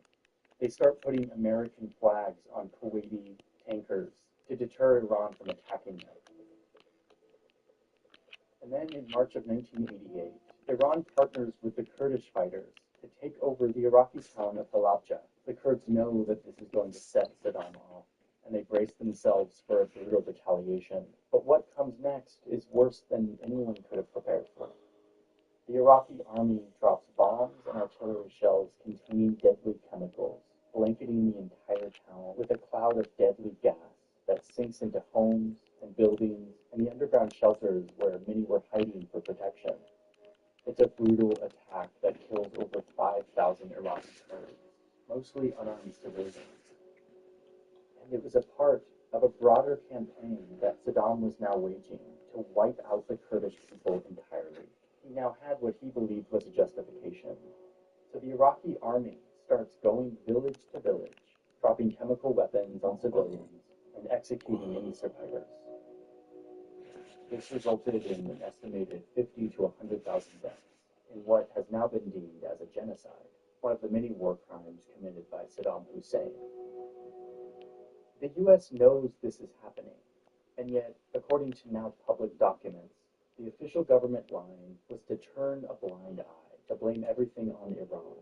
They start putting American flags on Kuwaiti tankers to deter Iran from attacking them. And then in March of 1988, Iran partners with the Kurdish fighters to take over the Iraqi town of Halabja. The Kurds know that this is going to set Saddam off, and they brace themselves for a brutal retaliation. But what comes next is worse than anyone could have prepared for. The Iraqi army drops bombs and artillery shells containing deadly chemicals, blanketing the entire town with a cloud of deadly gas that sinks into homes and buildings and the underground shelters where many were hiding for protection. It's a brutal attack that kills over 5,000 Iraqi Kurds, mostly unarmed civilians. And it was a part of a broader campaign that Saddam was now waging to wipe out the Kurdish people entirely. He now had what he believed was a justification. So the Iraqi army starts going village to village, dropping chemical weapons on civilians and executing any survivors. This resulted in an estimated 50 to 100,000 deaths in what has now been deemed as a genocide, one of the many war crimes committed by Saddam Hussein. The U.S. knows this is happening, and yet, according to now public documents, the official government line was to turn a blind eye, to blame everything on Iran.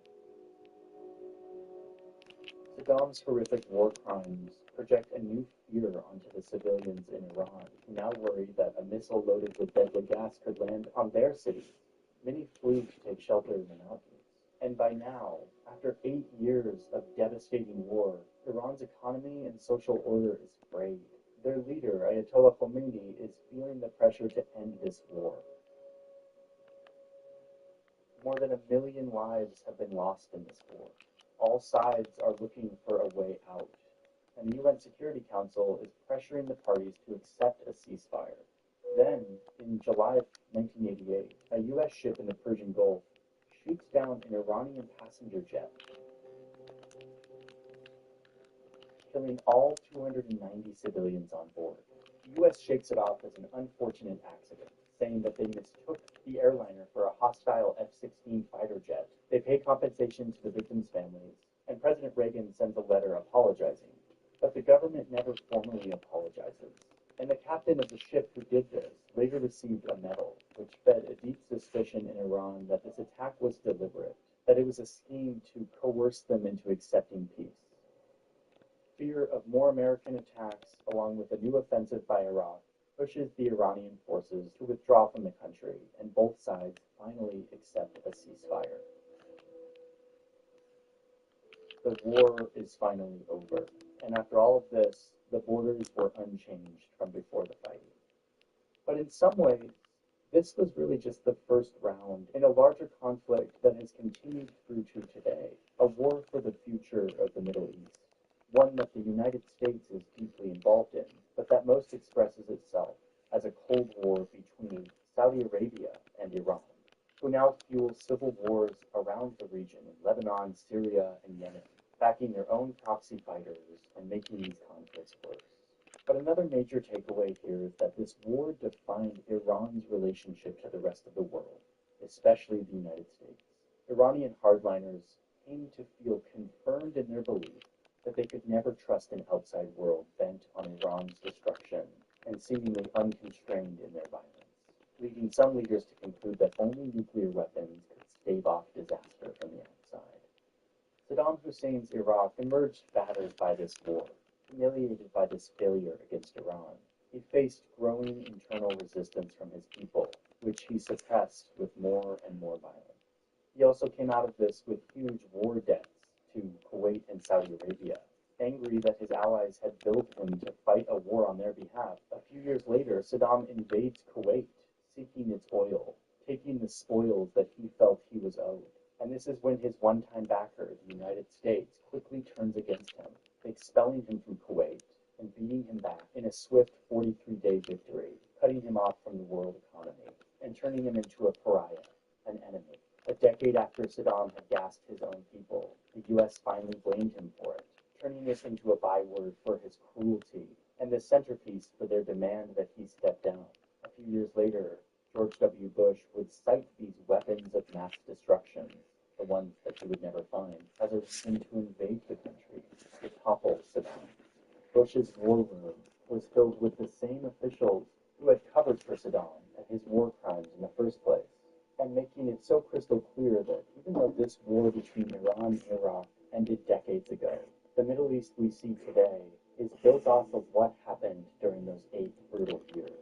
Saddam's horrific war crimes project a new fear onto the civilians in Iran, who now worry that a missile loaded with deadly gas could land on their cities. Many flew to take shelter in the mountains. And by now, after 8 years of devastating war, Iran's economy and social order is frayed. Their leader, Ayatollah Khomeini, is feeling the pressure to end this war. More than 1 million lives have been lost in this war. All sides are looking for a way out, and the UN Security Council is pressuring the parties to accept a ceasefire. Then, in July of 1988, a U.S. ship in the Persian Gulf shoots down an Iranian passenger jet, killing all 290 civilians on board. The U.S. shakes it off as an unfortunate accident, saying that they mistook the airliner for a hostile F-16 fighter jet. They pay compensation to the victims' families, and President Reagan sends a letter apologizing. But the government never formally apologizes. And the captain of the ship who did this later received a medal, which fed a deep suspicion in Iran that this attack was deliberate, that it was a scheme to coerce them into accepting peace. Fear of more American attacks, along with a new offensive by Iraq, pushes the Iranian forces to withdraw from the country, and both sides finally accept a ceasefire. The war is finally over. And after all of this, the borders were unchanged from before the fighting. But in some ways, this was really just the first round in a larger conflict that has continued through to today, a war for the future of the Middle East, one that the United States is deeply involved in, but that most expresses itself as a Cold War between Saudi Arabia and Iran, who now fuel civil wars around the region in Lebanon, Syria, and Yemen, backing their own proxy fighters and making these conflicts worse. But another major takeaway here is that this war defined Iran's relationship to the rest of the world, especially the United States. Iranian hardliners came to feel confirmed in their belief that they could never trust an outside world bent on Iran's destruction and seemingly unconstrained in their violence, leading some leaders to conclude that only nuclear weapons could stave off disaster from the outside. Saddam Hussein's Iraq emerged battered by this war, humiliated by this failure against Iran. He faced growing internal resistance from his people, which he suppressed with more and more violence. He also came out of this with huge war debts to Kuwait and Saudi Arabia, angry that his allies had billed him to fight a war on their behalf. A few years later, Saddam invades Kuwait, seeking its oil, taking the spoils that he felt he was owed. And this is when his one-time backer, the United States, quickly turns against him, expelling him from Kuwait and beating him back in a swift 43-day victory, cutting him off from the world economy and turning him into a pariah, an enemy. A decade after Saddam had gassed his own people, the U.S. finally blamed him for it, turning this into a byword for his cruelty and the centerpiece for their demand that he step down. A few years later, George W. Bush would cite these weapons of mass destruction, the ones that he would never find, as a reason to invade the country, to topple Saddam. Bush's war room was filled with the same officials who had covered for Saddam and his war crimes in the first place, and making it so crystal clear that even though this war between Iran and Iraq ended decades ago, the Middle East we see today is built off of what happened during those 8 brutal years.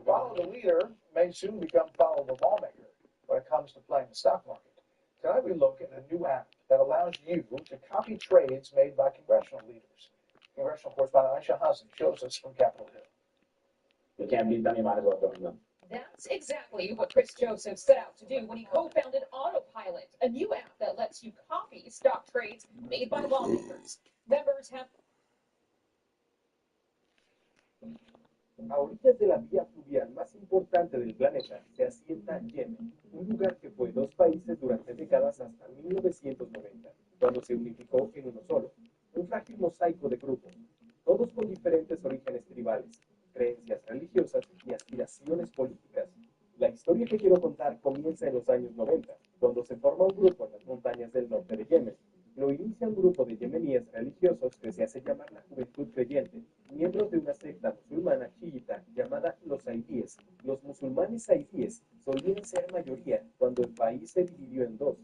Follow the leader may soon become follow the lawmaker when it comes to playing the stock market. Tonight we look at a new app that allows you to copy trades made by congressional leaders. Congressional correspondent Aisha Hassan shows us from Capitol Hill. You can't beat them, you might as well join them. That's exactly what Chris Joseph set out to do when he co-founded Autopilot, a new app that lets you copy stock trades made by lawmakers. Members have A orillas de la vía fluvial más importante del planeta se asienta Yemen, un lugar que fue 2 países durante décadas hasta 1990, cuando se unificó en uno solo, un frágil mosaico de grupos, todos con diferentes orígenes tribales, creencias religiosas y aspiraciones políticas. La historia que quiero contar comienza en los años 90, cuando se forma un grupo en las montañas del norte de Yemen. Lo inicia un grupo de yemeníes religiosos que se hace llamar la Juventud Creyente, miembros de una secta musulmana chiita llamada los saidíes. Los musulmanes saidíes solían ser mayoría cuando el país se dividió en 2,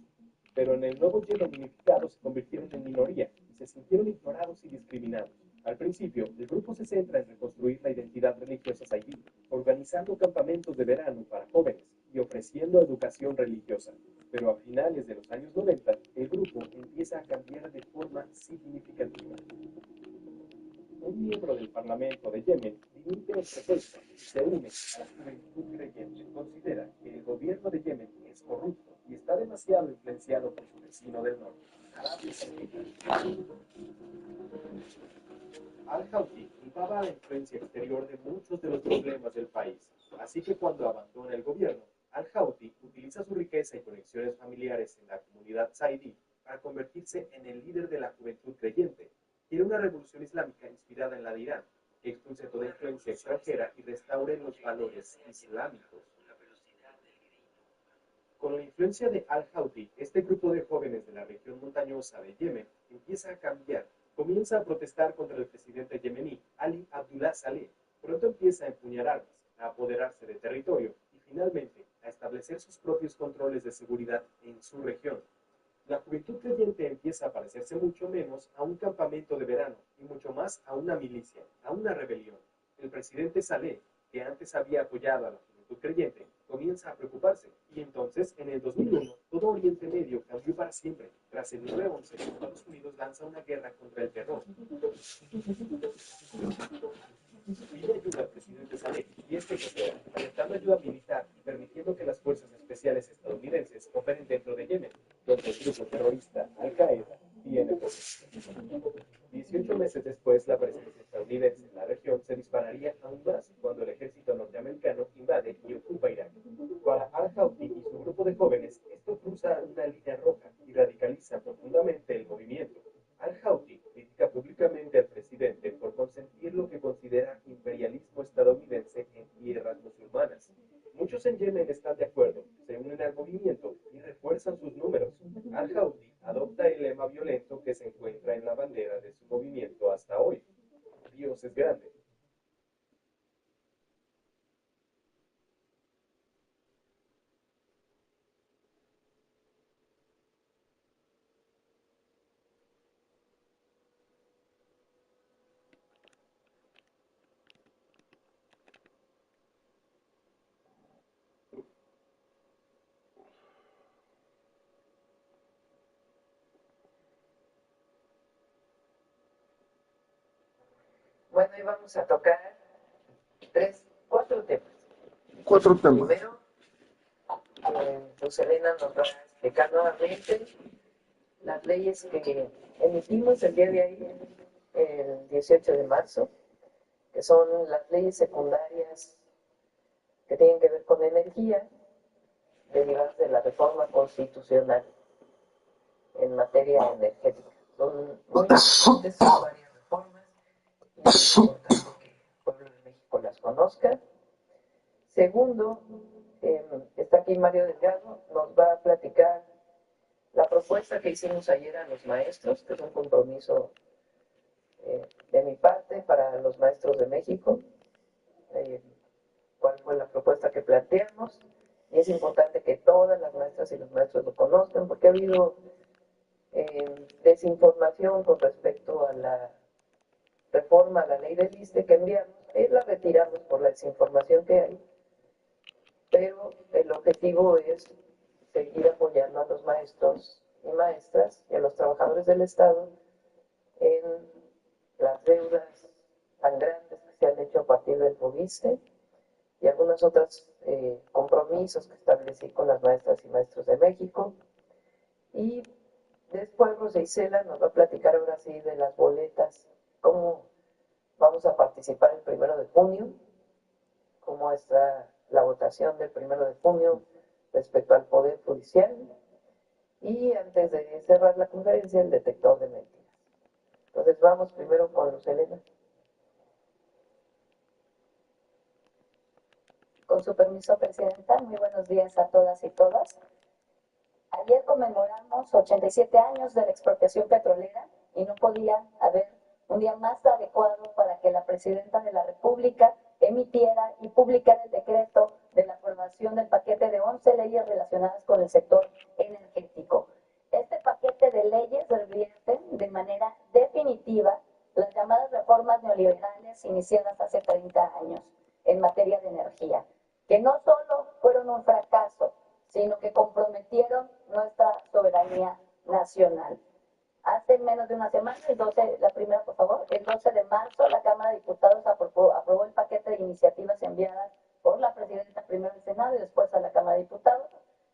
pero en el nuevo Yemen unificado se convirtieron en minoría y se sintieron ignorados y discriminados. Al principio, el grupo se centra en reconstruir la identidad religiosa saidí, organizando campamentos de verano para jóvenes y ofreciendo educación religiosa. Pero a finales de los años 90, el grupo empieza a cambiar de forma significativa. Un miembro del Parlamento de Yemen dimite en protesta y se une a la Juventud Creyente. Considera que el gobierno de Yemen es corrupto y está demasiado influenciado por su vecino del norte, Arabia Saudita. Al-Houthi culpaba a la influencia exterior de muchos de los problemas del país, así que cuando abandona el gobierno, Al-Houthi utiliza su riqueza y conexiones familiares en la comunidad saidí para convertirse en el líder de la Juventud Creyente. Quiere una revolución islámica inspirada en la de Irán, que expulse toda influencia extranjera y restaure los valores islámicos. Con la influencia de Al-Houthi, este grupo de jóvenes de la región montañosa de Yemen empieza a cambiar. Comienza a protestar contra el presidente yemení, Ali Abdullah Saleh. Pronto empieza a empuñar armas, a apoderarse de territorio y finalmente a establecer sus propios controles de seguridad en su región. La juventud creyente empieza a parecerse mucho menos a un campamento de verano y mucho más a una milicia, a una rebelión. El presidente Saleh, que antes había apoyado a la juventud creyente, comienza a preocuparse y entonces, en el 2001, todo Oriente Medio cambió para siempre. Tras el 9/11, Estados Unidos lanza una guerra contra el terror. Pide ayuda al presidente Saleh y este coopera, aceptando ayuda militar y permitiendo que las fuerzas especiales estadounidenses operen dentro de Yemen, donde el grupo terrorista Al-Qaeda tiene poder. 18 meses después, la presencia estadounidense en la región se dispararía aún más cuando el ejército norteamericano invade y ocupa Irak. Para Al-Houthi y su grupo de jóvenes, esto cruza una línea roja y radicaliza profundamente el movimiento. Al-Houthi critica públicamente al presidente por consentir lo que considera imperialismo estadounidense en tierras musulmanas. Muchos en Yemen están de acuerdo, se unen al movimiento y refuerzan sus números. Al-Houthi adopta el lema violento que se encuentra en la bandera de su movimiento hasta hoy. Dios es grande. Bueno, hoy vamos a tocar cuatro temas. Cuatro temas. Primero, pues Elena nos va a explicar nuevamente las leyes que emitimos el día de ayer, el 18 de marzo, que son las leyes secundarias que tienen que ver con energía, derivadas de la reforma constitucional en materia energética. Son muy importantes, son varias reformas, y es importante que el pueblo de México las conozca. Segundo, está aquí Mario Delgado, nos va a platicar la propuesta que hicimos ayer a los maestros, que es un compromiso de mi parte para los maestros de México. Cuál fue la propuesta que planteamos, y es importante que todas las maestras y los maestros lo conozcan, porque ha habido desinformación con respecto a la reforma a la ley del ISSSTE que enviamos. La retiramos por la desinformación que hay, pero el objetivo es seguir apoyando a los maestros y maestras y a los trabajadores del Estado en las deudas tan grandes que se han hecho a partir del FOBISTE y algunos otros compromisos que establecí con las maestras y maestros de México. Y después Rosa Isela nos va a platicar ahora sí de las boletas, cómo vamos a participar el 1 de junio, cómo está la votación del 1 de junio respecto al Poder Judicial, y antes de cerrar la conferencia, el detector de mentiras. Entonces vamos primero con Luz Elena. Con su permiso, Presidenta, muy buenos días a todas y todas. Ayer conmemoramos 87 años de la expropiación petrolera y no podía haber un día más adecuado para que la Presidenta de la República emitiera y publicara el decreto de la aprobación del paquete de 11 leyes relacionadas con el sector energético. Este paquete de leyes revierte de manera definitiva las llamadas reformas neoliberales iniciadas hace 30 años en materia de energía, que no solo fueron un fracaso, sino que comprometieron nuestra soberanía nacional. Hace menos de una semana, la primera por favor, el 12 de marzo, la Cámara de Diputados aprobó el paquete de iniciativas enviadas por la Presidenta primero al Senado y después a la Cámara de Diputados,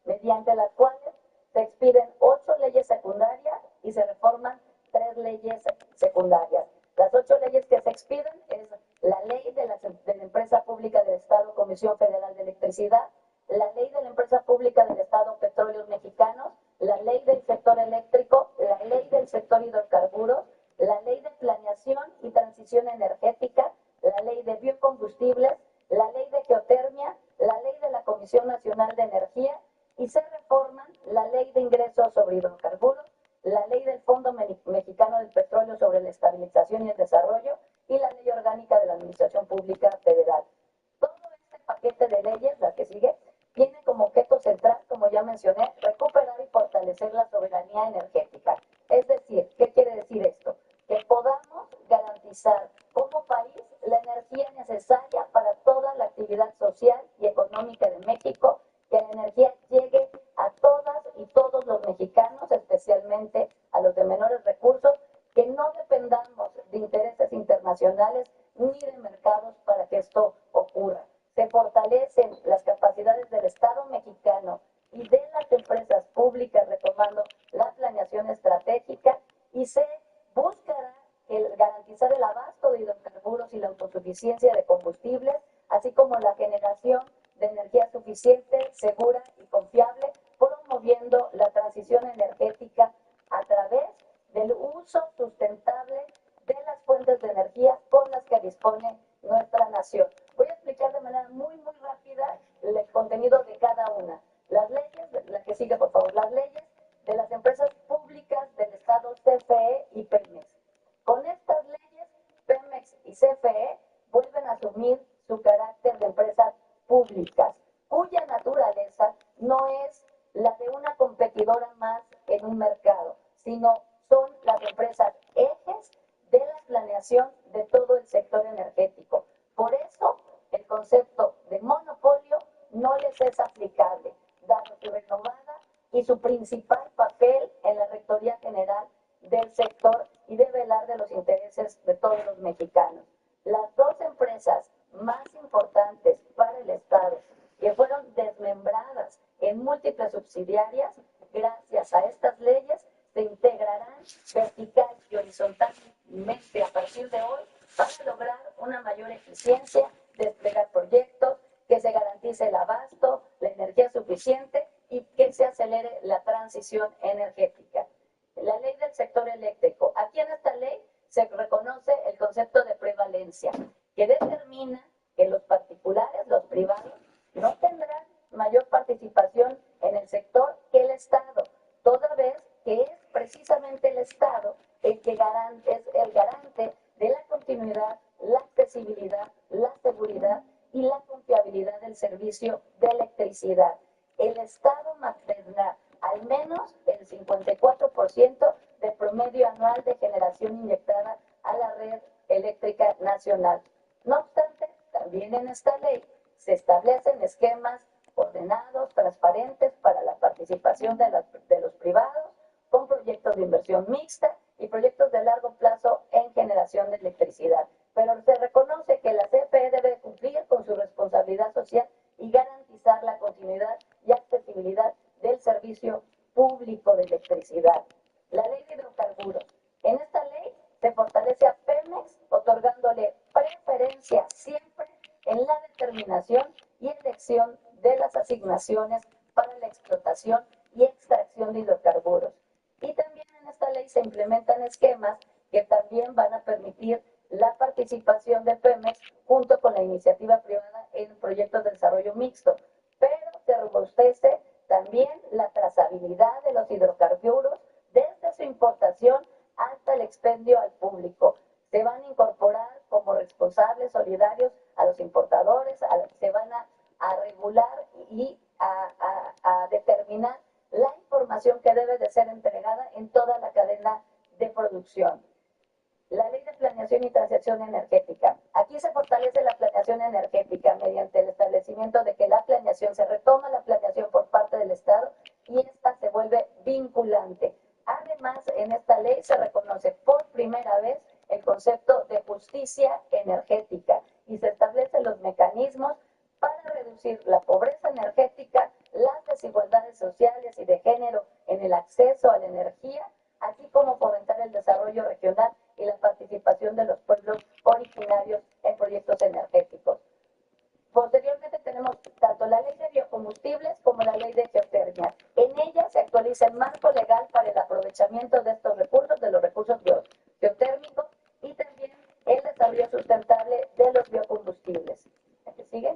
mediante las cuales se expiden 8 leyes secundarias y se reforman 3 leyes secundarias. Las 8 leyes que se expiden es la ley de la Empresa Pública del Estado, Comisión Federal de Electricidad, la ley de la Empresa Pública del Estado, Petróleos Mexicanos, la ley del sector eléctrico, la ley del sector hidrocarburos, la ley de planeación y transición energética, la ley de biocombustibles, la ley de geotermia, la ley de la Comisión Nacional de Energía, y se reforma Administración y el Desarrollo y la Ley Orgánica de la Administración Pública Federal. Todo este paquete de leyes, la que sigue, tiene como objeto central, como ya mencioné, recuperar y fortalecer la soberanía energética. Es decir, ¿qué quiere decir esto? Que podamos garantizar como país la energía necesaria para toda la actividad social y económica de México, que la energía llegue a todas y todos los mexicanos, especialmente a los de menores recursos, que no dependamos de intereses internacionales ni de mercados para que esto ocurra. Se fortalecen las capacidades del Estado mexicano y de las empresas públicas retomando la planeación estratégica y se buscará garantizar el abasto de hidrocarburos y la autosuficiencia de combustibles, así como la generación de energía suficiente, segura y confiable, promoviendo la transición energética a través del uso sustentable de las fuentes de energía con las que dispone nuestra nación. Voy a explicar de manera muy rápida el contenido de cada una. Las leyes, la que sigue por favor, las leyes de las empresas públicas del Estado, CFE y Pemex. Con estas leyes, Pemex y CFE vuelven a asumir su carácter de empresas públicas, cuya naturaleza no es la de una competidora más en un mercado, sino son las empresas ejes de la planeación de todo el sector energético. Por eso, el concepto de monopolio no les es aplicable, dado su renovada y su principal papel en la rectoría general del sector y de velar de los intereses de todos los mexicanos. Las dos empresas más importantes para el Estado, que fueron desmembradas en múltiples subsidiarias, gracias a estas leyes, se integrarán vertical y horizontalmente a partir de hoy para lograr una mayor eficiencia, desplegar proyectos, que se garantice el abasto, la energía suficiente y que se acelere la transición energética. La ley del sector eléctrico. Aquí en esta ley se reconoce el concepto de prevalencia, que determina que los particulares, los privados, no tendrán mayor participación en el sector que el Estado, toda vez que es precisamente el Estado el que es el garante de la continuidad, la accesibilidad, la seguridad y la confiabilidad del servicio de electricidad. El Estado mantendrá al menos el 54% del promedio anual de generación inyectada a la red eléctrica nacional. No obstante, también en esta ley se establecen esquemas ordenados, transparentes para la participación de los privados, con proyectos de inversión mixta y proyectos de largo plazo en generación de electricidad. Pero se reconoce que la CFE debe cumplir con su responsabilidad social y garantizar la continuidad y accesibilidad del servicio público de electricidad. La ley de hidrocarburos. En esta ley se fortalece a Pemex, otorgándole preferencia siempre en la determinación y elección de las asignaciones para la explotación y extracción de hidrocarburos. Y también en esta ley se implementan esquemas que también van a permitir la participación de Pemex junto con la iniciativa privada en proyectos de desarrollo mixto. Pero se robustece también la trazabilidad de los hidrocarburos desde su importación hasta el expendio al público. Se van a incorporar como responsables solidarios a los importadores, se van a regular y a determinar la información que debe de ser entregada en toda la cadena de producción. La ley de planeación y transición energética. Aquí se fortalece la planeación energética mediante el establecimiento de que la planeación, se retoma la planeación por parte del Estado y esta se vuelve vinculante. Además, en esta ley se reconoce por primera vez el concepto de justicia energética y se establecen los mecanismos para reducir la pobreza energética, las desigualdades sociales y de género en el acceso a la energía, así como fomentar el desarrollo regional y la participación de los pueblos originarios en proyectos energéticos. Posteriormente tenemos tanto la ley de biocombustibles como la ley de geotermia. En ella se actualiza el marco legal para el aprovechamiento de estos recursos, de los recursos geotérmicos, y también el desarrollo sustentable de los biocombustibles. ¿Qué sigue?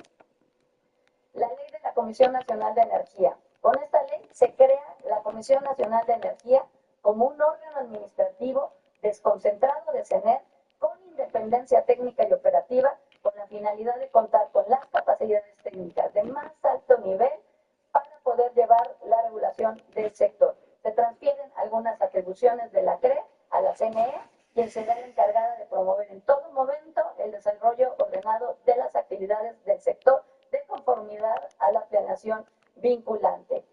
La ley de la Comisión Nacional de Energía. Con esta ley se crea la Comisión Nacional de Energía como un órgano administrativo desconcentrado de CENER con independencia técnica y operativa con la finalidad de contar con las capacidades técnicas de más alto nivel para poder llevar la regulación del sector. Se transfieren algunas atribuciones de la CRE a la CNE, quien será la encargada de promover en todo momento el desarrollo ordenado de las actividades del sector de conformidad a la planeación vinculante.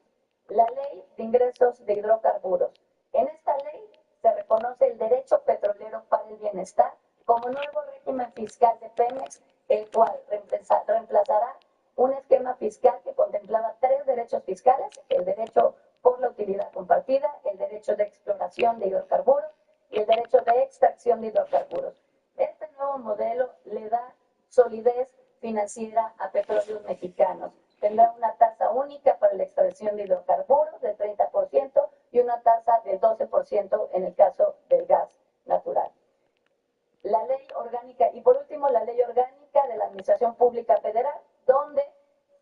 La Ley de Ingresos de Hidrocarburos. En esta ley se reconoce el derecho petrolero para el bienestar como nuevo régimen fiscal de Pemex, el cual reemplazará un esquema fiscal que contemplaba 3 derechos fiscales: el derecho por la utilidad compartida, el derecho de exploración de hidrocarburos y el derecho de extracción de hidrocarburos. Este nuevo modelo le da solidez financiera a Petróleos Mexicanos. Tendrá una tasa única para la extracción de hidrocarburos del 30% y una tasa del 12% en el caso del gas natural. La ley orgánica, y por último, la ley orgánica de la Administración Pública Federal, donde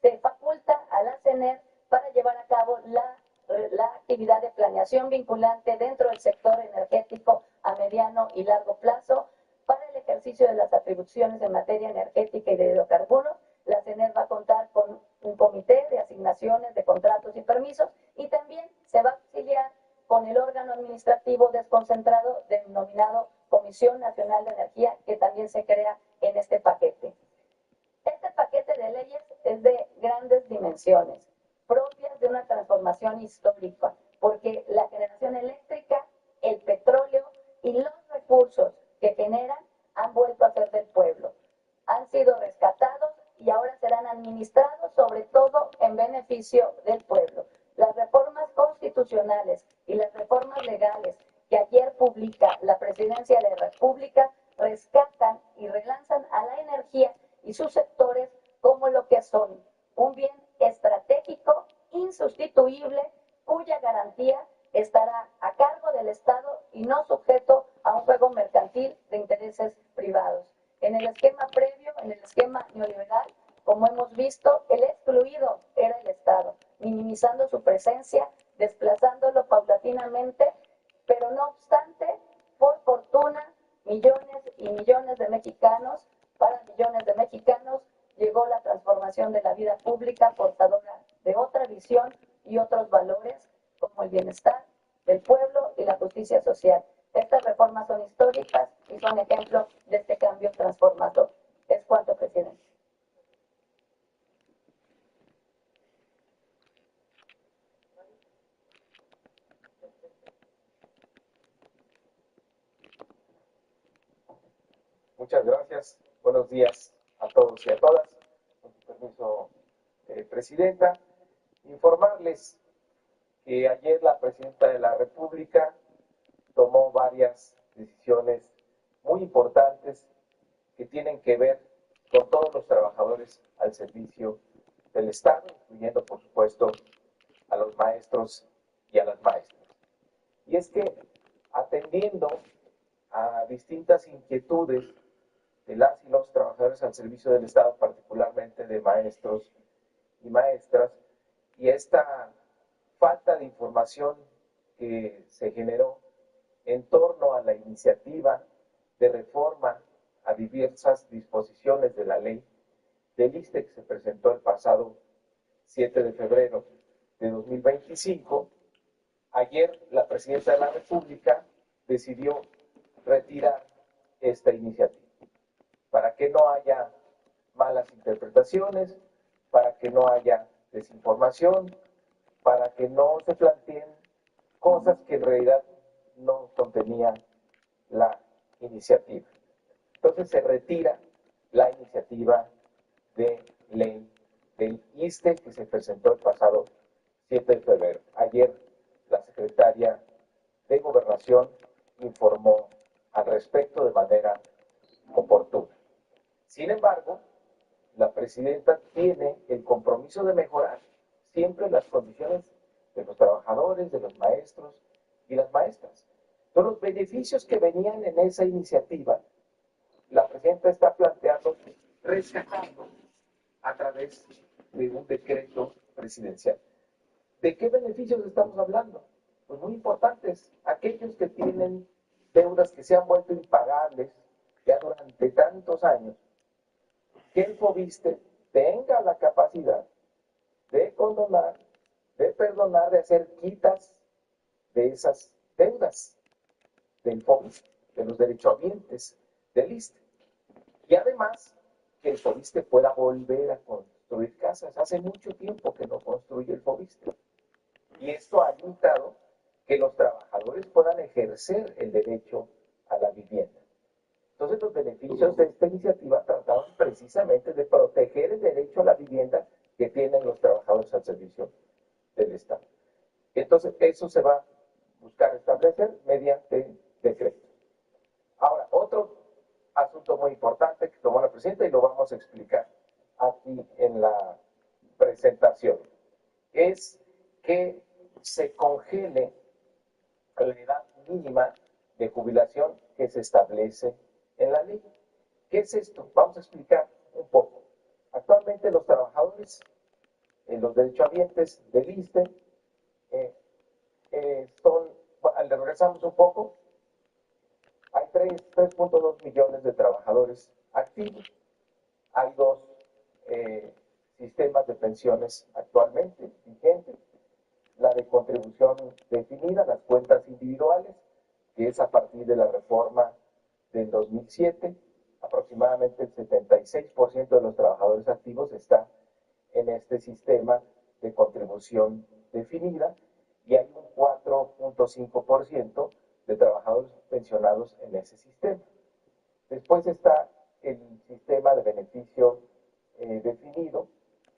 se faculta a la CENER para llevar a cabo la actividad de planeación vinculante dentro del sector energético a mediano y largo plazo para el ejercicio de las atribuciones en materia energética y de hidrocarburos. La CENER va a contar con un comité de asignaciones de contratos y permisos y también se va a auxiliar con el órgano administrativo desconcentrado denominado Comisión Nacional de Energía, que también se crea en este paquete. Este paquete de leyes es de grandes dimensiones, propias de una transformación histórica, porque la generación eléctrica, el petróleo y los recursos que generan han vuelto a ser del pueblo. Han sido rescatados y ahora serán administrados sobre todo en beneficio del pueblo. Las reformas constitucionales y las reformas legales que ayer publica la Presidencia de la República rescatan y relanzan a la energía y sus sectores como lo que son: un bien estratégico, insustituible, cuya garantía estará a cargo del Estado y no sujeto a un juego mercantil de intereses privados. En el esquema previo, en el esquema neoliberal, como hemos visto, el excluido era el Estado, minimizando su presencia, desplazándolo paulatinamente, pero no obstante, por fortuna, millones y millones de mexicanos, para millones de mexicanos, llegó la transformación de la vida pública portadora de otra visión y otros valores, como el bienestar del pueblo y la justicia social. Estas reformas son históricas y son ejemplo de este cambio transformador. Es cuanto, presidente. Muchas gracias. Buenos días a todos y a todas. Con su permiso, Presidenta, informarles que ayer la Presidenta de la República tomó varias decisiones muy importantes que tienen que ver con todos los trabajadores al servicio del Estado, incluyendo, por supuesto, a los maestros y a las maestras. Y es que, atendiendo a distintas inquietudes de las y los trabajadores al servicio del Estado, particularmente de maestros y maestras, y esta falta de información que se generó en torno a la iniciativa de reforma a diversas disposiciones de la ley del ISSSTE que se presentó el pasado 7 de febrero de 2025, ayer la Presidenta de la República decidió retirar esta iniciativa para que no haya malas interpretaciones, para que no haya desinformación, para que no se planteen cosas que en realidad no contenía la iniciativa. Entonces se retira la iniciativa de ley del ISSSTE que se presentó el pasado 7 de febrero. Ayer la secretaria de Gobernación informó al respecto de manera oportuna. Sin embargo, la presidenta tiene el compromiso de mejorar siempre las condiciones de los trabajadores, de los maestros y las maestras. Entonces, los beneficios que venían en esa iniciativa, la presidenta está planteando rescatarlos a través de un decreto presidencial. ¿De qué beneficios estamos hablando? Pues muy importantes, aquellos que tienen deudas que se han vuelto impagables ya durante tantos años, que el FOBISTE tenga la capacidad de condonar, de perdonar, de hacer quitas de esas deudas del FOBISTE, de los derechohabientes del ISSSTE. Y además, que el FOBISTE pueda volver a construir casas. Hace mucho tiempo que no construye el FOBISTE. Y esto ha limitado que los trabajadores puedan ejercer el derecho a la vivienda. Entonces, los beneficios de esta iniciativa trataban precisamente de proteger el derecho a la vivienda que tienen los trabajadores al servicio del Estado. Entonces, eso se va a buscar establecer mediante decreto. Ahora, otro asunto muy importante que tomó la presidenta y lo vamos a explicar aquí en la presentación es que se congele la edad mínima de jubilación que se establece en la ley. ¿Qué es esto? Vamos a explicar un poco. Actualmente los trabajadores, los derechohabientes del ISSSTE, le regresamos un poco, hay 3.2 millones de trabajadores activos, hay dos sistemas de pensiones actualmente vigentes, la de contribución definida, las cuentas individuales, que es a partir de la reforma del 2007, aproximadamente el 76% de los trabajadores activos está en este sistema de contribución definida y hay un 4.5% de trabajadores pensionados en ese sistema. Después está el sistema de beneficio definido,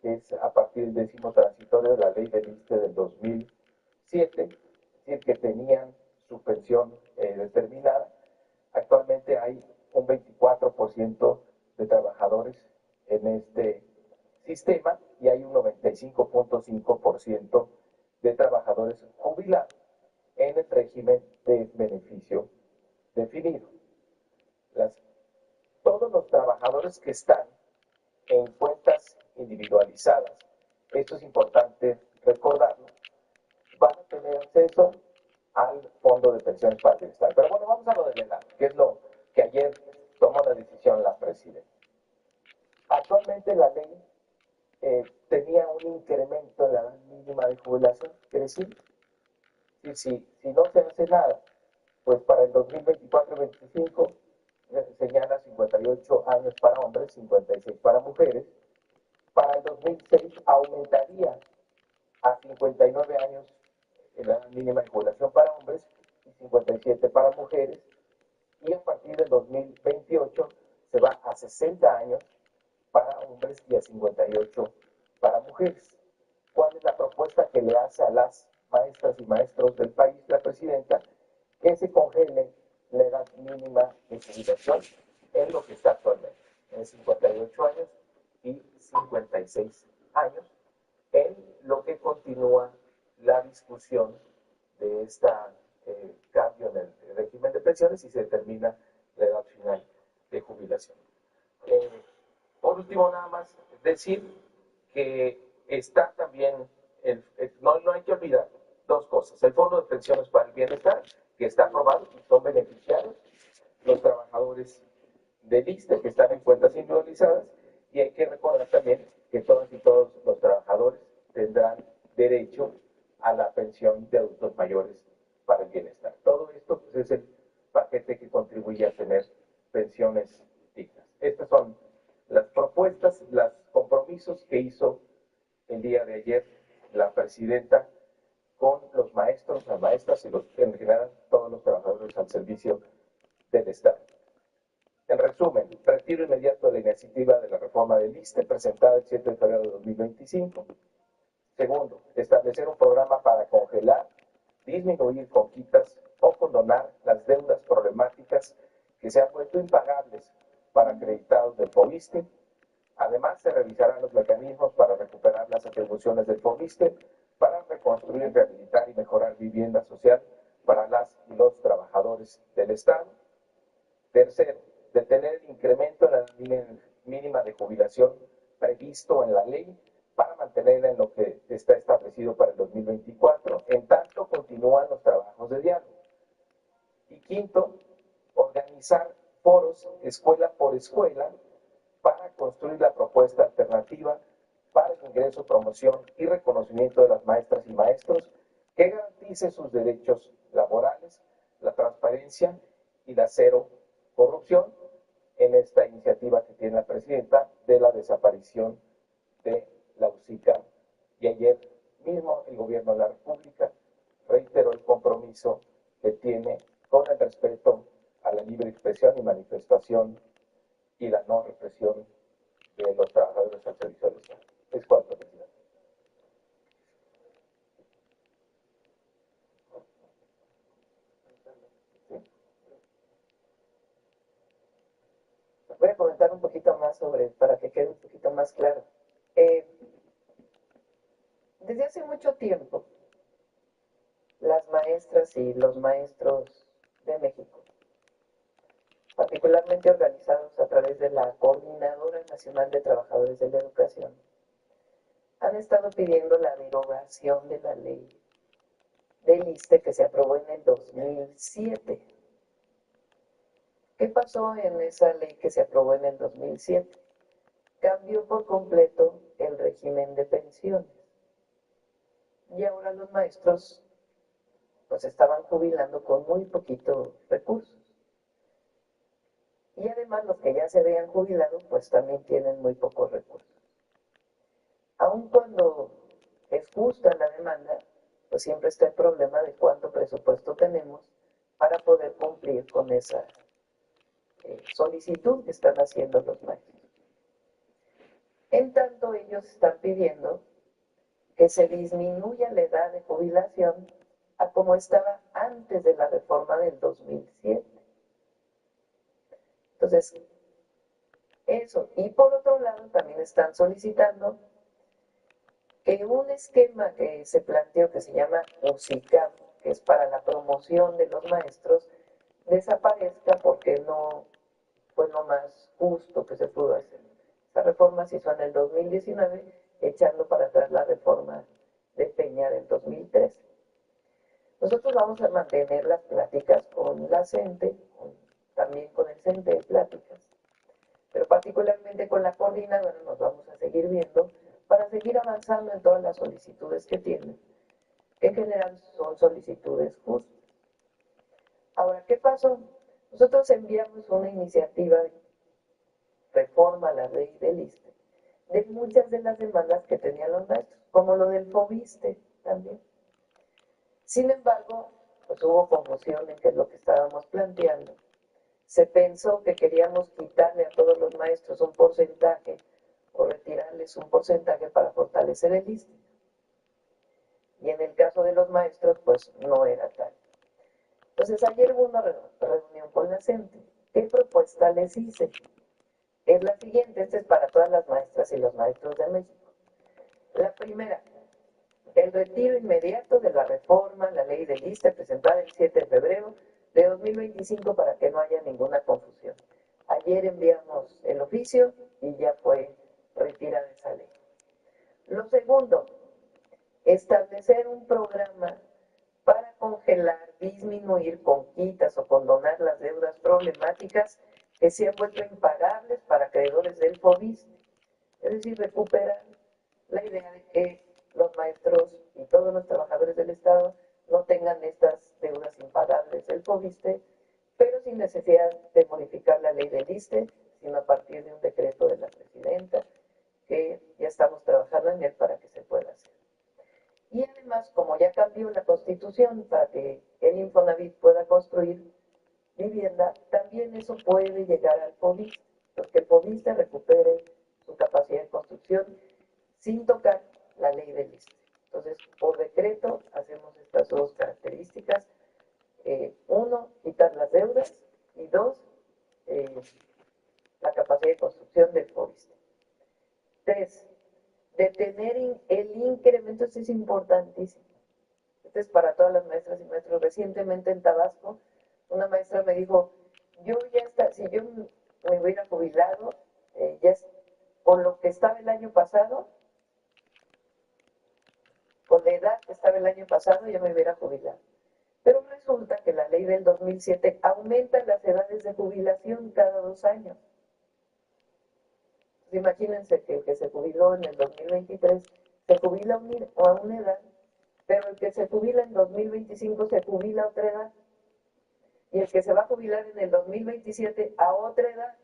que es a partir del 10º transitorio de la ley del ISSSTE del 2007, es decir, que tenían su pensión determinada. Actualmente hay un 24% de trabajadores en este sistema y hay un 95.5% de trabajadores jubilados en el régimen de beneficio definido. Todos los trabajadores que están en cuentas individualizadas, esto es importante recordarlo, van a tener acceso al Fondo de Pensiones para el Bienestar. Pero bueno, vamos a lo del ENAR, que es lo que ayer tomó la decisión la presidenta. Actualmente la ley tenía un incremento en la edad mínima de jubilación, es decir, si no se hace nada, pues para el 2024-25 señala 58 años para hombres, 56 para mujeres. Para el 2006 aumentaría a 59 años la edad mínima de jubilación para hombres y 57 para mujeres. Y a partir del 2028 se va a 60 años para hombres y a 58 para mujeres. ¿Cuál es la propuesta que le hace a las maestras y maestros del país la presidenta? Que se congele la edad mínima de jubilación en lo que está actualmente, en 58 años y 56 años, en lo que continúa la discusión de este cambio en el régimen de pensiones y se determina la edad final de jubilación. Por último, nada más decir que está también, no hay que olvidar dos cosas: el Fondo de Pensiones para el Bienestar, que está aprobado y son beneficiarios los trabajadores del ISSSTE que están en cuentas individualizadas, y hay que recordar también que todas y todos los trabajadores tendrán derecho a la pensión de adultos mayores para el bienestar. Todo esto pues, es el paquete que contribuye a tener pensiones dignas. Estas son las propuestas, los compromisos que hizo el día de ayer la presidenta con los maestros, las maestras y en general todos los trabajadores al servicio del Estado. En resumen, retiro inmediato de la iniciativa de la reforma del ISSSTE presentada el 7 de febrero de 2025. Segundo, establecer un programa para congelar, disminuir con quitas o condonar las deudas problemáticas que se han vuelto impagables para acreditados del FOBISTE. Además, se revisarán los mecanismos para recuperar las atribuciones del FOBISTE para reconstruir, rehabilitar y mejorar vivienda social para las y los trabajadores del Estado. Tercero, detener el incremento en la mínima de jubilación previsto en la ley para mantenerla en lo que está establecido para el 2024, en tanto continúan los trabajos de diálogo. Y quinto, organizar foros escuela por escuela para construir la propuesta alternativa para el ingreso, promoción y reconocimiento de las maestras y maestros que garantice sus derechos laborales, la transparencia y la cero corrupción en esta iniciativa que tiene la presidenta de la desaparición de la UCICA. Y ayer mismo el gobierno de la República reiteró el compromiso que tiene con el respeto a la libre expresión y manifestación y la no represión de los trabajadores al servicio del Estado. Es cuanto, presidente. Voy a comentar un poquito más sobre, para que quede un poquito más claro. Desde hace mucho tiempo, las maestras y los maestros de México, particularmente organizados a través de la Coordinadora Nacional de Trabajadores de la Educación, han estado pidiendo la derogación de la ley del ISSSTE que se aprobó en el 2007. ¿Qué pasó en esa ley que se aprobó en el 2007? Cambió por completo el régimen de pensiones. Y ahora los maestros pues estaban jubilando con muy poquitos recursos. Y además los que ya se habían jubilado pues también tienen muy pocos recursos. Aun cuando es justa la demanda, pues siempre está el problema de cuánto presupuesto tenemos para poder cumplir con esa solicitud que están haciendo los maestros. En tanto, ellos están pidiendo que se disminuya la edad de jubilación a como estaba antes de la reforma del 2007. Entonces, eso. Y por otro lado, también están solicitando que un esquema que se planteó que se llama UCICAP, que es para la promoción de los maestros, desaparezca porque no fue lo más justo que se pudo hacer. Esta reforma se hizo en el 2019, echando para atrás la reforma de Peña del 2013. Nosotros vamos a mantener las pláticas con la CENTE, también con el CENTE de pláticas, pero particularmente con la coordinadora nos vamos a seguir viendo para seguir avanzando en todas las solicitudes que tienen, que en general son solicitudes justas. Ahora, ¿qué pasó? Nosotros enviamos una iniciativa de reforma a la ley del ISSSTE de muchas de las demandas que tenían los maestros, como lo del FOBISTE también. Sin embargo, pues hubo confusión en qué es lo que estábamos planteando. Se pensó que queríamos quitarle a todos los maestros un porcentaje o retirarles un porcentaje para fortalecer el ISSSTE. Y en el caso de los maestros, pues no era tal. Entonces ayer hubo una reunión con la CENTE. ¿Qué propuesta les hice? Es la siguiente, esta es para todas las maestras y los maestros de México. La primera, el retiro inmediato de la reforma, la ley del ISSSTE, presentada el 7 de febrero de 2025 para que no haya ninguna confusión. Ayer enviamos el oficio y ya fue retirada esa ley. Lo segundo, establecer un programa para congelar, disminuir con quitas o condonar las deudas problemáticas que se han vuelto impagables para acreedores del FOBISTE. Es decir, recuperar la idea de que los maestros y todos los trabajadores del Estado no tengan estas deudas impagables del FOBISTE, pero sin necesidad de modificar la ley del ISSSTE, sino a partir de un decreto de la presidenta, que ya estamos trabajando en él para que se pueda hacer. Y además, como ya cambió la Constitución para que el Infonavit pueda construir vivienda, también eso puede llegar al FOBISTE, porque el FOBISTE recupere su capacidad de construcción sin tocar la ley del ISSSTE. Entonces, por decreto, hacemos estas dos características. Uno, quitar las deudas, y dos, la capacidad de construcción del FOBISTE. Tres, detener el incremento, esto es importantísimo. Esto es para todas las maestras y maestros. Recientemente en Tabasco, una maestra me dijo, yo ya está, si yo me hubiera jubilado, con lo que estaba el año pasado, con la edad que estaba el año pasado, yo me hubiera jubilado. Pero resulta que la ley del 2007 aumenta las edades de jubilación cada 2 años. Pues imagínense que el que se jubiló en el 2023 se jubila a una edad, pero el que se jubila en 2025 se jubila a otra edad. Y el que se va a jubilar en el 2027 a otra edad.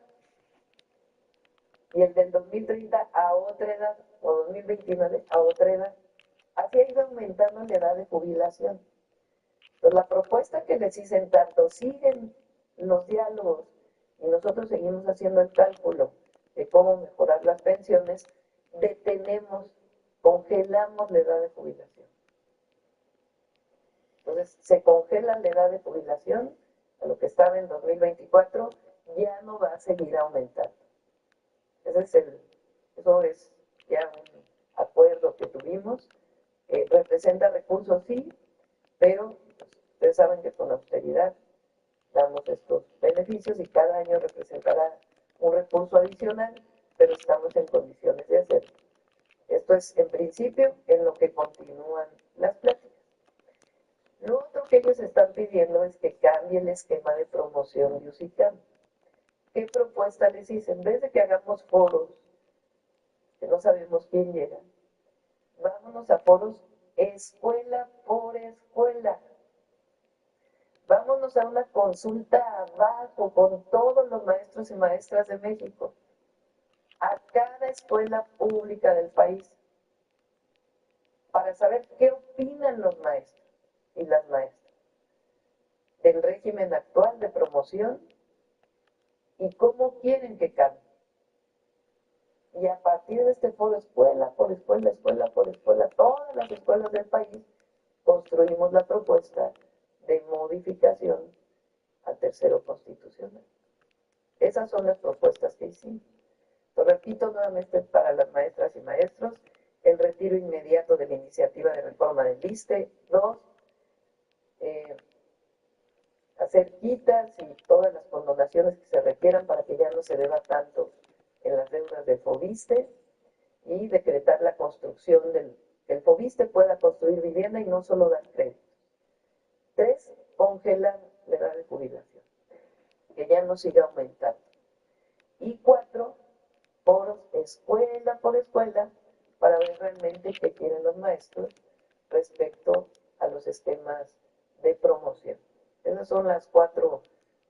Y el del 2030 a otra edad, o 2029 a otra edad. Así ha ido aumentando la edad de jubilación. Pues la propuesta que les hice, en tanto siguen los diálogos y nosotros seguimos haciendo el cálculo de cómo mejorar las pensiones, detenemos, congelamos la edad de jubilación. Entonces, se congela la edad de jubilación a lo que estaba en 2024, ya no va a seguir aumentando. Eso es ya un acuerdo que tuvimos. Representa recursos, sí, pero pues, ustedes saben que con austeridad damos estos beneficios y cada año representará un recurso adicional, pero estamos en condiciones de hacerlo. Esto es, en principio, en lo que continúan las pláticas. Lo otro que ellos están pidiendo es que cambie el esquema de promoción de UCICAM. ¿Qué propuesta les hice? En vez de que hagamos foros, que no sabemos quién llega, vámonos a foros escuela por escuela. Vámonos a una consulta abajo con todos los maestros y maestras de México, a cada escuela pública del país, para saber qué opinan los maestros y las maestras del régimen actual de promoción y cómo quieren que cambie. Y a partir de este foro, escuela por escuela, escuela por escuela, todas las escuelas del país, construimos la propuesta de modificación al tercero constitucional. Esas son las propuestas que hicimos. Lo repito nuevamente para las maestras y maestros: el retiro inmediato de la iniciativa de reforma del ISSSTE. 2, hacer quitas y todas las condonaciones que se requieran para que ya no se deba tanto en las deudas del FOBISTE, y decretar la construcción que el FOBISTE pueda construir vivienda y no solo dar créditos. 3, congelar la edad de jubilación, que ya no siga aumentando. Y 4, foros escuela por escuela para ver realmente qué quieren los maestros respecto a los esquemas de promoción. Esas son las 4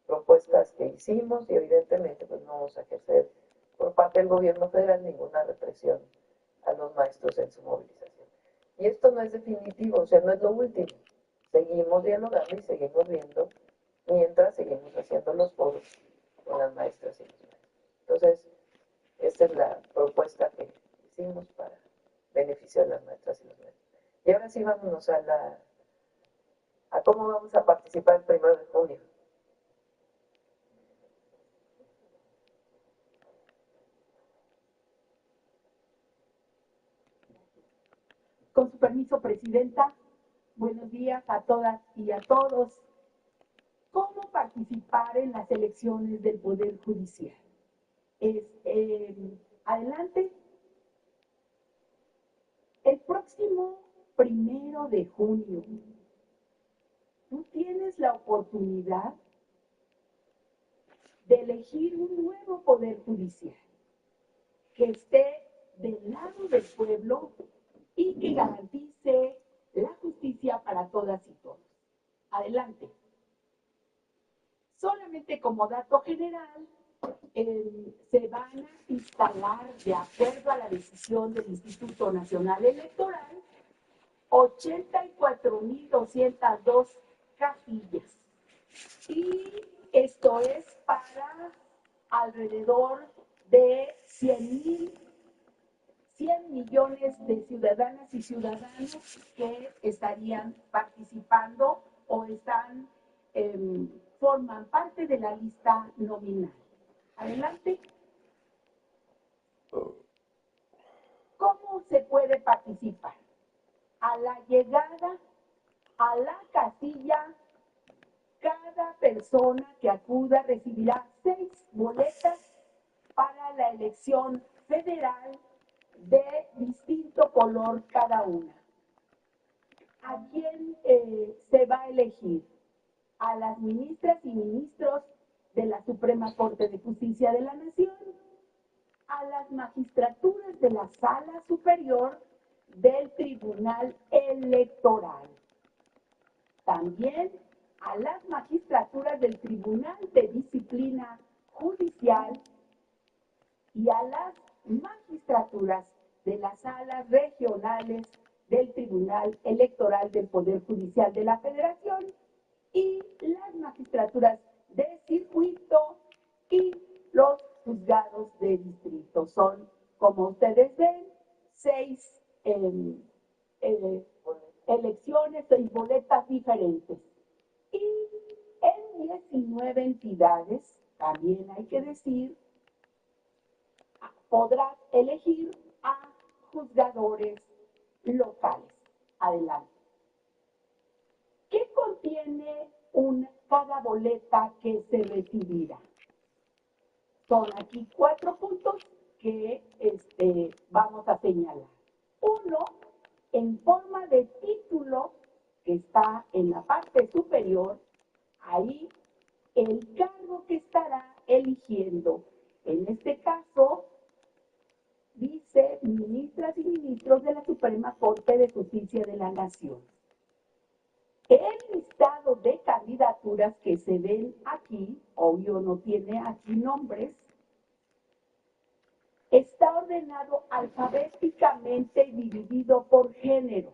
propuestas que hicimos y evidentemente pues no vamos a ejercer por parte del gobierno federal ninguna represión a los maestros en su movilización. Y esto no es definitivo, o sea, no es lo último. Seguimos dialogando y seguimos viendo mientras seguimos haciendo los foros con las maestras y los maestros. Entonces, esta es la propuesta que hicimos para beneficio de las maestras y los maestros. Y ahora sí vámonos a cómo vamos a participar el 1 de junio. Con su permiso, Presidenta, buenos días a todas y a todos. ¿Cómo participar en las elecciones del Poder Judicial? Adelante. El próximo 1 de junio, tú tienes la oportunidad de elegir un nuevo Poder Judicial que esté del lado del pueblo y que garantice la justicia para todas y todos. Adelante. Solamente como dato general, se van a instalar, de acuerdo a la decisión del Instituto Nacional Electoral, 84,202 casillas. Y esto es para alrededor de 100 millones de ciudadanas y ciudadanos que estarían participando o forman parte de la lista nominal. Adelante. ¿Cómo se puede participar? A la llegada a la casilla, cada persona que acuda recibirá 6 boletas para la elección federal de distinto color cada una. ¿A quién se va a elegir? ¿A las ministras y ministros de la Suprema Corte de Justicia de la Nación? ¿A las magistraturas de la Sala Superior del Tribunal Electoral? También a las magistraturas del Tribunal de Disciplina Judicial y a las magistraturas de las salas regionales del Tribunal Electoral del Poder Judicial de la Federación y las magistraturas de circuito y los juzgados de distrito. Son, como ustedes ven, 6 elecciones, 6 boletas diferentes. Y en 19 entidades, también hay que decir, podrás elegir a juzgadores locales. Adelante. ¿Qué contiene cada boleta que se recibirá? Son aquí 4 puntos que vamos a señalar. Uno, en forma de título, que está en la parte superior, ahí el cargo que estará eligiendo. En este caso, dice ministras y ministros de la Suprema Corte de Justicia de la Nación. El listado de candidaturas que se ven aquí, obvio no tiene aquí nombres, está ordenado alfabéticamente y dividido por género.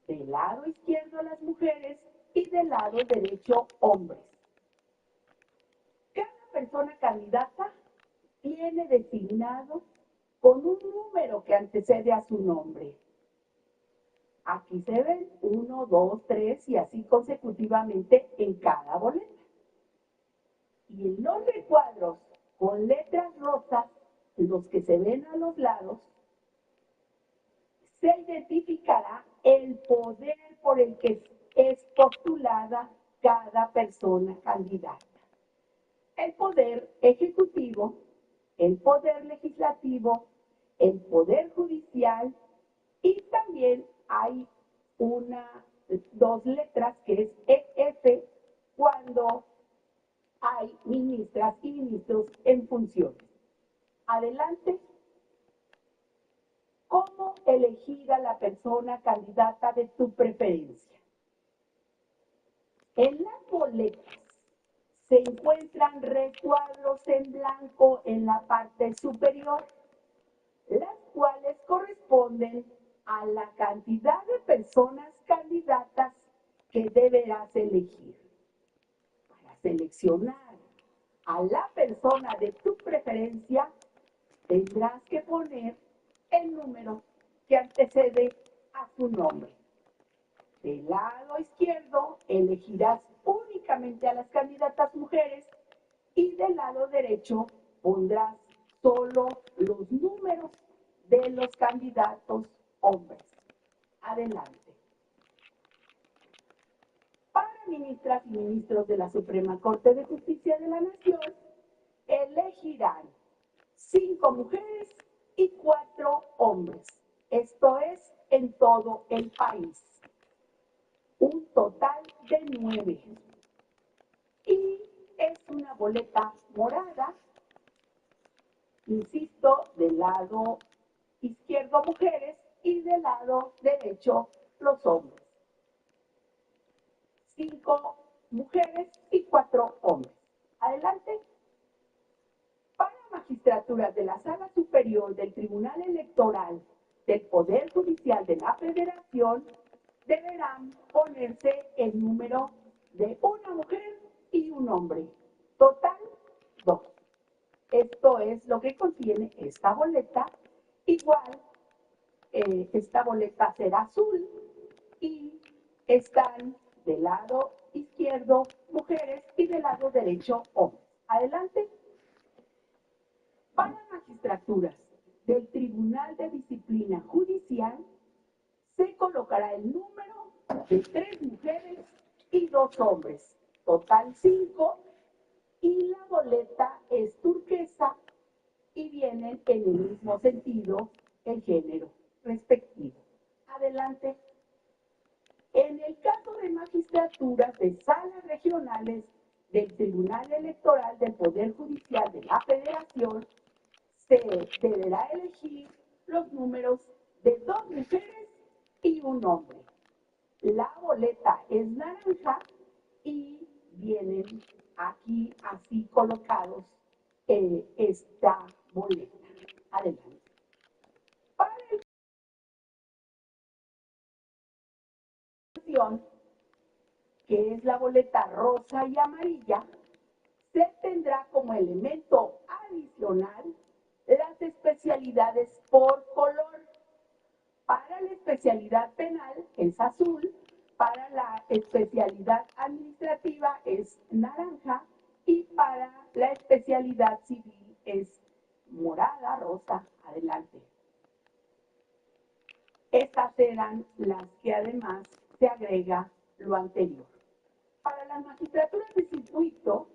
Del lado izquierdo las mujeres y del lado derecho hombres. Cada persona candidata tiene designado con un número que antecede a su nombre. Aquí se ven 1, 2, 3 y así consecutivamente en cada boleta. Y en los recuadros con letras rosas, los que se ven a los lados, se identificará el poder por el que es postulada cada persona candidata. El poder ejecutivo, el poder legislativo, el poder judicial y también hay 2 letras que es EF cuando hay ministras y ministros en funciones. Adelante. ¿Cómo elegir a la persona candidata de tu preferencia? En las boletas se encuentran recuadros en blanco en la parte superior, las cuales corresponden a la cantidad de personas candidatas que deberás elegir. Para seleccionar a la persona de tu preferencia, tendrás que poner el número que antecede a su nombre. Del lado izquierdo elegirás únicamente a las candidatas mujeres y del lado derecho pondrás solo los números de los candidatos hombres. Adelante. Para ministras y ministros de la Suprema Corte de Justicia de la Nación, elegirán 5 mujeres y 4 hombres. Esto es en todo el país. Un total de 9. Y es una boleta morada, insisto, del lado izquierdo mujeres y del lado derecho los hombres. 5 mujeres y 4 hombres. Adelante. Para magistraturas de la Sala Superior del Tribunal Electoral del Poder Judicial de la Federación, deberán ponerse el número de una mujer y un hombre. Total, 2. Esto es lo que contiene esta boleta. Igual, esta boleta será azul y están del lado izquierdo mujeres y del lado derecho hombres. Adelante. Para magistraturas del Tribunal de Disciplina Judicial, se colocará el número de 3 mujeres y 2 hombres. Total 5. Y la boleta es turquesa y vienen en el mismo sentido el género respectivo. Adelante. En el caso de magistraturas de salas regionales del Tribunal Electoral del Poder Judicial de la Federación, se deberá elegir los números de 2 mujeres y un hombre. La boleta es naranja y vienen aquí así colocados esta boleta. Adelante. Para el que es la boleta rosa y amarilla, se tendrá como elemento adicional las especialidades por color. Para la especialidad penal es azul, para la especialidad administrativa es naranja y para la especialidad civil es morada, rosa. Adelante. Estas eran las que además se agrega lo anterior. Para las magistraturas de circuito,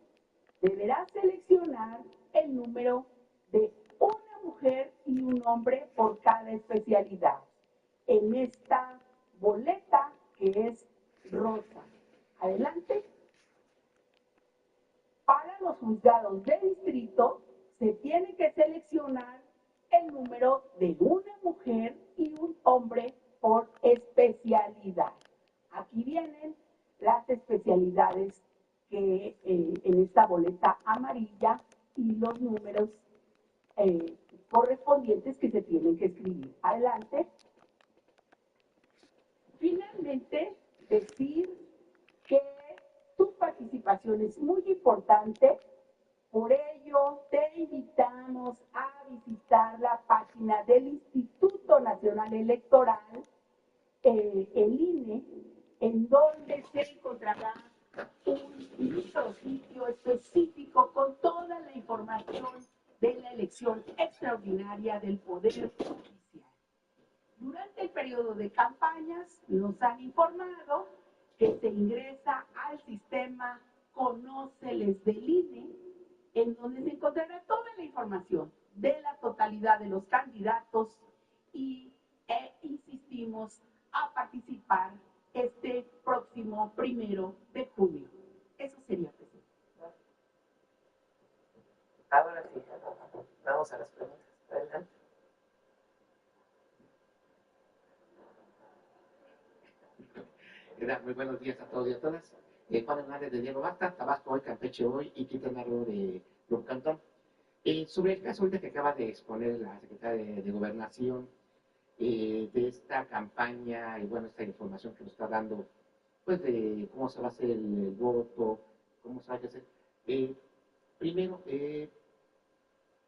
deberá seleccionar el número de una mujer y un hombre por cada especialidad. En esta boleta que es rosa. Adelante. Para los juzgados de distrito, se tiene que seleccionar el número de una mujer y un hombre por especialidad. Aquí vienen las especialidades que en esta boleta amarilla y los números correspondientes que se tienen que escribir. Adelante. Finalmente, decir que tu participación es muy importante. Por ello, te invitamos a visitar la página del Instituto Nacional Electoral, el INE, en donde se encontrará un micrositio específico con toda la información de la elección extraordinaria del Poder Judicial. Durante el periodo de campañas nos han informado que se ingresa al sistema Conóceles del INE, en donde se encontrará toda la información de la totalidad de los candidatos y insistimos a participar este próximo 1 de junio. Eso sería, presidente. Ahora sí, vamos a las preguntas. Adelante. Muy buenos días a todos y a todas. Juan Hernández de Diego Basta, Tabasco hoy, Campeche hoy y Quintana Roo de Club Cantón. Sobre el caso ahorita que acaba de exponer la secretaria de Gobernación, de esta campaña y bueno, esta información que nos está dando, pues de cómo se va a hacer el voto, cómo se va a hacer. Primero,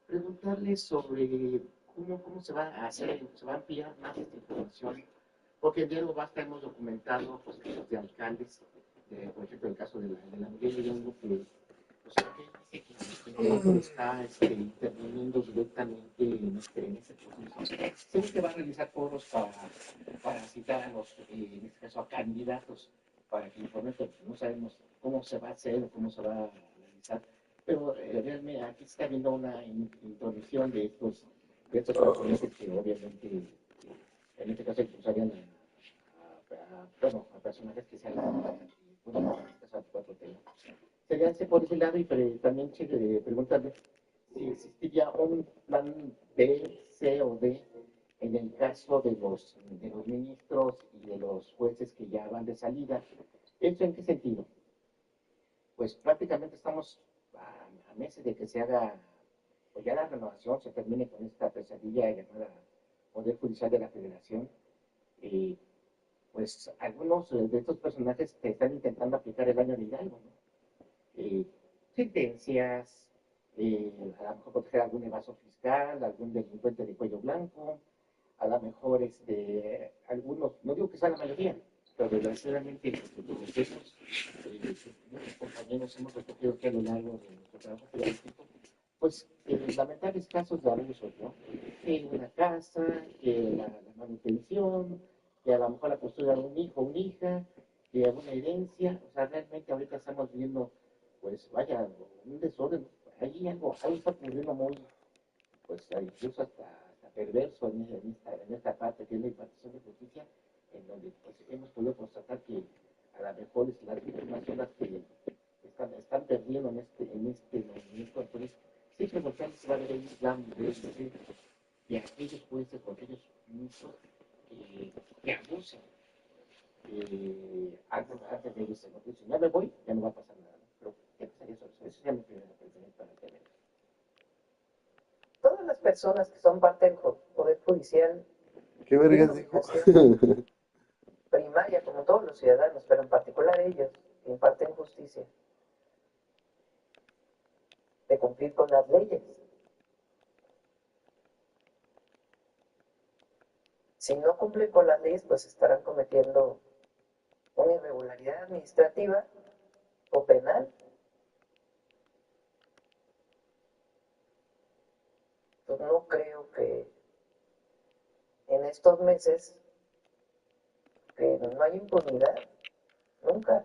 preguntarle sobre cómo se va a hacer, se va a ampliar más esta información, porque en Diego Basta hemos documentado pues, casos de alcaldes, por ejemplo, el caso de la Miguel Hidalgo, que pues, dice que el gobierno está interviniendo directamente en ese proceso. Sé que va a realizar foros para citar a los, en este caso, a candidatos, para que informen, pero no sabemos cómo se va a hacer o cómo se va a realizar. Pero realmente aquí está habiendo una introducción de estos procesos que obviamente en este caso impulsarían a personajes que sean bueno, en este caso a 4T. Sería por ese lado y también preguntarle si existiría un plan B, C o D en el caso de los ministros y de los jueces que ya van de salida. ¿Esto en qué sentido? Pues prácticamente estamos a meses de que se haga, pues ya la renovación se termine con esta pesadilla llamada Poder Judicial de la Federación. Pues algunos de estos personajes te están intentando aplicar el año de Hidalgo, ¿no? Sentencias, a lo mejor proteger algún evasor fiscal, algún delincuente de cuello blanco, a lo mejor algunos, no digo que sea la mayoría, pero desgraciadamente muchos compañeros hemos recogido que a lo largo de nuestro trabajo periodístico, pues lamentables casos de abusos, ¿no? Que una casa, que la manutención, que a lo mejor la postura de un hijo, una hija, que alguna herencia, o sea, realmente ahorita estamos viendo, pues vaya, un desorden, ahí algo está ocurriendo muy, pues incluso hasta perverso en esta parte que es la impartición de justicia, en donde pues, hemos podido constatar que a lo mejor las víctimas son las que están perdiendo en este movimiento. Entonces, sí que los se va a ver el Islam de aquellos jueces o aquellos ministros que abusan antes de irse. ¿No? Si ya me voy, ya no va a pasar nada. ¿No? Pero, ¿qué pasaría sobre eso? Eso sería mi primera preferencia para el tema. Todas las personas que son parte del Poder Judicial ¿Qué tienen vergas dijo? obligación primaria, como todos los ciudadanos, pero en particular ellos, que imparten justicia, de cumplir con las leyes. Si no cumplen con las leyes, pues estarán cometiendo una irregularidad administrativa o penal. Pues no creo que en estos meses que no hay impunidad, nunca.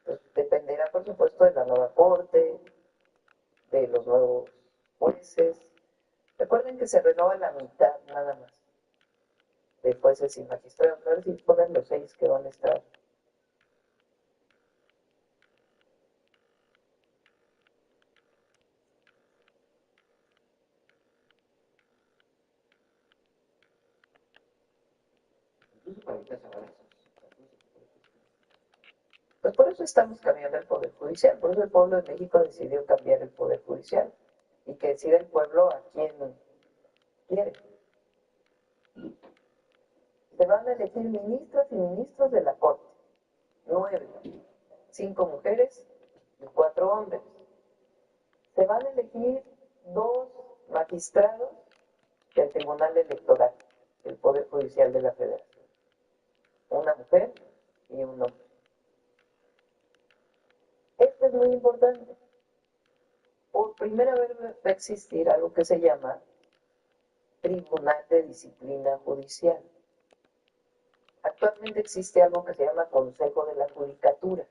Pues dependerá, por supuesto, de la nueva corte, de los nuevos jueces. Recuerden que se renova la mitad nada más de jueces y magistrados. A ver si ponen los 6 que van a estar. Pues por eso estamos cambiando el Poder Judicial, por eso el pueblo de México decidió cambiar el Poder Judicial y que decida el pueblo a quién quiere. Se van a elegir ministras y ministros de la Corte, 9, 5 mujeres y 4 hombres. Se van a elegir 2 magistrados del Tribunal Electoral, del Poder Judicial de la Federación, una mujer y un hombre. Esto es muy importante. Por primera vez va a existir algo que se llama Tribunal de Disciplina Judicial. Actualmente existe algo que se llama Consejo de la Judicatura,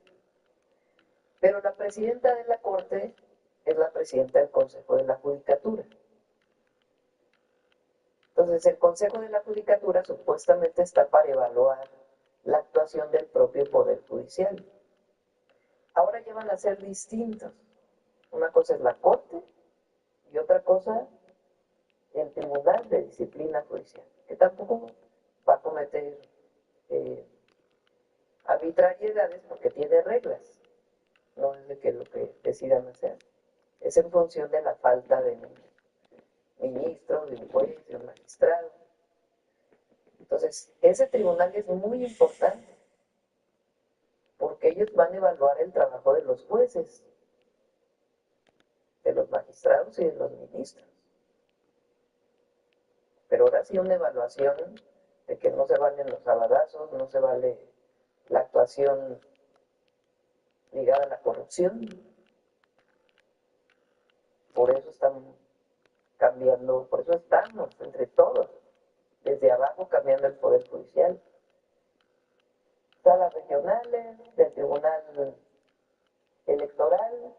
pero la presidenta de la Corte es la presidenta del Consejo de la Judicatura. Entonces, el Consejo de la Judicatura supuestamente está para evaluar la actuación del propio Poder Judicial. Ahora ya van a ser distintos. Una cosa es la Corte y otra cosa el Tribunal de Disciplina Judicial, que tampoco va a cometer arbitrariedades porque tiene reglas, no es de que lo que decidan hacer. Es en función de la falta de ministros, de un juez, de un magistrado. Entonces, ese tribunal es muy importante porque ellos van a evaluar el trabajo de los jueces, de los magistrados y de los ministros. Pero ahora sí una evaluación de que no se valen los sabadazos, no se vale la actuación ligada a la corrupción. Por eso estamos cambiando, por eso estamos entre todos, desde abajo cambiando el Poder Judicial. Salas regionales, del Tribunal Electoral,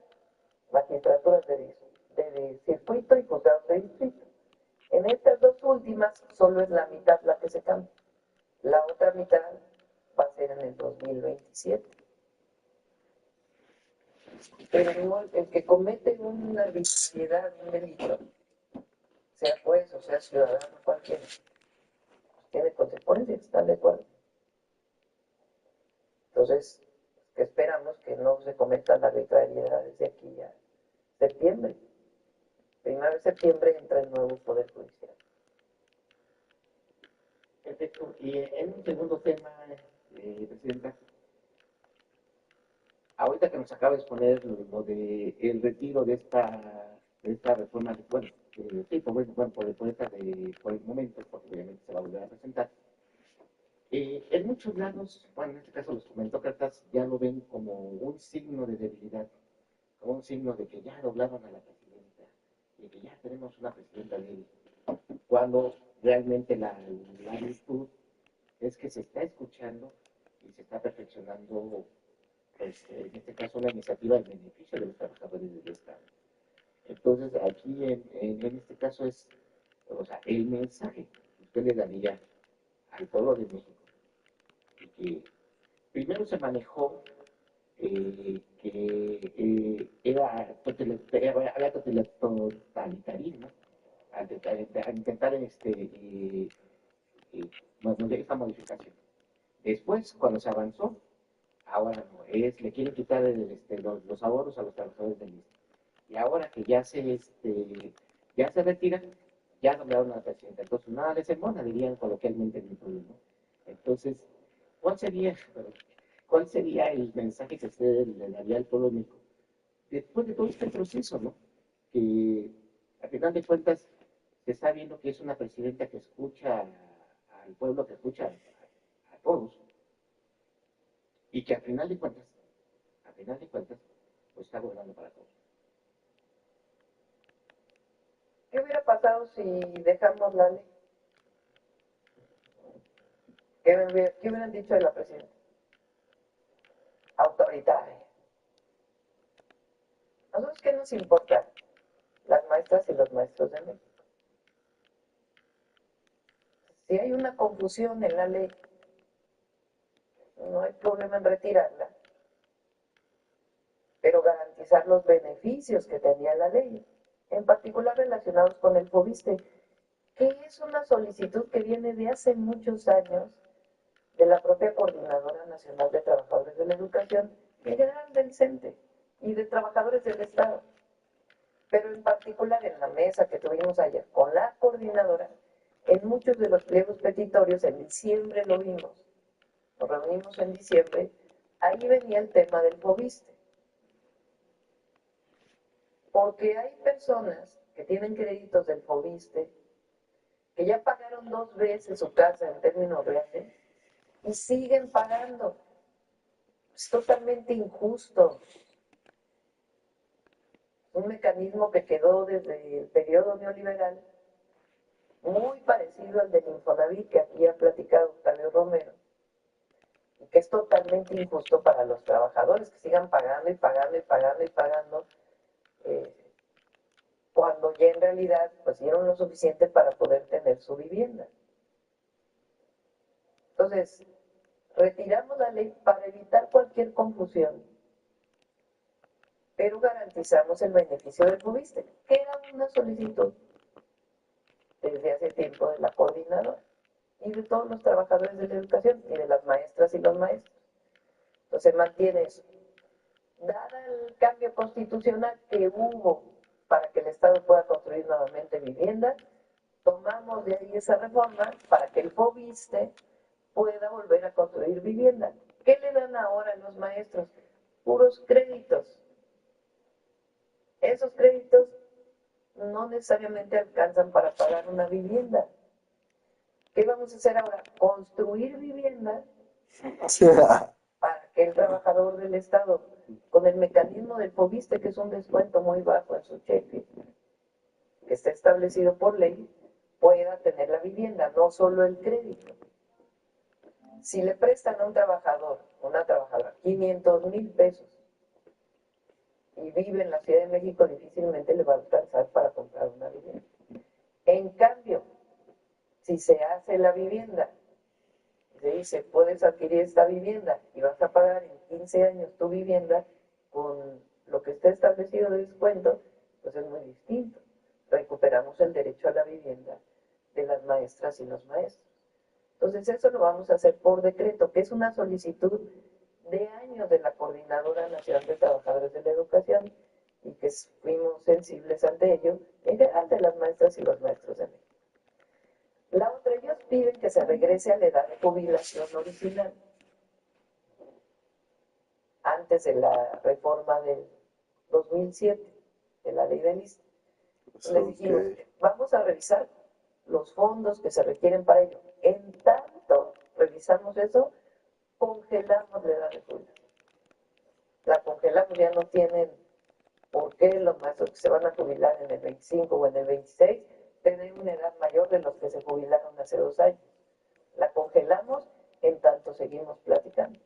magistraturas de circuito y juzgados de distrito. En estas 2 últimas solo es la mitad la que se cambia. La otra mitad va a ser en el 2027. Pero no, el que comete una arbitrariedad, un delito, sea juez o sea ciudadano, cualquiera, tiene consecuencias, ¿están de acuerdo? Entonces, esperamos que no se cometan arbitrariedades de aquí a septiembre. Primero de septiembre entra el nuevo Poder Judicial. Perfecto. Y en un segundo tema, Presidenta, ahorita que nos acaba de exponer lo de el retiro de esta reforma de bueno, sí, por el momento, porque obviamente se va a volver a presentar. En muchos lados, bueno, en este caso los comentócratas ya lo ven como un signo de debilidad, como un signo de que ya doblaron a la presidenta y que ya tenemos una presidenta débil, cuando realmente la virtud es que se está escuchando y se está perfeccionando, pues, en este caso, la iniciativa en beneficio de los trabajadores del Estado. Entonces, aquí en este caso es, o sea, el mensaje que usted le daría a al pueblo de México. Y que primero se manejó que había totalitarismo al intentar esta modificación. Después, cuando se avanzó, ahora no, le quieren quitar los ahorros a los trabajadores del ISSSTE. Y ahora que ya se retiran, ya nombraron a la presidenta. Entonces, nada les embona, dirían coloquialmente en mi pueblo, ¿no? Entonces, ¿cuál sería el mensaje que usted le daría al pueblo de México después de todo este proceso, ¿no? Que al final de cuentas se está viendo que es una presidenta que escucha al pueblo, que escucha a todos, y que al final de cuentas, pues está gobernando para todos. ¿Qué hubiera pasado si dejamos la ley? ¿Qué hubieran dicho de la presidenta? Autoritaria. ¿A nosotros qué nos importa? Las maestras y los maestros de México. Si hay una confusión en la ley, no hay problema en retirarla, pero garantizar los beneficios que tenía la ley, en particular relacionados con el FOBISTE, que es una solicitud que viene de hace muchos años de la propia Coordinadora Nacional de Trabajadores de la Educación, en general del CENTE y de trabajadores del Estado. Pero en particular en la mesa que tuvimos ayer con la coordinadora, en muchos de los pliegos petitorios, en diciembre lo vimos, nos reunimos en diciembre, ahí venía el tema del FOBISTE. Porque hay personas que tienen créditos del FOBISTE, que ya pagaron 2 veces su casa en términos reales, y siguen pagando. Es totalmente injusto. Un mecanismo que quedó desde el periodo neoliberal, muy parecido al del Infonavit que aquí ha platicado Octavio Romero, y que es totalmente injusto para los trabajadores que sigan pagando y pagando y pagando y pagando, cuando ya en realidad pues dieron lo suficiente para poder tener su vivienda. Entonces, retiramos la ley para evitar cualquier confusión, pero garantizamos el beneficio del FOBISTE, que era una solicitud desde hace tiempo de la coordinadora y de todos los trabajadores de la educación y de las maestras y los maestros. Entonces, mantiene eso. Dada el cambio constitucional que hubo para que el Estado pueda construir nuevamente vivienda, tomamos de ahí esa reforma para que el FOBISTE pueda volver a construir vivienda. ¿Qué le dan ahora a los maestros? Puros créditos. Esos créditos no necesariamente alcanzan para pagar una vivienda. ¿Qué vamos a hacer ahora? Construir vivienda para que el trabajador del Estado, con el mecanismo del FOBISTE, que es un descuento muy bajo en su cheque, que está establecido por ley, pueda tener la vivienda, no solo el crédito. Si le prestan a un trabajador, una trabajadora, 500,000 pesos y vive en la Ciudad de México, difícilmente le va a alcanzar para comprar una vivienda. En cambio, si se hace la vivienda, se dice, puedes adquirir esta vivienda y vas a pagar en 15 años tu vivienda con lo que está establecido de descuento, pues es muy distinto. Recuperamos el derecho a la vivienda de las maestras y los maestros. Entonces eso lo vamos a hacer por decreto, que es una solicitud de años de la Coordinadora Nacional de Trabajadores de la Educación y que fuimos sensibles ante ello, en general de las maestras y los maestros de México. La otra, ellos piden que se regrese a la edad de jubilación original, antes de la reforma del 2007, de la ley del ISSSTE. Les dijimos, vamos a revisar los fondos que se requieren para ello. En tanto revisamos eso, congelamos la edad de jubilación. La congelamos, ya no tienen por qué los maestros que se van a jubilar en el 25 o en el 26 tener una edad mayor de los que se jubilaron hace 2 años. La congelamos, en tanto seguimos platicando.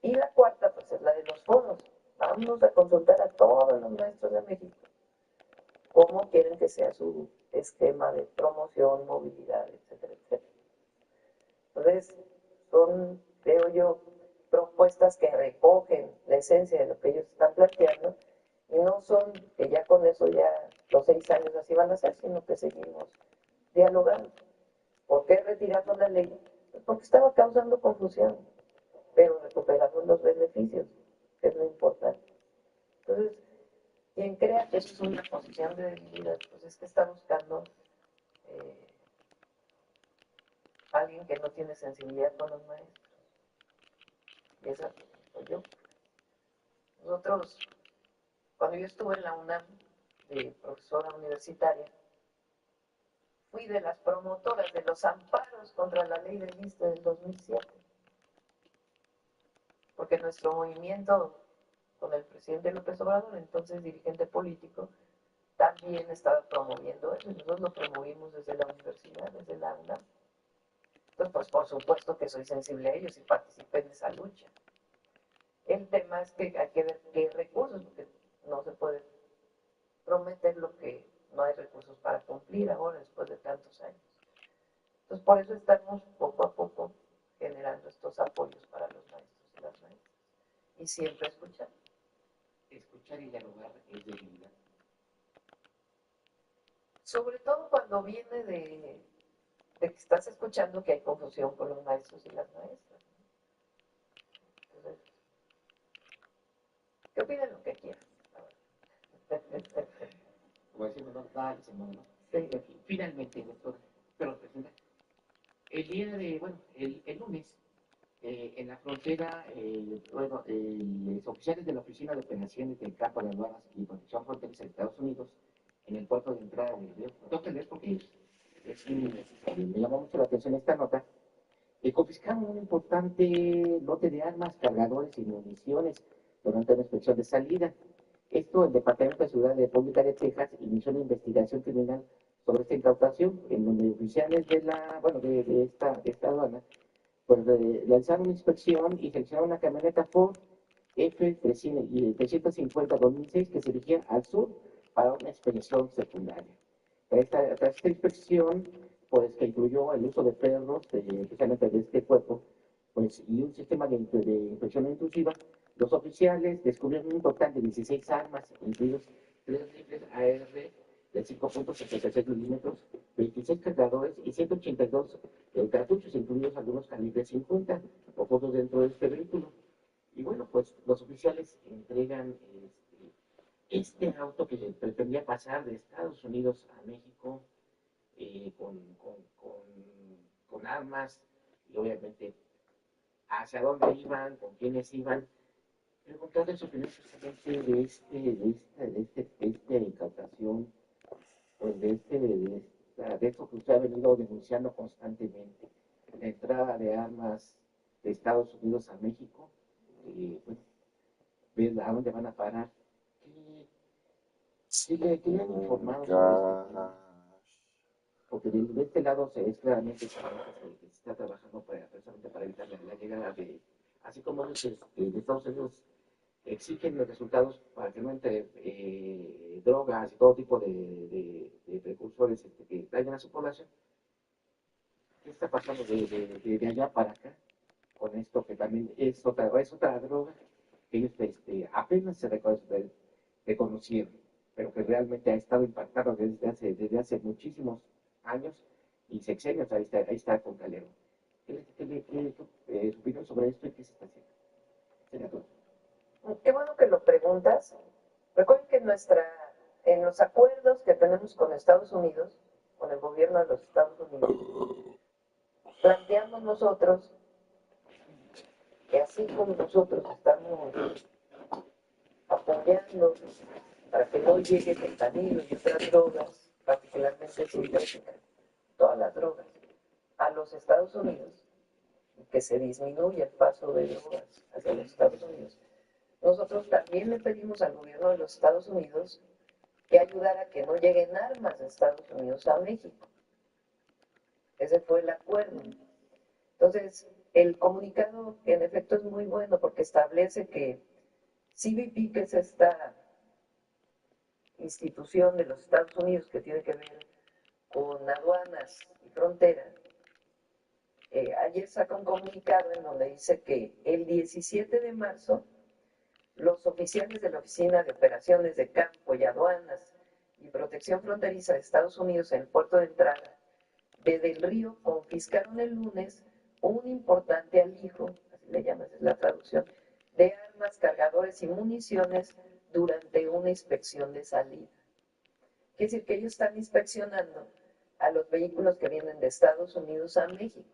Y la cuarta, pues es la de los foros. Vamos a consultar a todos los maestros de México cómo quieren que sea su esquema de promoción, movilidad, etcétera, etcétera. Entonces, son, creo yo, propuestas que recogen la esencia de lo que ellos están planteando y no son que ya con eso ya los 6 años así van a ser, sino que seguimos dialogando. ¿Por qué retiramos la ley? Pues porque estaba causando confusión, pero recuperamos los beneficios, que es lo importante. Entonces, quien crea que eso es una posición de debilidad, pues es que está buscando alguien que no tiene sensibilidad con los maestros. Y esa soy yo. Nosotros, cuando yo estuve en la UNAM de profesora universitaria, fui de las promotoras de los amparos contra la ley del ISSSTE del 2007. Porque nuestro movimiento con el presidente López Obrador, entonces dirigente político, también estaba promoviendo eso y nosotros lo promovimos desde la universidad, desde la UNAM. Entonces, pues por supuesto que soy sensible a ellos y participé en esa lucha. El tema es que hay que ver qué recursos, porque no se puede prometer lo que no hay recursos para cumplir ahora después de tantos años. Entonces, por eso estamos poco a poco generando estos apoyos para los maestros y las maestras. Y siempre escuchar. Escuchar y dialogar es debilidad. Sobre todo cuando viene de que estás escuchando que hay confusión con los maestros y las maestras. Entonces, ¿qué opinan lo que quieran? Como decimos, no, dale, ¿no? Sí. Finalmente, doctor, pero presenta. El día de, bueno, el lunes, en la frontera, los oficiales de la Oficina de Operaciones del Campo de Aduanas y Protección Fronteriza de Estados Unidos, en el puerto de entrada de Río, tengo que leer porque me llamó mucho la atención esta nota, confiscaron un importante lote de armas, cargadores y municiones durante una inspección de salida. Esto, el Departamento de Seguridad Pública de Texas inició una investigación criminal sobre esta incautación, en donde oficiales de esta aduana pues realizaron una inspección y seleccionaron una camioneta Ford F-350 2006 que se dirigía al sur para una expedición secundaria. Tras esta inspección, pues que incluyó el uso de perros, especialmente de este cuerpo, pues, y un sistema de inspección intrusiva, los oficiales descubrieron un total de 16 armas, incluidos 3 rifles AR de 5.76 milímetros, 26 cargadores y 182 cartuchos, incluidos algunos calibres 50, ocultos dentro de este vehículo. Y bueno, pues los oficiales entregan este auto que pretendía pasar de Estados Unidos a México con armas y obviamente hacia dónde iban, con quiénes iban. Preguntarle su opinión justamente de esta incautación, pues de esto que usted ha venido denunciando constantemente, la entrada de armas de Estados Unidos a México, pues, ver a dónde van a parar. ¿Qué le han informado sobre este tema? Porque de este lado es claramente que se está trabajando precisamente para evitar la llegada de, así como los de Estados Unidos exigen los resultados para que no entre drogas y todo tipo de precursores que dañan a su población. ¿Qué está pasando de allá para acá con esto que también es otra droga que ellos apenas se reconocieron, pero que realmente ha estado impactado desde hace muchísimos años y sexenios? Ahí está con Calero. ¿Qué opinión sobre esto y qué se está haciendo? Senador. Qué bueno que lo preguntas. Recuerden que en los acuerdos que tenemos con Estados Unidos, con el gobierno de los Estados Unidos, planteamos nosotros que así como nosotros estamos apoyando para que no llegue fentanilo y otras drogas, particularmente sintéticas, todas las drogas, a los Estados Unidos, y que se disminuya el paso de drogas hacia los Estados Unidos, nosotros también le pedimos al gobierno de los Estados Unidos que ayudara a que no lleguen armas de Estados Unidos a México. Ese fue el acuerdo. Entonces, el comunicado en efecto es muy bueno porque establece que CBP, que es esta institución de los Estados Unidos que tiene que ver con aduanas y fronteras, ayer saca un comunicado en donde dice que el 17 de marzo los oficiales de la Oficina de Operaciones de Campo y Aduanas y Protección Fronteriza de Estados Unidos en el puerto de entrada de Del Río confiscaron el lunes un importante alijo, así le llaman, es la traducción, de armas, cargadores y municiones durante una inspección de salida. Quiere decir que ellos están inspeccionando a los vehículos que vienen de Estados Unidos a México.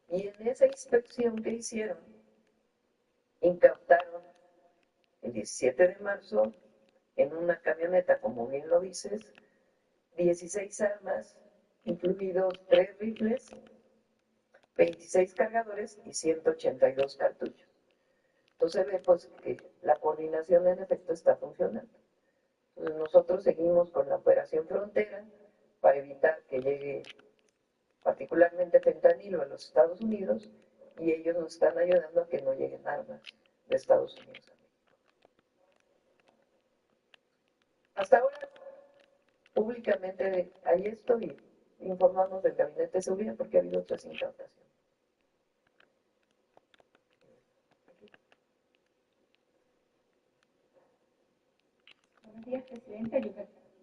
Y en esa inspección que hicieron, incautaron el 17 de marzo en una camioneta, como bien lo dices, 16 armas, incluidos 3 rifles, 26 cargadores y 182 cartuchos. Entonces ve pues que la coordinación en efecto está funcionando. Entonces nosotros seguimos con la operación frontera para evitar que llegue particularmente fentanilo a los Estados Unidos y ellos nos están ayudando a que no lleguen armas de Estados Unidos a México. Hasta ahora, públicamente hay esto y informamos del Gabinete de Seguridad porque ha habido otras incautaciones. Buenos días, presidenta. Yo,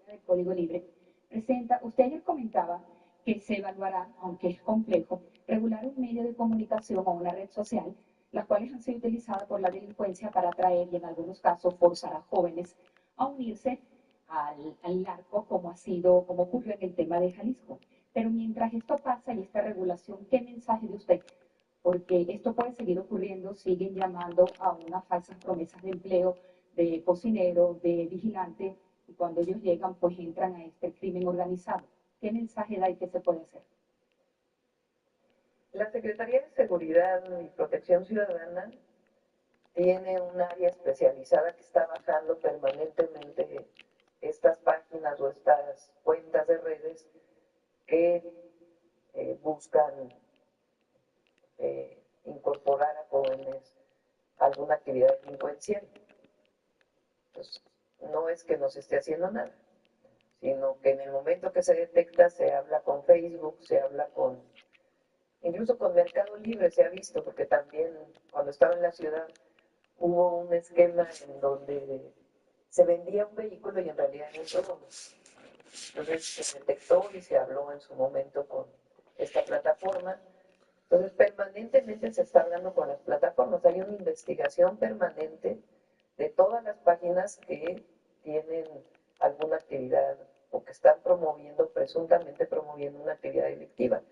del Código Libre. Presenta, usted ayer comentaba que se evaluará, aunque es complejo, regular un medio de comunicación o una red social, las cuales han sido utilizadas por la delincuencia para atraer y en algunos casos forzar a jóvenes a unirse al narco, como ocurrió en el tema de Jalisco. Pero mientras esto pasa y esta regulación, ¿qué mensaje de usted? Porque esto puede seguir ocurriendo, siguen llamando a unas falsas promesas de empleo, de cocinero, de vigilante, y cuando ellos llegan, pues entran a este crimen organizado. ¿Qué mensaje da y qué se puede hacer? La Secretaría de Seguridad y Protección Ciudadana tiene un área especializada que está bajando permanentemente estas páginas o estas cuentas de redes que buscan incorporar a jóvenes a alguna actividad delincuencial. Entonces, no es que no se esté haciendo nada, sino que en el momento que se detecta se habla con Facebook, se habla incluso con Mercado Libre se ha visto, porque también cuando estaba en la ciudad hubo un esquema en donde se vendía un vehículo y en realidad era un robo. Entonces se detectó y se habló en su momento con esta plataforma. Entonces permanentemente se está hablando con las plataformas. Hay una investigación permanente de todas las páginas que tienen alguna actividad o que están presuntamente promoviendo una actividad delictiva.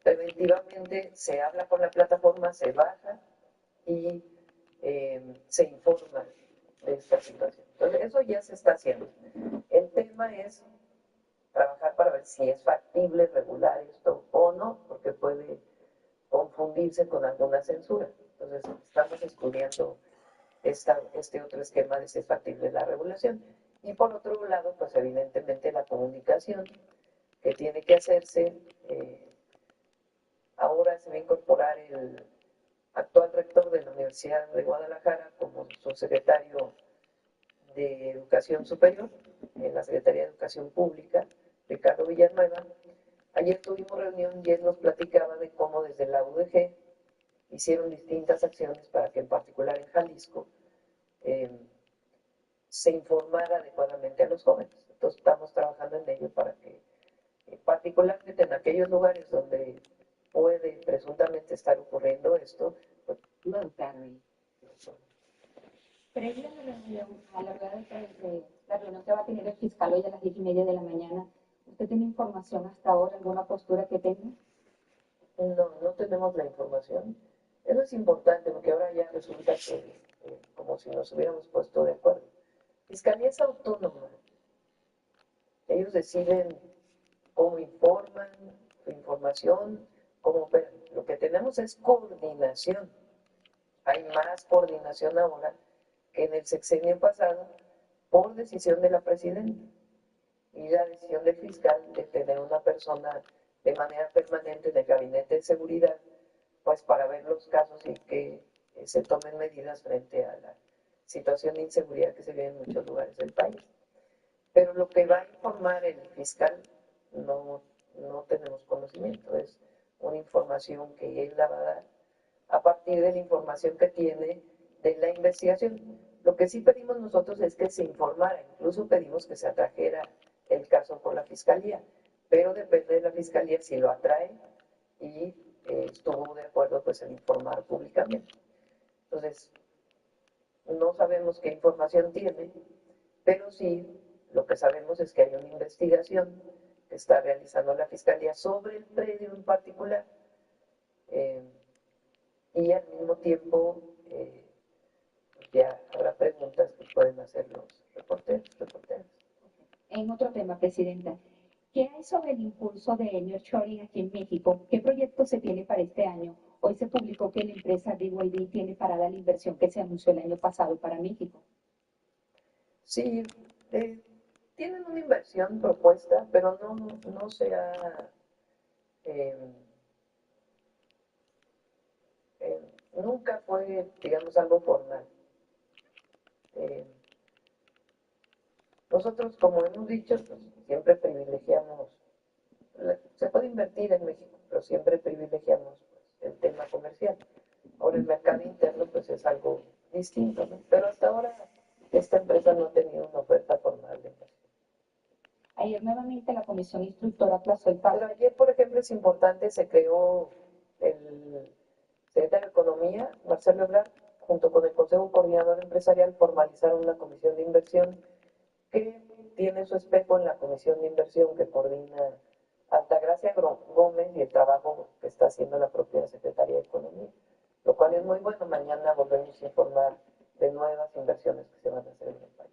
Preventivamente se habla con la plataforma, se baja y se informa de esta situación. Entonces, eso ya se está haciendo. El tema es trabajar para ver si es factible regular esto o no, porque puede confundirse con alguna censura. Entonces, estamos estudiando este otro esquema de si es factible la regulación. Y por otro lado, pues evidentemente la comunicación que tiene que hacerse. Ahora se va a incorporar el actual rector de la Universidad de Guadalajara como subsecretario de Educación Superior en la Secretaría de Educación Pública, Ricardo Villanueva. Ayer tuvimos reunión y él nos platicaba de cómo desde la UDG hicieron distintas acciones para que en particular en Jalisco se informara adecuadamente a los jóvenes. Entonces estamos trabajando en ello para que particularmente en aquellos lugares donde puede presuntamente estar ocurriendo esto, pues no están ahí. Previo a la rueda de la reunión que va a tener el fiscal hoy a las 10:30 de la mañana, ¿usted tiene información hasta ahora, alguna postura que tenga? No tenemos la información. Eso es importante porque ahora ya resulta que como si nos hubiéramos puesto de acuerdo. Fiscalía es autónoma. Ellos deciden cómo informan, su información, cómo operan. Lo que tenemos es coordinación. Hay más coordinación ahora que en el sexenio pasado por decisión de la presidenta y la decisión del fiscal de tener una persona de manera permanente en el gabinete de seguridad, pues para ver los casos y que se tomen medidas frente a la situación de inseguridad que se vive en muchos lugares del país. Pero lo que va a informar el fiscal no tenemos conocimiento, es una información que él la va a dar a partir de la información que tiene de la investigación. Lo que sí pedimos nosotros es que se informara, incluso pedimos que se atrajera el caso por la Fiscalía, pero depende de la Fiscalía si lo atrae y estuvo de acuerdo pues en informar públicamente. Entonces, no sabemos qué información tiene, pero sí lo que sabemos es que hay una investigación que está realizando la Fiscalía sobre el predio en particular y al mismo tiempo ya habrá preguntas que pueden hacer los reporteros. En otro tema, Presidenta, ¿qué hay sobre el impulso de nearshoring aquí en México? ¿Qué proyecto se tiene para este año? Hoy se publicó que la empresa BYD tiene parada la inversión que se anunció el año pasado para México. Sí, tienen una inversión propuesta, pero no se ha... nunca fue, digamos, algo formal. Nosotros, como hemos dicho, pues, siempre privilegiamos, se puede invertir en México, pero siempre privilegiamos pues, el tema comercial. Ahora el mercado interno pues es algo distinto, ¿no? Pero hasta ahora esta empresa no ha tenido una oferta formal de inversión. Ayer nuevamente la comisión instructora aplazó el pago. Pero ayer, por ejemplo, es importante, se creó el secretario de Economía, Marcelo Ebrard, junto con el Consejo Coordinador Empresarial, formalizaron una comisión de inversión que tiene su espejo en la comisión de inversión que coordina Altagracia Gómez y el trabajo que está haciendo la propia Secretaría de Economía, lo cual es muy bueno. Mañana volvemos a informar de nuevas inversiones que se van a hacer en el país.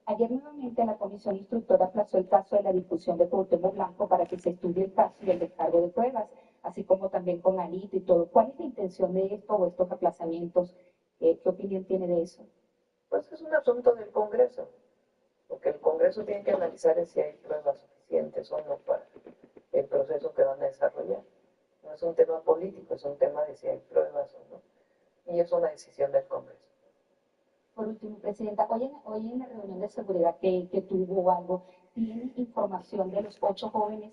Ayer nuevamente la comisión instructora aplazó el caso de la difusión de Cuauhtémoc Blanco para que se estudie el caso y el descargo de pruebas, así como también con Alito y todo. ¿Cuál es la intención de esto o estos aplazamientos? ¿Qué opinión tiene de eso? Pues es un asunto del Congreso. Lo que el Congreso tiene que analizar es si hay pruebas suficientes o no para el proceso que van a desarrollar. No es un tema político, es un tema de si hay pruebas o no. Y es una decisión del Congreso. Por último, Presidenta, hoy en la reunión de seguridad que tuvo algo, ¿tiene información de los 8 jóvenes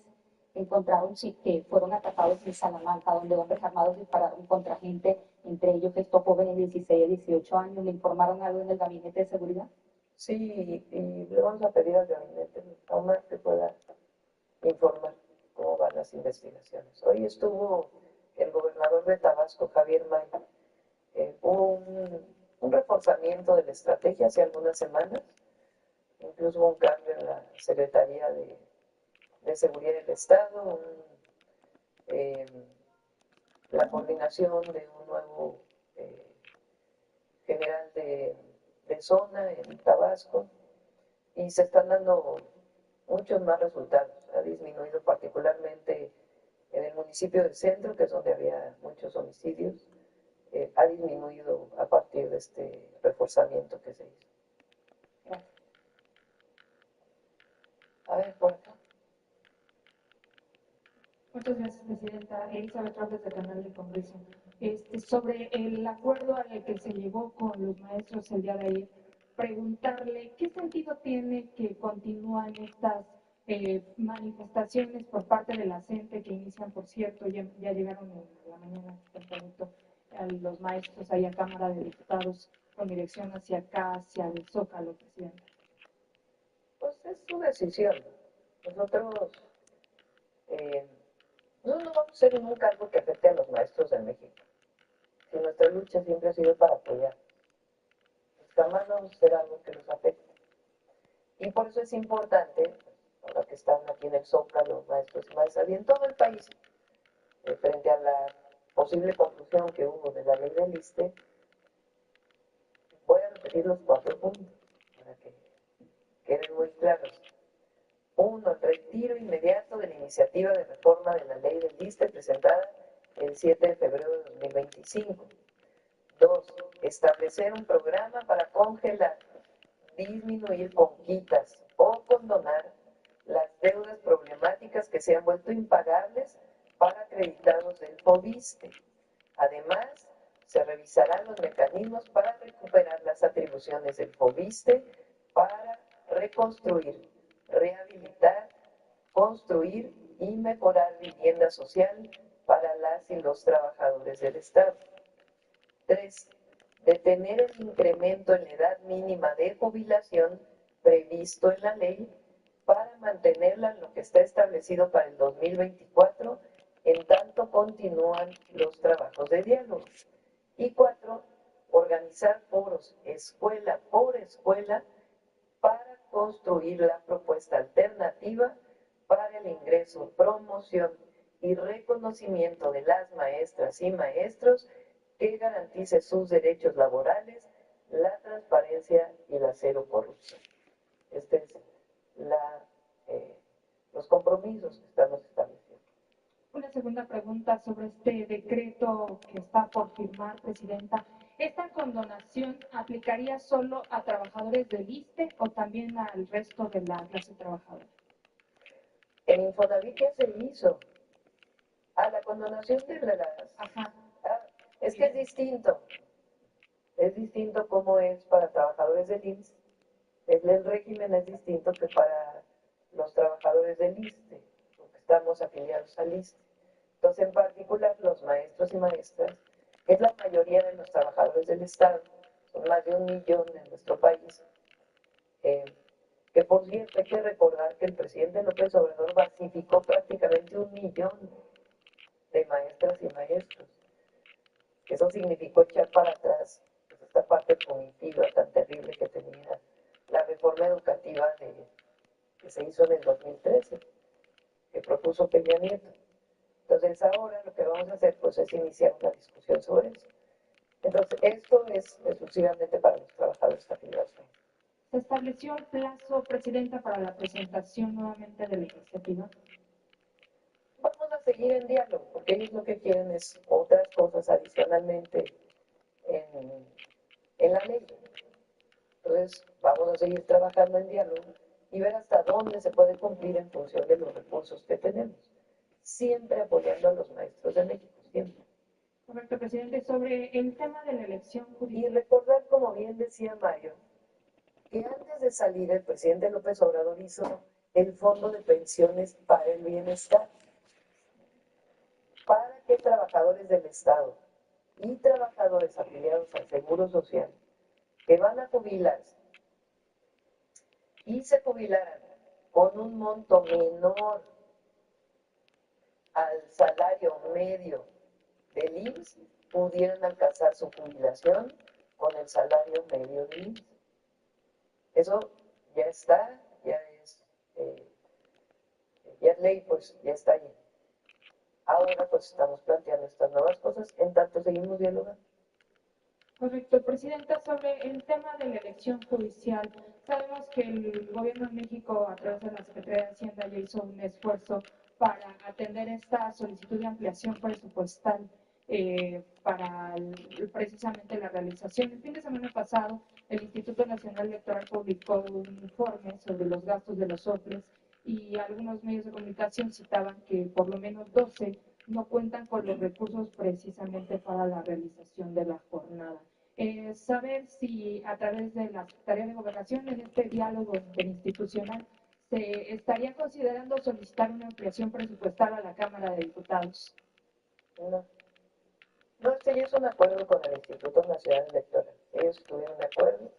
que encontraron que fueron atacados en Salamanca, donde hombres armados dispararon contra gente, entre ellos estos jóvenes de 16 a 18 años? ¿Le informaron algo en el gabinete de seguridad? Sí, y le vamos a pedir al gabinete a Omar que pueda informar cómo van las investigaciones. Hoy estuvo el gobernador de Tabasco, Javier May. Hubo un reforzamiento de la estrategia hace algunas semanas. Incluso hubo un cambio en la Secretaría de Seguridad del Estado, la coordinación de un nuevo general de zona en Tabasco, y se están dando muchos más resultados. Ha disminuido particularmente en el municipio del centro, que es donde había muchos homicidios, ha disminuido a partir de este reforzamiento que se hizo. Gracias. A ver, por acá. Muchas gracias, Presidenta. Elizabeth Robles, del canal del Congreso. Sobre el acuerdo al que se llegó con los maestros el día de ayer, preguntarle qué sentido tiene que continúan estas manifestaciones por parte de la gente que inician, por cierto, ya llegaron en la mañana tempranito a los maestros ahí a Cámara de Diputados con dirección hacia acá, hacia el Zócalo, Presidenta. Pues es su decisión. Nosotros no vamos a hacer nunca algo que afecte a los maestros de México. Si nuestra lucha siempre ha sido para apoyar, pues jamás vamos a hacer algo que los afecte. Y por eso es importante, ahora que están aquí en el Zócalo, maestros y maestras, y en todo el país, frente a la posible conclusión que hubo de la ley del ISSSTE, voy a repetir los 4 puntos para que queden muy claros. 1. El retiro inmediato de la iniciativa de reforma de la ley del ISSSTE presentada el 7 de febrero de 2025. 2. Establecer un programa para congelar, disminuir con quitas o condonar las deudas problemáticas que se han vuelto impagables para acreditados del FOBISTE. Además, se revisarán los mecanismos para recuperar las atribuciones del FOBISTE para reconstruir, rehabilitar, construir y mejorar vivienda social para las y los trabajadores del Estado. 3. Detener el incremento en la edad mínima de jubilación previsto en la ley para mantenerla en lo que está establecido para el 2024, en tanto continúan los trabajos de diálogo. Y 4. Organizar foros escuela por escuela para construir la propuesta alternativa para el ingreso, promoción y reconocimiento de las maestras y maestros que garantice sus derechos laborales, la transparencia y la cero corrupción. Este es los compromisos que estamos estableciendo. Una segunda pregunta sobre este decreto que está por firmar, Presidenta. ¿Esta condonación aplicaría solo a trabajadores del ISSSTE o también al resto de la clase trabajadora? En Infonavit, ¿qué se hizo? A la condonación de las... Ajá. Es que es distinto. Es distinto cómo es para trabajadores del IMSS. El régimen es distinto que para los trabajadores del ISSSTE, porque estamos afiliados al ISSSTE. Entonces, en particular, los maestros y maestras, que es la mayoría de los trabajadores del Estado, son más de 1 millón en nuestro país, que por cierto hay que recordar que el presidente López Obrador basificó prácticamente 1 millón de maestras y maestros. Eso significó echar para atrás pues, esta parte punitiva tan terrible que tenía la reforma educativa que se hizo en el 2013, que propuso Peña Nieto. Entonces ahora lo que vamos a hacer pues, es iniciar una discusión sobre eso. Entonces esto es exclusivamente para los trabajadores afiliados. ¿Se estableció un plazo, Presidenta, para la presentación nuevamente de la iniciativa? Vamos a seguir en diálogo, porque ellos lo que quieren es otras cosas adicionalmente en la ley. Entonces, vamos a seguir trabajando en diálogo y ver hasta dónde se puede cumplir en función de los recursos que tenemos. Siempre apoyando a los maestros de México, siempre. Correcto, Presidente. Sobre el tema de la elección Y judicial. recordar, como bien decía Mario, que antes de salir el presidente López Obrador hizo el Fondo de Pensiones para el Bienestar, para que trabajadores del Estado y trabajadores afiliados al Seguro Social que van a jubilarse y se jubilarán con un monto menor al salario medio del IMSS, pudieran alcanzar su jubilación con el salario medio del IMSS. Eso ya está, ya es ley, pues ya está ahí. Ahora pues estamos planteando estas nuevas cosas, en tanto seguimos dialogando. Correcto, Presidenta, sobre el tema de la elección judicial, sabemos que el Gobierno de México, a través de la Secretaría de Hacienda, ya hizo un esfuerzo para atender esta solicitud de ampliación presupuestal para precisamente la realización. El fin de semana pasado, el Instituto Nacional Electoral publicó un informe sobre los gastos de los OFLES y algunos medios de comunicación citaban que por lo menos 12 no cuentan con los recursos precisamente para la realización de la jornada. Saber si a través de la Secretaría de Gobernación, en este diálogo interinstitucional, se estaría considerando solicitar una ampliación presupuestal a la Cámara de Diputados. No, este ya es un acuerdo con el Instituto Nacional Electoral. Ellos estuvieron de acuerdo.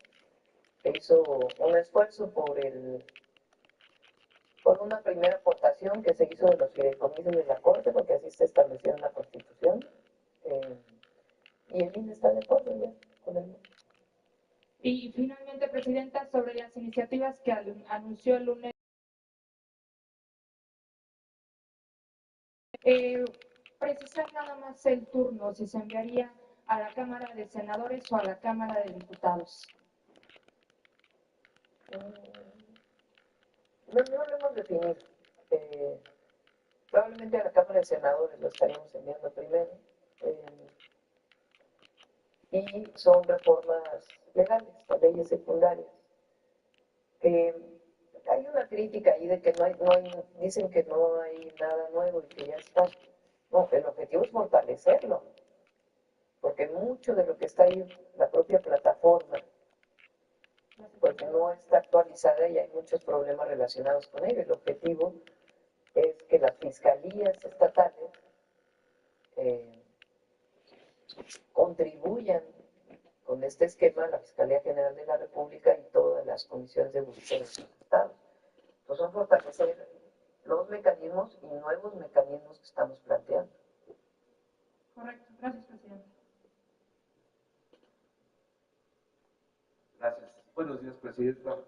Se hizo un esfuerzo por una primera aportación que se hizo de los fideicomisos de la Corte, porque así se estableció en la Constitución. Y el INE está de acuerdo ya con el... Y finalmente, Presidenta, sobre las iniciativas que anunció el lunes, precisar nada más el turno, si se enviaría a la Cámara de Senadores o a la Cámara de Diputados. No lo hemos definido. Probablemente a la Cámara de Senadores lo estaríamos enviando primero. Y son reformas legales, leyes secundarias. Hay una crítica ahí de que dicen que no hay nada nuevo y que ya está. No, el objetivo es fortalecerlo, porque mucho de lo que está ahí, la propia plataforma, pues no está actualizada y hay muchos problemas relacionados con ello. El objetivo es que las fiscalías estatales contribuyan con este esquema a la Fiscalía General de la República y todas las comisiones de búsqueda de los estados. Entonces, son fortalecer los mecanismos y nuevos mecanismos que estamos planteando. Correcto. Gracias, presidente. Gracias. Buenos días, presidenta.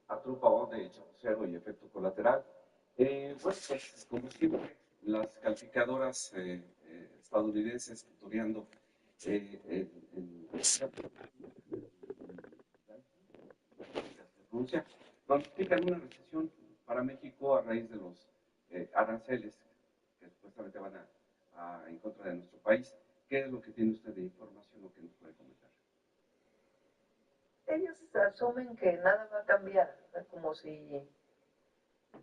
Arturo Pavón de Chapucero y Efecto Colateral. Bueno, pues, como siempre, las calificadoras estadounidenses tutoriando Rusia pronostican una recesión para México a raíz de los aranceles que supuestamente van en contra de nuestro país. ¿Qué es lo que tiene usted de información o que nos puede comentar? Ellos asumen que nada va a cambiar, ¿no? Como si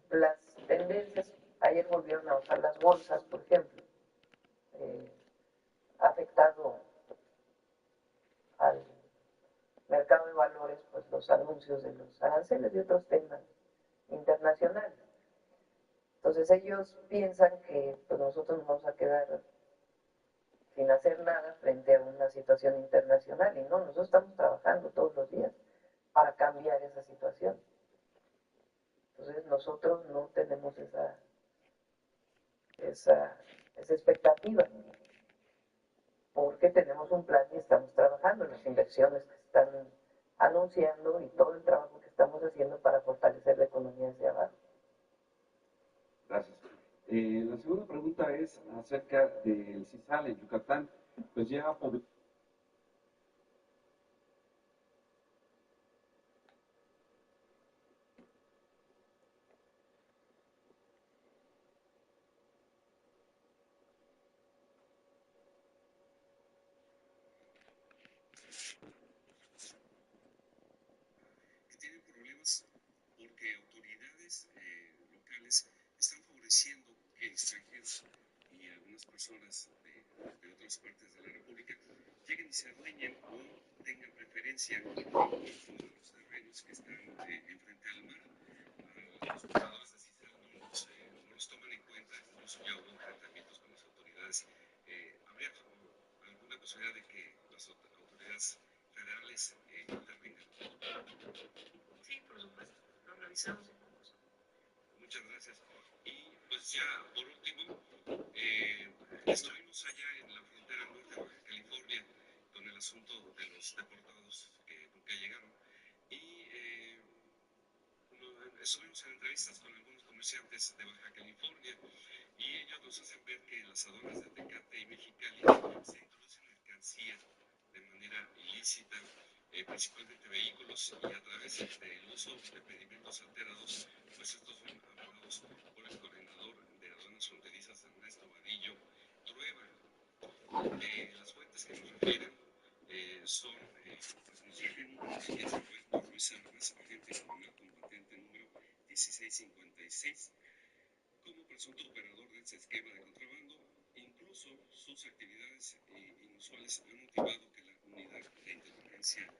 las tendencias, ayer volvieron a bajar las bolsas, por ejemplo, ha afectado al mercado de valores, pues los anuncios de los aranceles y otros temas internacionales. Entonces ellos piensan que pues, nosotros nos vamos a quedar sin hacer nada frente a una situación internacional, y no, nosotros estamos trabajando todos los días para cambiar esa situación. Entonces nosotros no tenemos esa expectativa, porque tenemos un plan y estamos trabajando en las inversiones que se están anunciando y todo el trabajo que estamos haciendo para fortalecer la economía desde abajo. Gracias. La segunda pregunta es acerca del CISAL en Yucatán. Pues ya que tienen problemas porque autoridades locales están favoreciendo que extranjeros y algunas personas de otras partes de la República lleguen y se adueñen o tengan preferencia por los terrenos que están enfrente al mar. Los operadores de CISAL no los toman en cuenta, incluso ya hubo enfrentamientos con las autoridades. ¿Habría alguna posibilidad de que las autoridades federales intervengan? Sí, por supuesto, lo revisamos. Muchas gracias. Y pues ya por último, estuvimos allá en la frontera norte de Baja California con el asunto de los deportados que nunca llegaron. Y estuvimos en entrevistas con algunos comerciantes de Baja California y ellos nos hacen ver que en las aduanas de Tecate y Mexicali se introduce mercancía de manera ilícita, principalmente vehículos, y a través del uso de pedimentos alterados, pues estos son avalados por el coordinador de aduanas fronterizas, Ernesto Vadillo Trueba. Las fuentes que nos refieren son, pues nos dicen que es Roberto Ruiz Armas, agente comunal con patente número 1656, como presunto operador de este esquema de contrabando. Incluso sus actividades inusuales han motivado que la unidad de inteligencia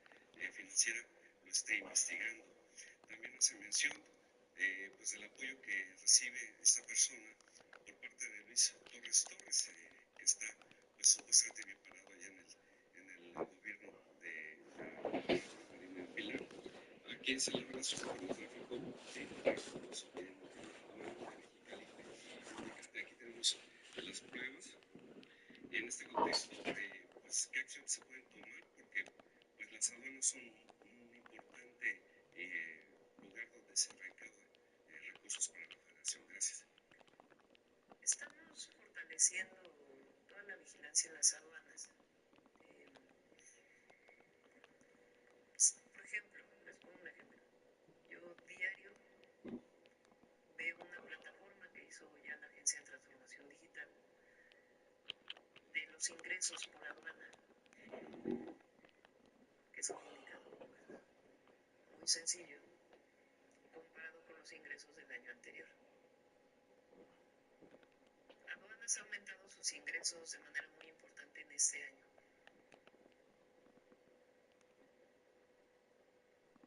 financiera lo esté investigando. También hace mención pues del apoyo que recibe esta persona por parte de Luis Torres, que está pues supuestamente bien parado allá en el gobierno de Marina Pilar, a quien se le relaciona con el tráfico de vehículos en la aduana de Mexicali y Tecate. Aquí tenemos las pruebas. Y en este contexto, pues, ¿qué acciones se pueden tomar? Porque pues, las aduanas son un importante lugar donde se recaudan recursos para la federación. Gracias. Estamos fortaleciendo toda la vigilancia en las aduanas. Por ejemplo, les pongo un ejemplo. Yo diario veo una plataforma que hizo ya la Agencia de Transformación Digital de los ingresos por aduana, que es un indicador muy sencillo comparado con los ingresos del año anterior. Aduanas ha aumentado sus ingresos de manera muy importante en este año.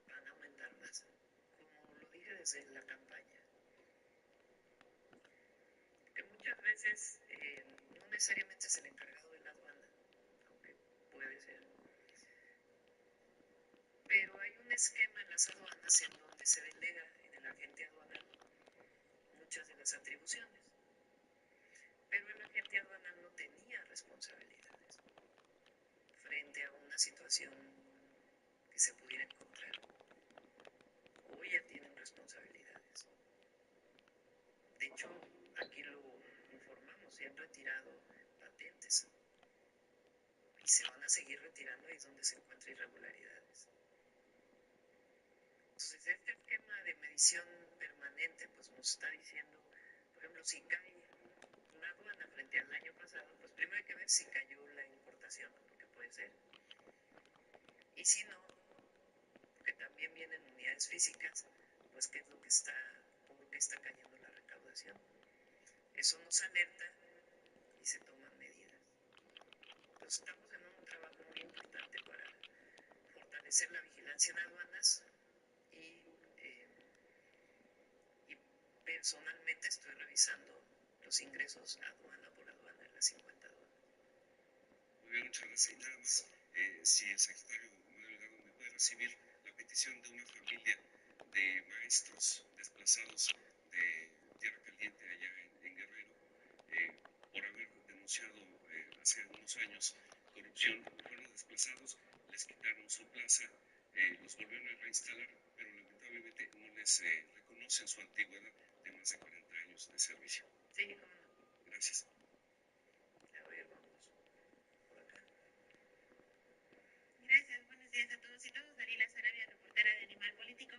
Van a aumentar más. Como lo dije desde la campaña, muchas veces no necesariamente es el encargado de la aduana, aunque puede ser, pero hay un esquema en las aduanas en donde se delega en el agente aduanal muchas de las atribuciones, pero el agente aduanal no tenía responsabilidades frente a una situación que se pudiera encontrar. Hoy ya tienen responsabilidades. De hecho, aquí lo informamos, se han retirado patentes y se van a seguir retirando ahí donde se encuentran irregularidades. Entonces, este esquema de medición permanente pues nos está diciendo, por ejemplo, si cae una aduana frente al año pasado, pues primero hay que ver si cayó la importación, porque puede ser. Y si no, porque también vienen unidades físicas, pues qué es lo que está, por qué está cayendo la recaudación. Eso nos alerta y se toman medidas. Entonces estamos en un trabajo muy importante para fortalecer la vigilancia en aduanas y personalmente estoy revisando los ingresos aduana por aduana en las 50 aduanas. Muy bien, muchas gracias. Nada más, si el secretario Manuel Delgado me puede recibir la petición de una familia de maestros desplazados de Tierra Caliente allá en Guerrero, por haber denunciado hace unos años corrupción, fueron desplazados, les quitaron su plaza, los volvieron a reinstalar, pero lamentablemente no les reconocen su antigüedad de más de 40 años de servicio. Sí, cómo no. Gracias. A ver, vamos por acá. Gracias, buenos días a todos y todas. Daniela Sarabia, reportera de Animal Político.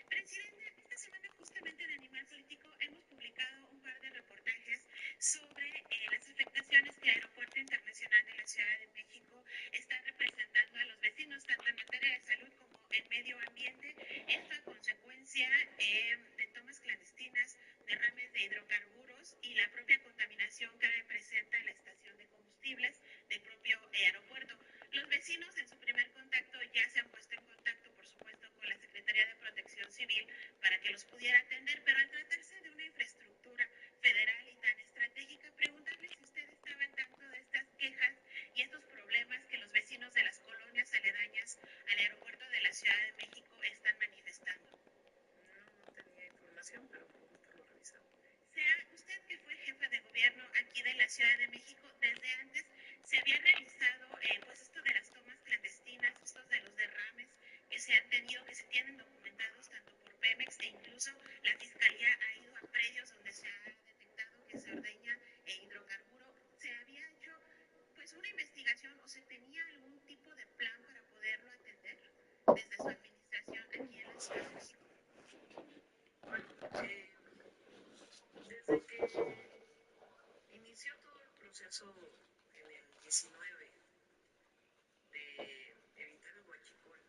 Presidente, esta semana justamente en Animal Político hemos publicado un par de reportajes sobre las afectaciones que el Aeropuerto Internacional de la Ciudad de México está representando a los vecinos, tanto en materia de salud como en medio ambiente. Esto a consecuencia de tomas clandestinas, derrames de hidrocarburos y la propia contaminación que presenta la estación de combustibles del propio aeropuerto. Los vecinos en su primer contacto ya se han puesto en contacto, por supuesto, con la Secretaría de Protección Civil para que los pudiera atender, pero al tratarse de una infraestructura federal y tan estratégica, preguntarle si usted estaba al tanto de estas quejas y estos problemas que los vecinos de las colonias aledañas al aeropuerto de la Ciudad de México están manifestando. No tenía información, pero por gusto lo revisamos. Sea usted que fue jefa de gobierno aquí de la Ciudad de México, desde antes se había realizado pues esto de las tomas clandestinas, estos de los derrames que se han tenido, que se tienen documentados tanto por Pemex e incluso la Fiscalía ha ido a predios donde se ha detectado que se ordeña hidrocarburo. ¿Se había hecho pues una investigación o se tenía algún tipo de plan para poderlo atender desde su administración aquí en la Ciudad de México? Bueno, desde que inició todo el proceso en el 19 de evitar el huachicol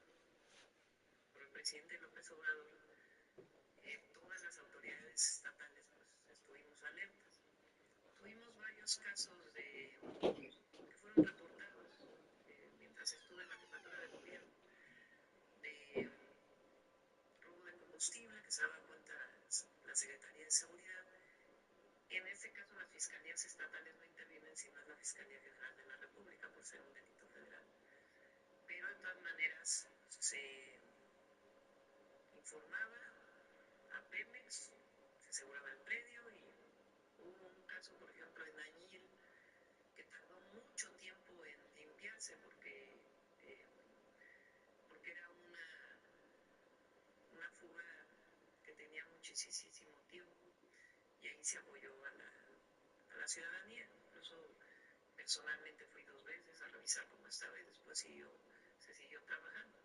por el presidente López Obrador, todas las autoridades estatales pues estuvimos alertas. Tuvimos varios casos que fueron reportados mientras estuve en la jefatura de gobierno de robo de combustible que se daba cuenta la Secretaría de Seguridad. En este caso las fiscalías estatales no intervienen sino es la Fiscalía General de la República por ser un delito federal. Pero de todas maneras se informaba a Pemex, se aseguraba el predio y hubo un caso, por ejemplo, en Añil que tardó mucho tiempo en limpiarse porque era una fuga que tenía muchísimo tiempo y ahí se apoyó a la ciudadanía. Incluso personalmente fui 2 veces a revisar cómo estaba y después se siguió trabajando.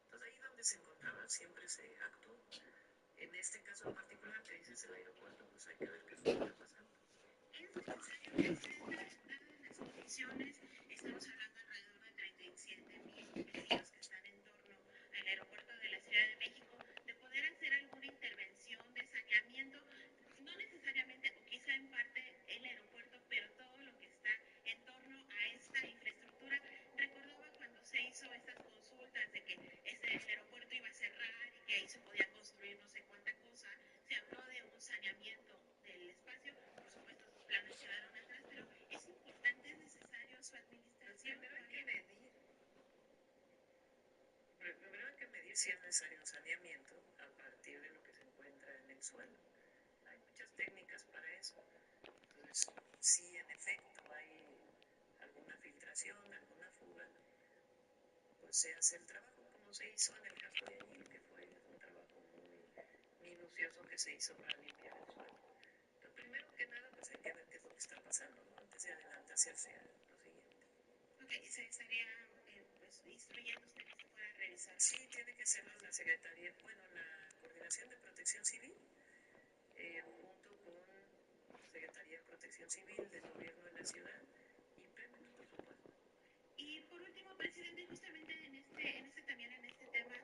Entonces ahí donde se encontraba siempre se actuó. En este caso en particular que dices el aeropuerto, pues hay que ver qué es lo que está pasando. Es necesario, Presidenta, dadas las condiciones, estamos hablando alrededor de 37,000 vecinos que están en torno al aeropuerto de la Ciudad de México, de poder hacer alguna intervención de saneamiento, no necesariamente o quizá en parte el aeropuerto, pero todo lo que está en torno a esta infraestructura. Recordaba cuando se hizo estas consultas de que el aeropuerto iba a cerrar y que ahí se podía construir no sé cuánta cosa, se habló de un saneamiento del espacio, por supuesto, esos planes se Primero hay que medir si es necesario un saneamiento a partir de lo que se encuentra en el suelo. Hay muchas técnicas para eso. Entonces, si en efecto hay alguna filtración, alguna fuga, pues se hace el trabajo como se hizo en el caso de allí, que fue un trabajo muy minucioso que se hizo para limpiar el suelo. Pero primero que nada, pues hay que ver qué es lo que está pasando, ¿no? Antes de adelantarse hacia lo siguiente. Ok, y se estaría pues, instruyendo usted que se pueda revisar. Sí, tiene que ser la Secretaría, bueno, la Coordinación de Protección Civil, junto con la Secretaría de Protección Civil del Gobierno de la Ciudad y Pemex, por supuesto. Y por último, presidente, justamente también en este tema,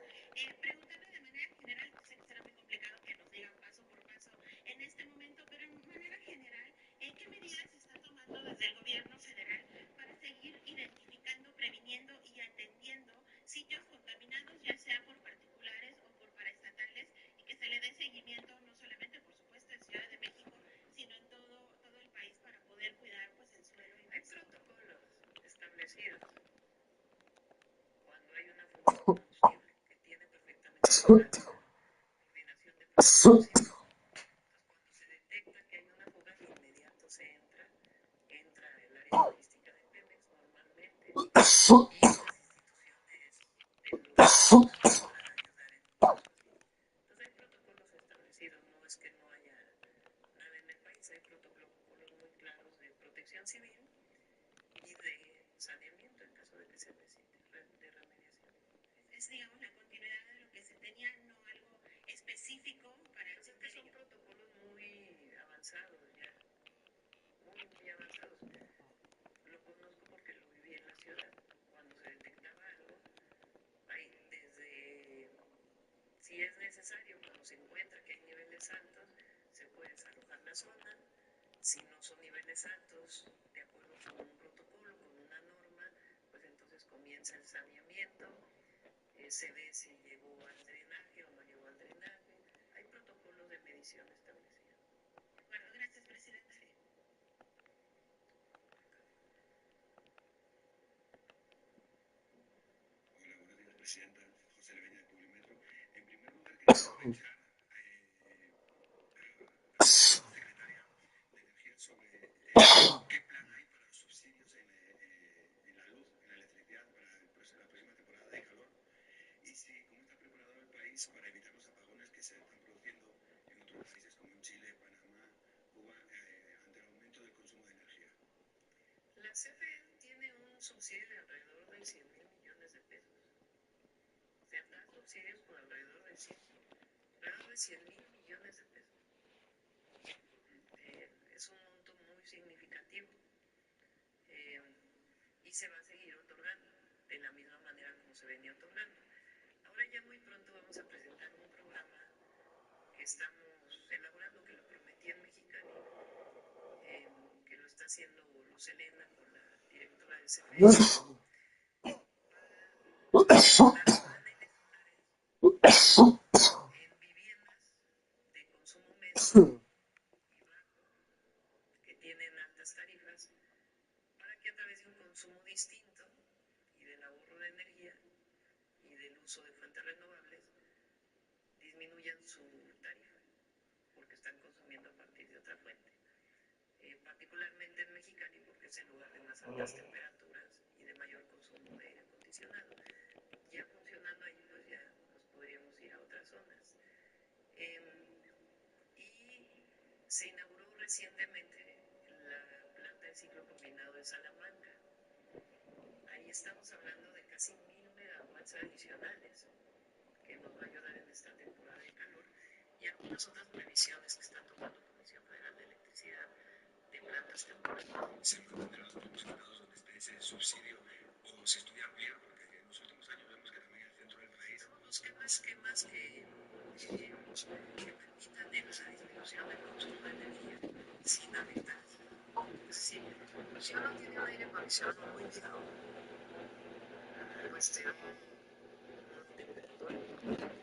preguntarle de manera general, sé que será muy complicado que nos digan paso por paso en este momento, pero en manera general, ¿qué medidas se están tomando desde el gobierno federal para seguir identificando, previniendo y atendiendo sitios contaminados, ya sea por particulares o por paraestatales, y que se le dé seguimiento no solamente, por supuesto, en Ciudad de México, sino en todo el país para poder cuidar pues el suelo? Hay protocolos establecidos cuando hay una fuga de combustible que tiene perfectamente la coordinación de protección civil. Entonces, cuando se detecta que hay una fuga, de inmediato se entra el área logística de Pemex normalmente y las instituciones del lugar para ayudar en casos así. Entonces hay protocolos establecidos, no es que no haya nada en el país, hay protocolos muy claros de protección civil y de saneamiento en caso de que se necesite, de remediación. Es, digamos, la continuidad de lo que se tenía, no algo específico para pues es que son protocolos muy avanzados ya, muy avanzados. Lo conozco porque lo viví en la ciudad. Cuando se detectaba algo, hay desde, si es necesario, cuando se encuentra que hay niveles altos, se puede desalojar la zona. Si no son niveles altos, de acuerdo con un protocolo, con una norma, pues entonces comienza el saneamiento, se ve si llegó al drenaje o no llegó al drenaje. Hay protocolos de medición establecidos. De acuerdo, gracias, presidente. Hola, buenos días, presidenta. José Leveña de Publimetro. En primer lugar, quería aprovechar a la secretaria de Energía sobre qué plan hay para los subsidios en la luz, en la electricidad para la próxima temporada de calor y si cómo está preparado el país para evitar los apagones que se están produciendo en otros países como en Chile, Panamá, Cuba, ante el aumento del consumo de energía. La CFE tiene un subsidio de alrededor de 100.000 millones de pesos. Se dan subsidios por alrededor de 100.000 millones de pesos. Es un monto muy significativo y se va a seguir otorgando de la misma manera como se venía otorgando. Ahora ya muy pronto vamos a presentar un programa que estamos elaborando, que lo prometí en Mexicali, que lo está haciendo Luz Elena con la directora de CFE, para instalar paneles solares en viviendas de consumo medio y bajo que tienen altas tarifas, para que a través de un consumo distinto y del ahorro de energía y del uso de fuentes renovables disminuyan su tarifa, porque están consumiendo a partir de otra fuente. Particularmente en Mexicali, porque es el lugar de más altas temperaturas y de mayor consumo de aire acondicionado. Ya funcionando ahí, pues ya nos podríamos ir a otras zonas. Y se inauguró recientemente la planta de ciclo combinado de Salamanca. Ahí estamos hablando de casi 1.000 megawatts adicionales que nos va a ayudar en esta temporada de calor y algunas otras previsiones que está tomando Comisión Federal de Electricidad de plantas temporales. ¿Se puede tener los mismos estados donde esté ese subsidio o se estudia ampliar? Porque en los últimos años vemos que también en el centro del país. Busquemos esquemas que permitan la disminución del consumo de energía sin afectar. Es decir, si uno tiene un aire acondicionado muy viejo, pues te da una temperatura importante.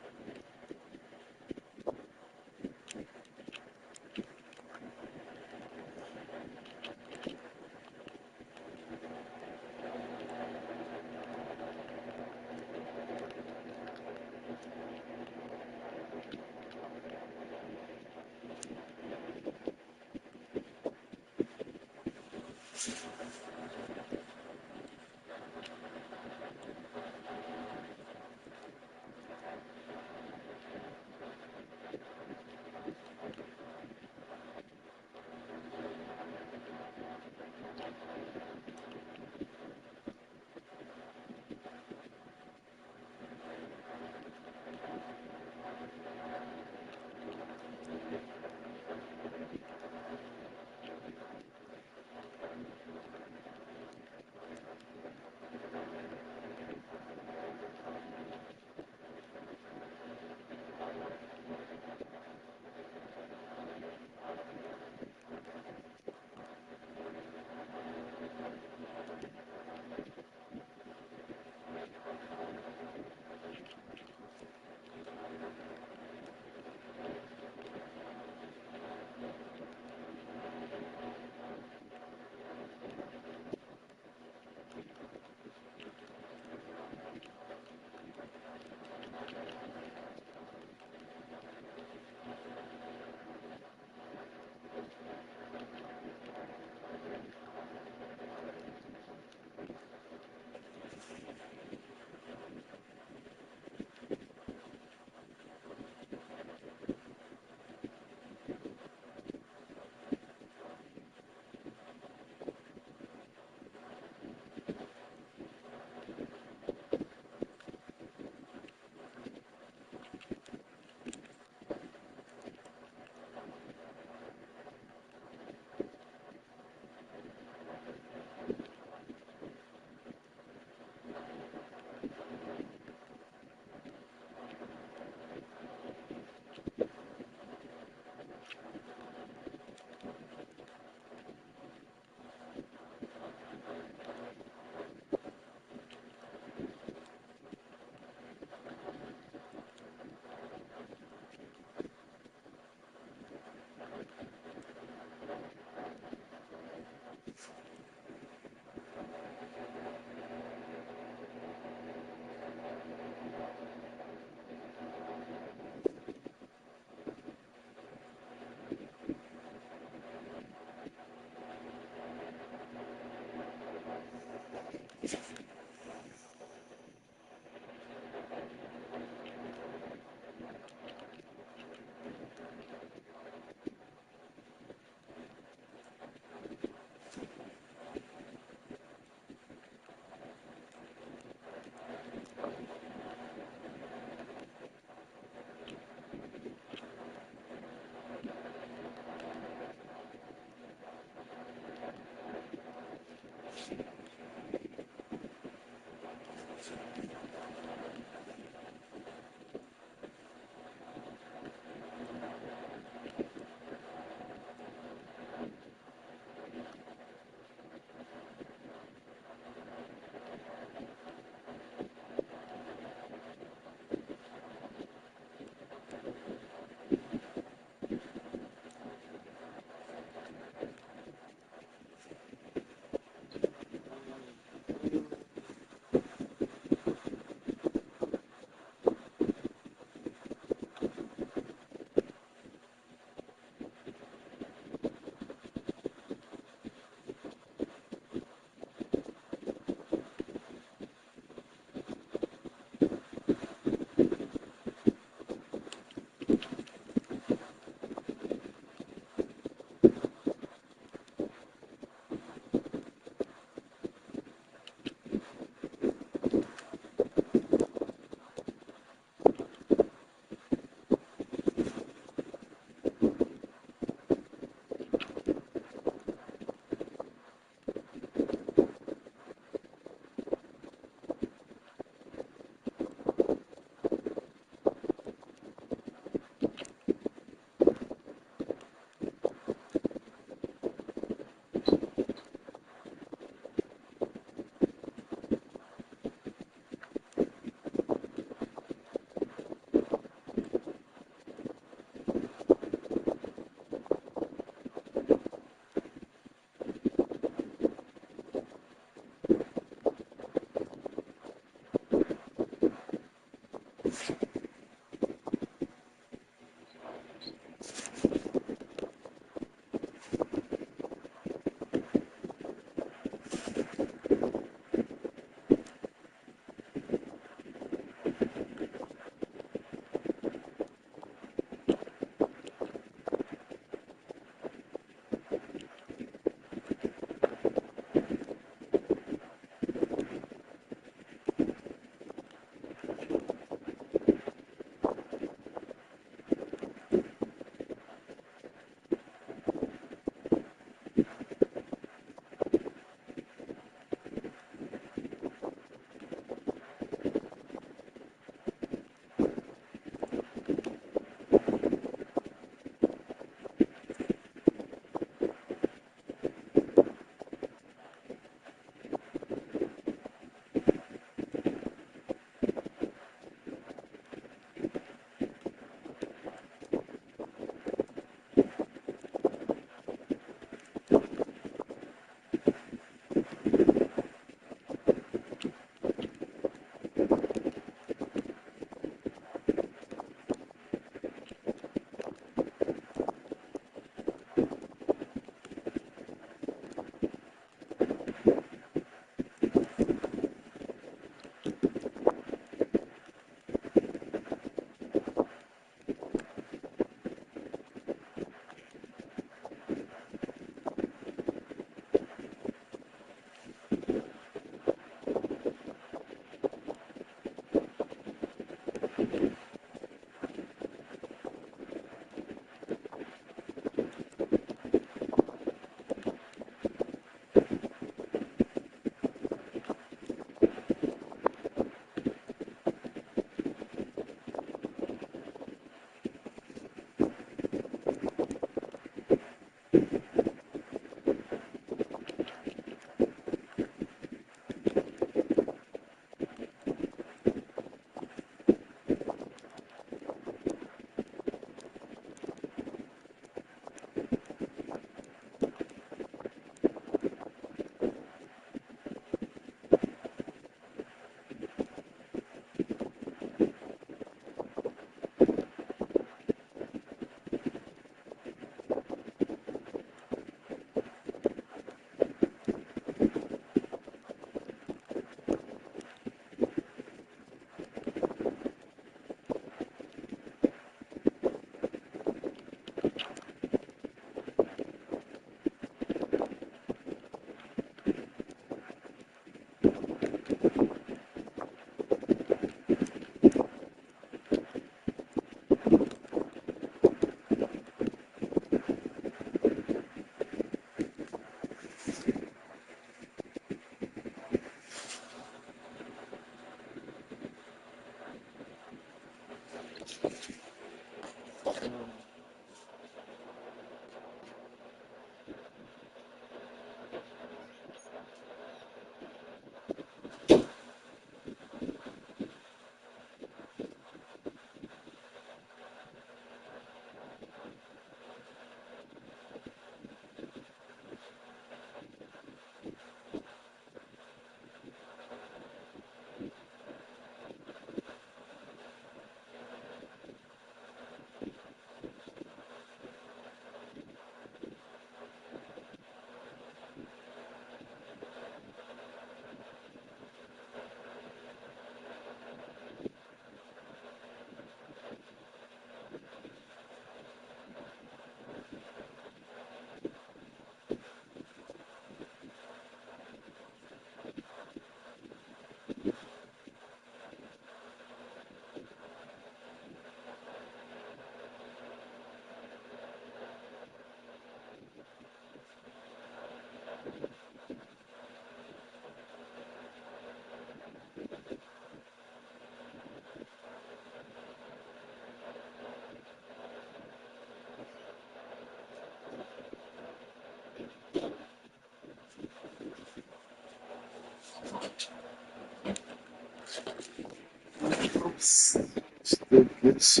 Yes.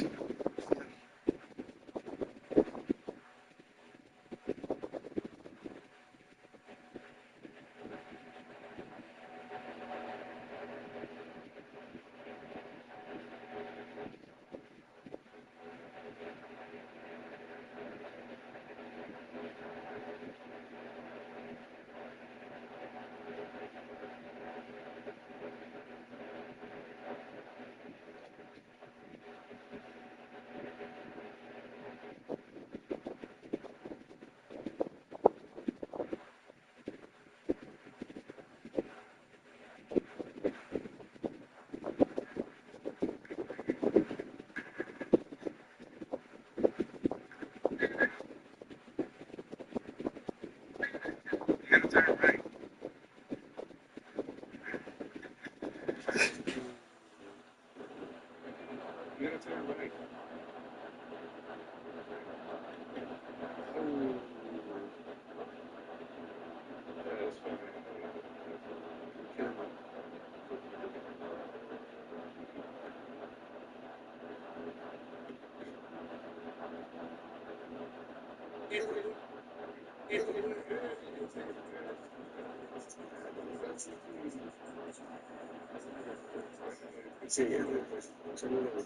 Sí, un saludo a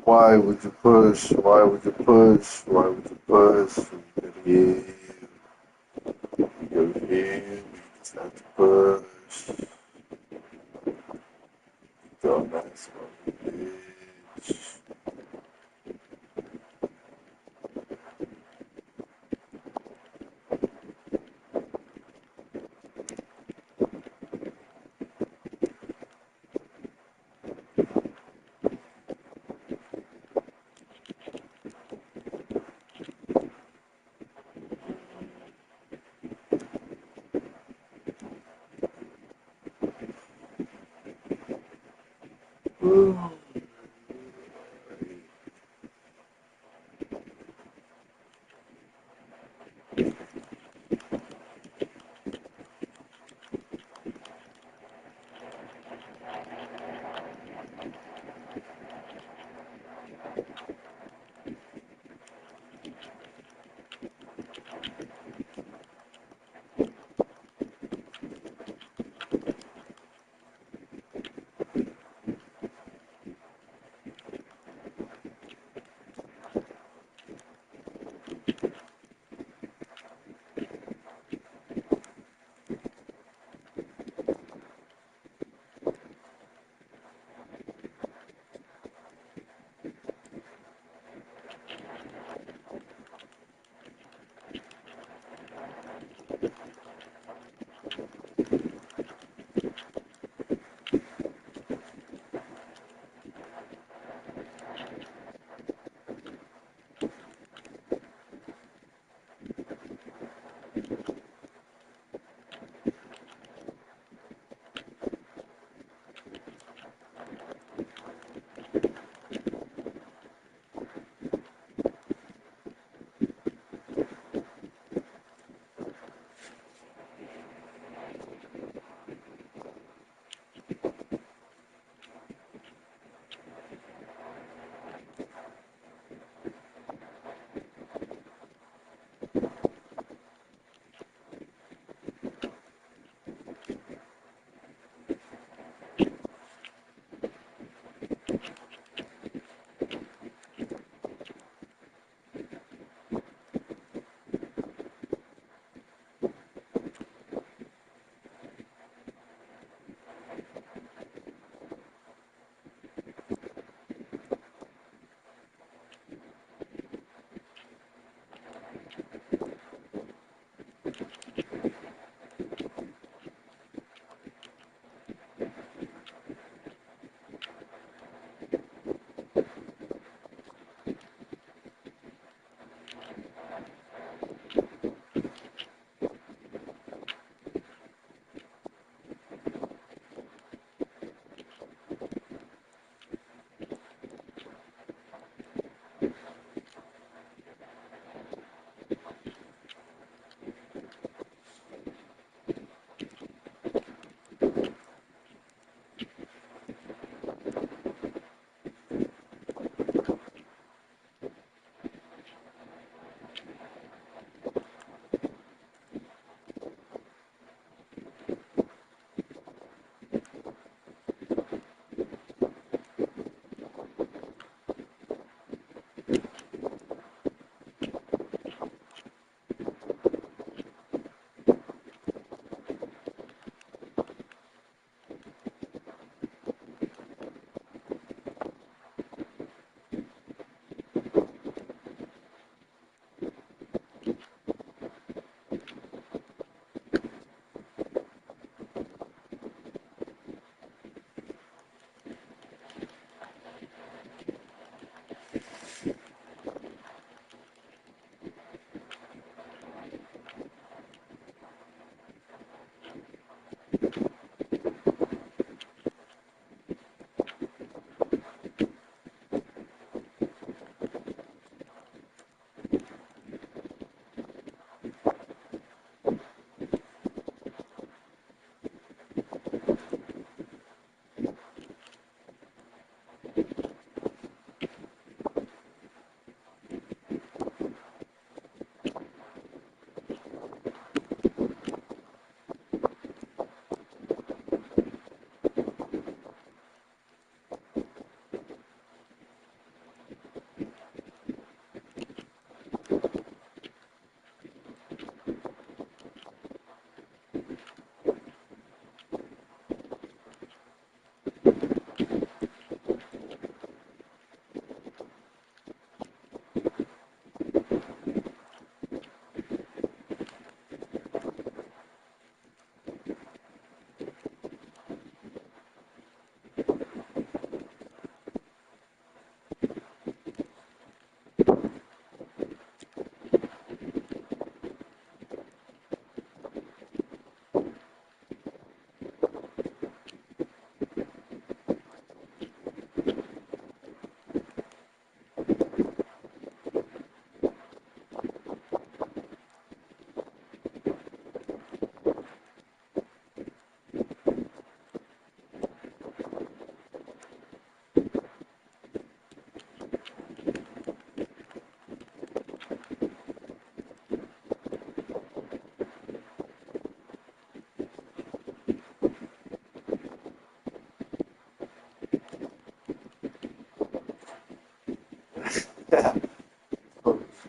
Why would you push? Why would you push? Why would you push? You go here, you just have to push. Dumbass bitch.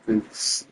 Peace.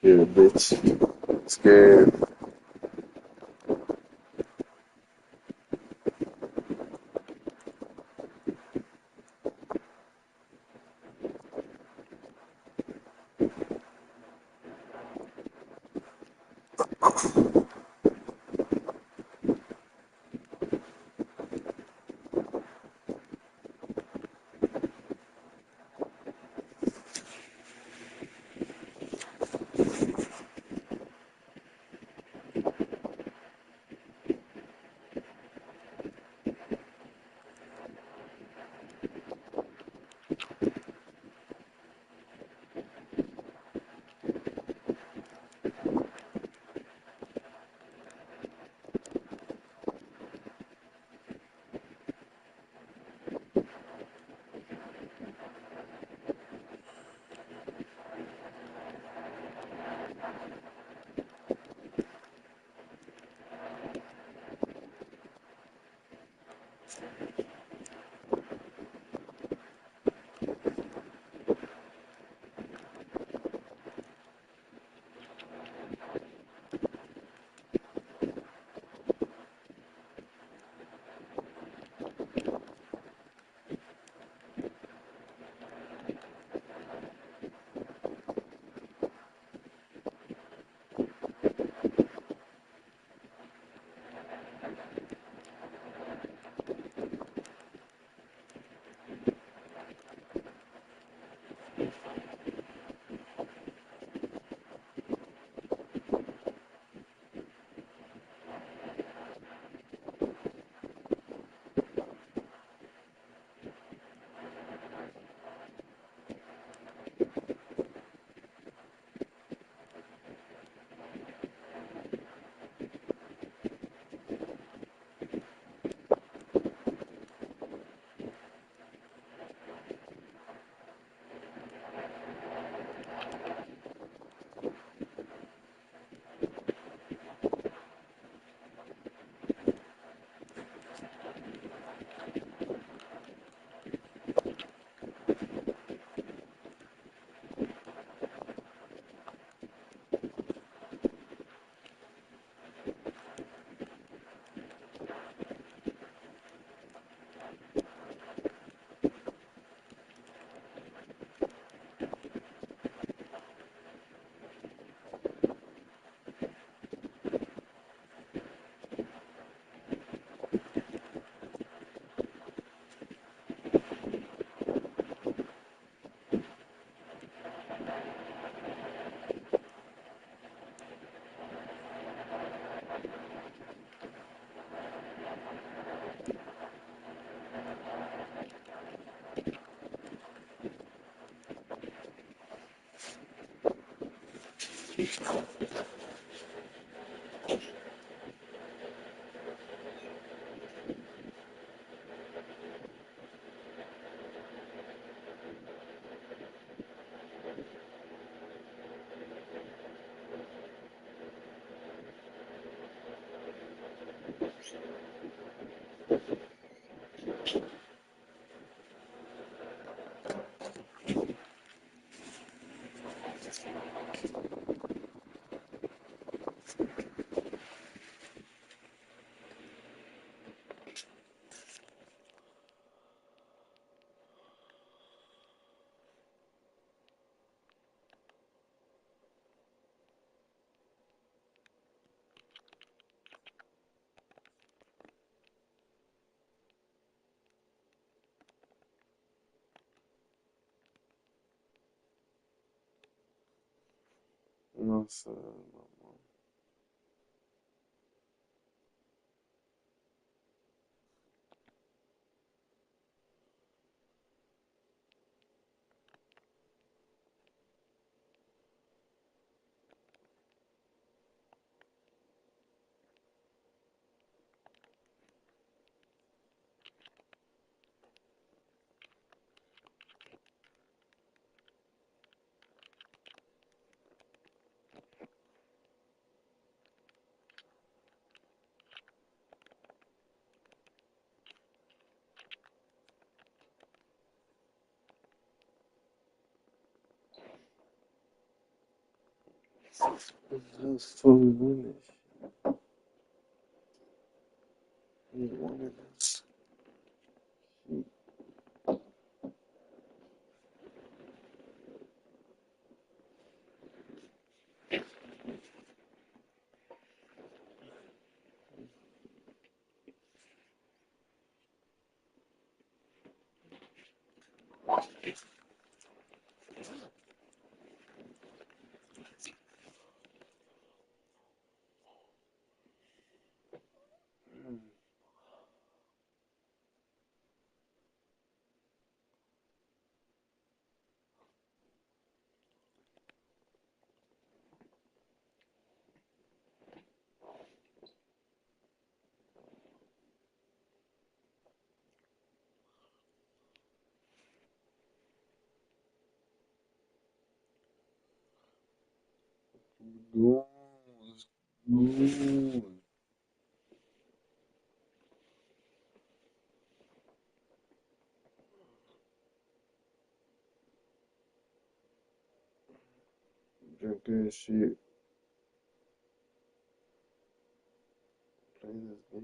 Here, bitch. que no sé, mamá. How's totally doing this? I ain't wanted this. Go, let's go. Drink that shit. Play this game.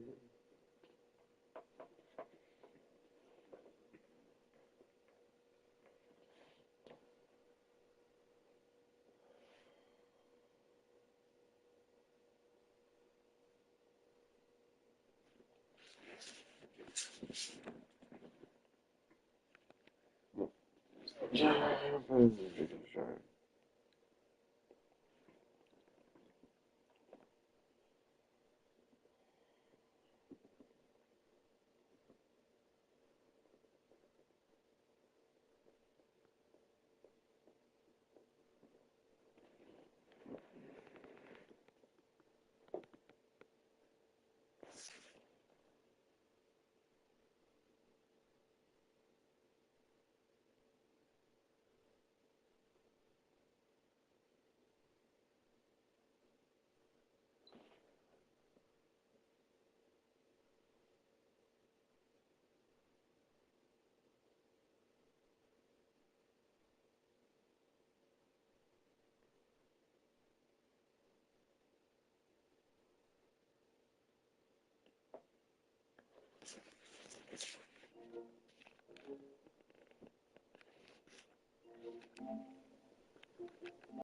Yeah, I'm playing this video.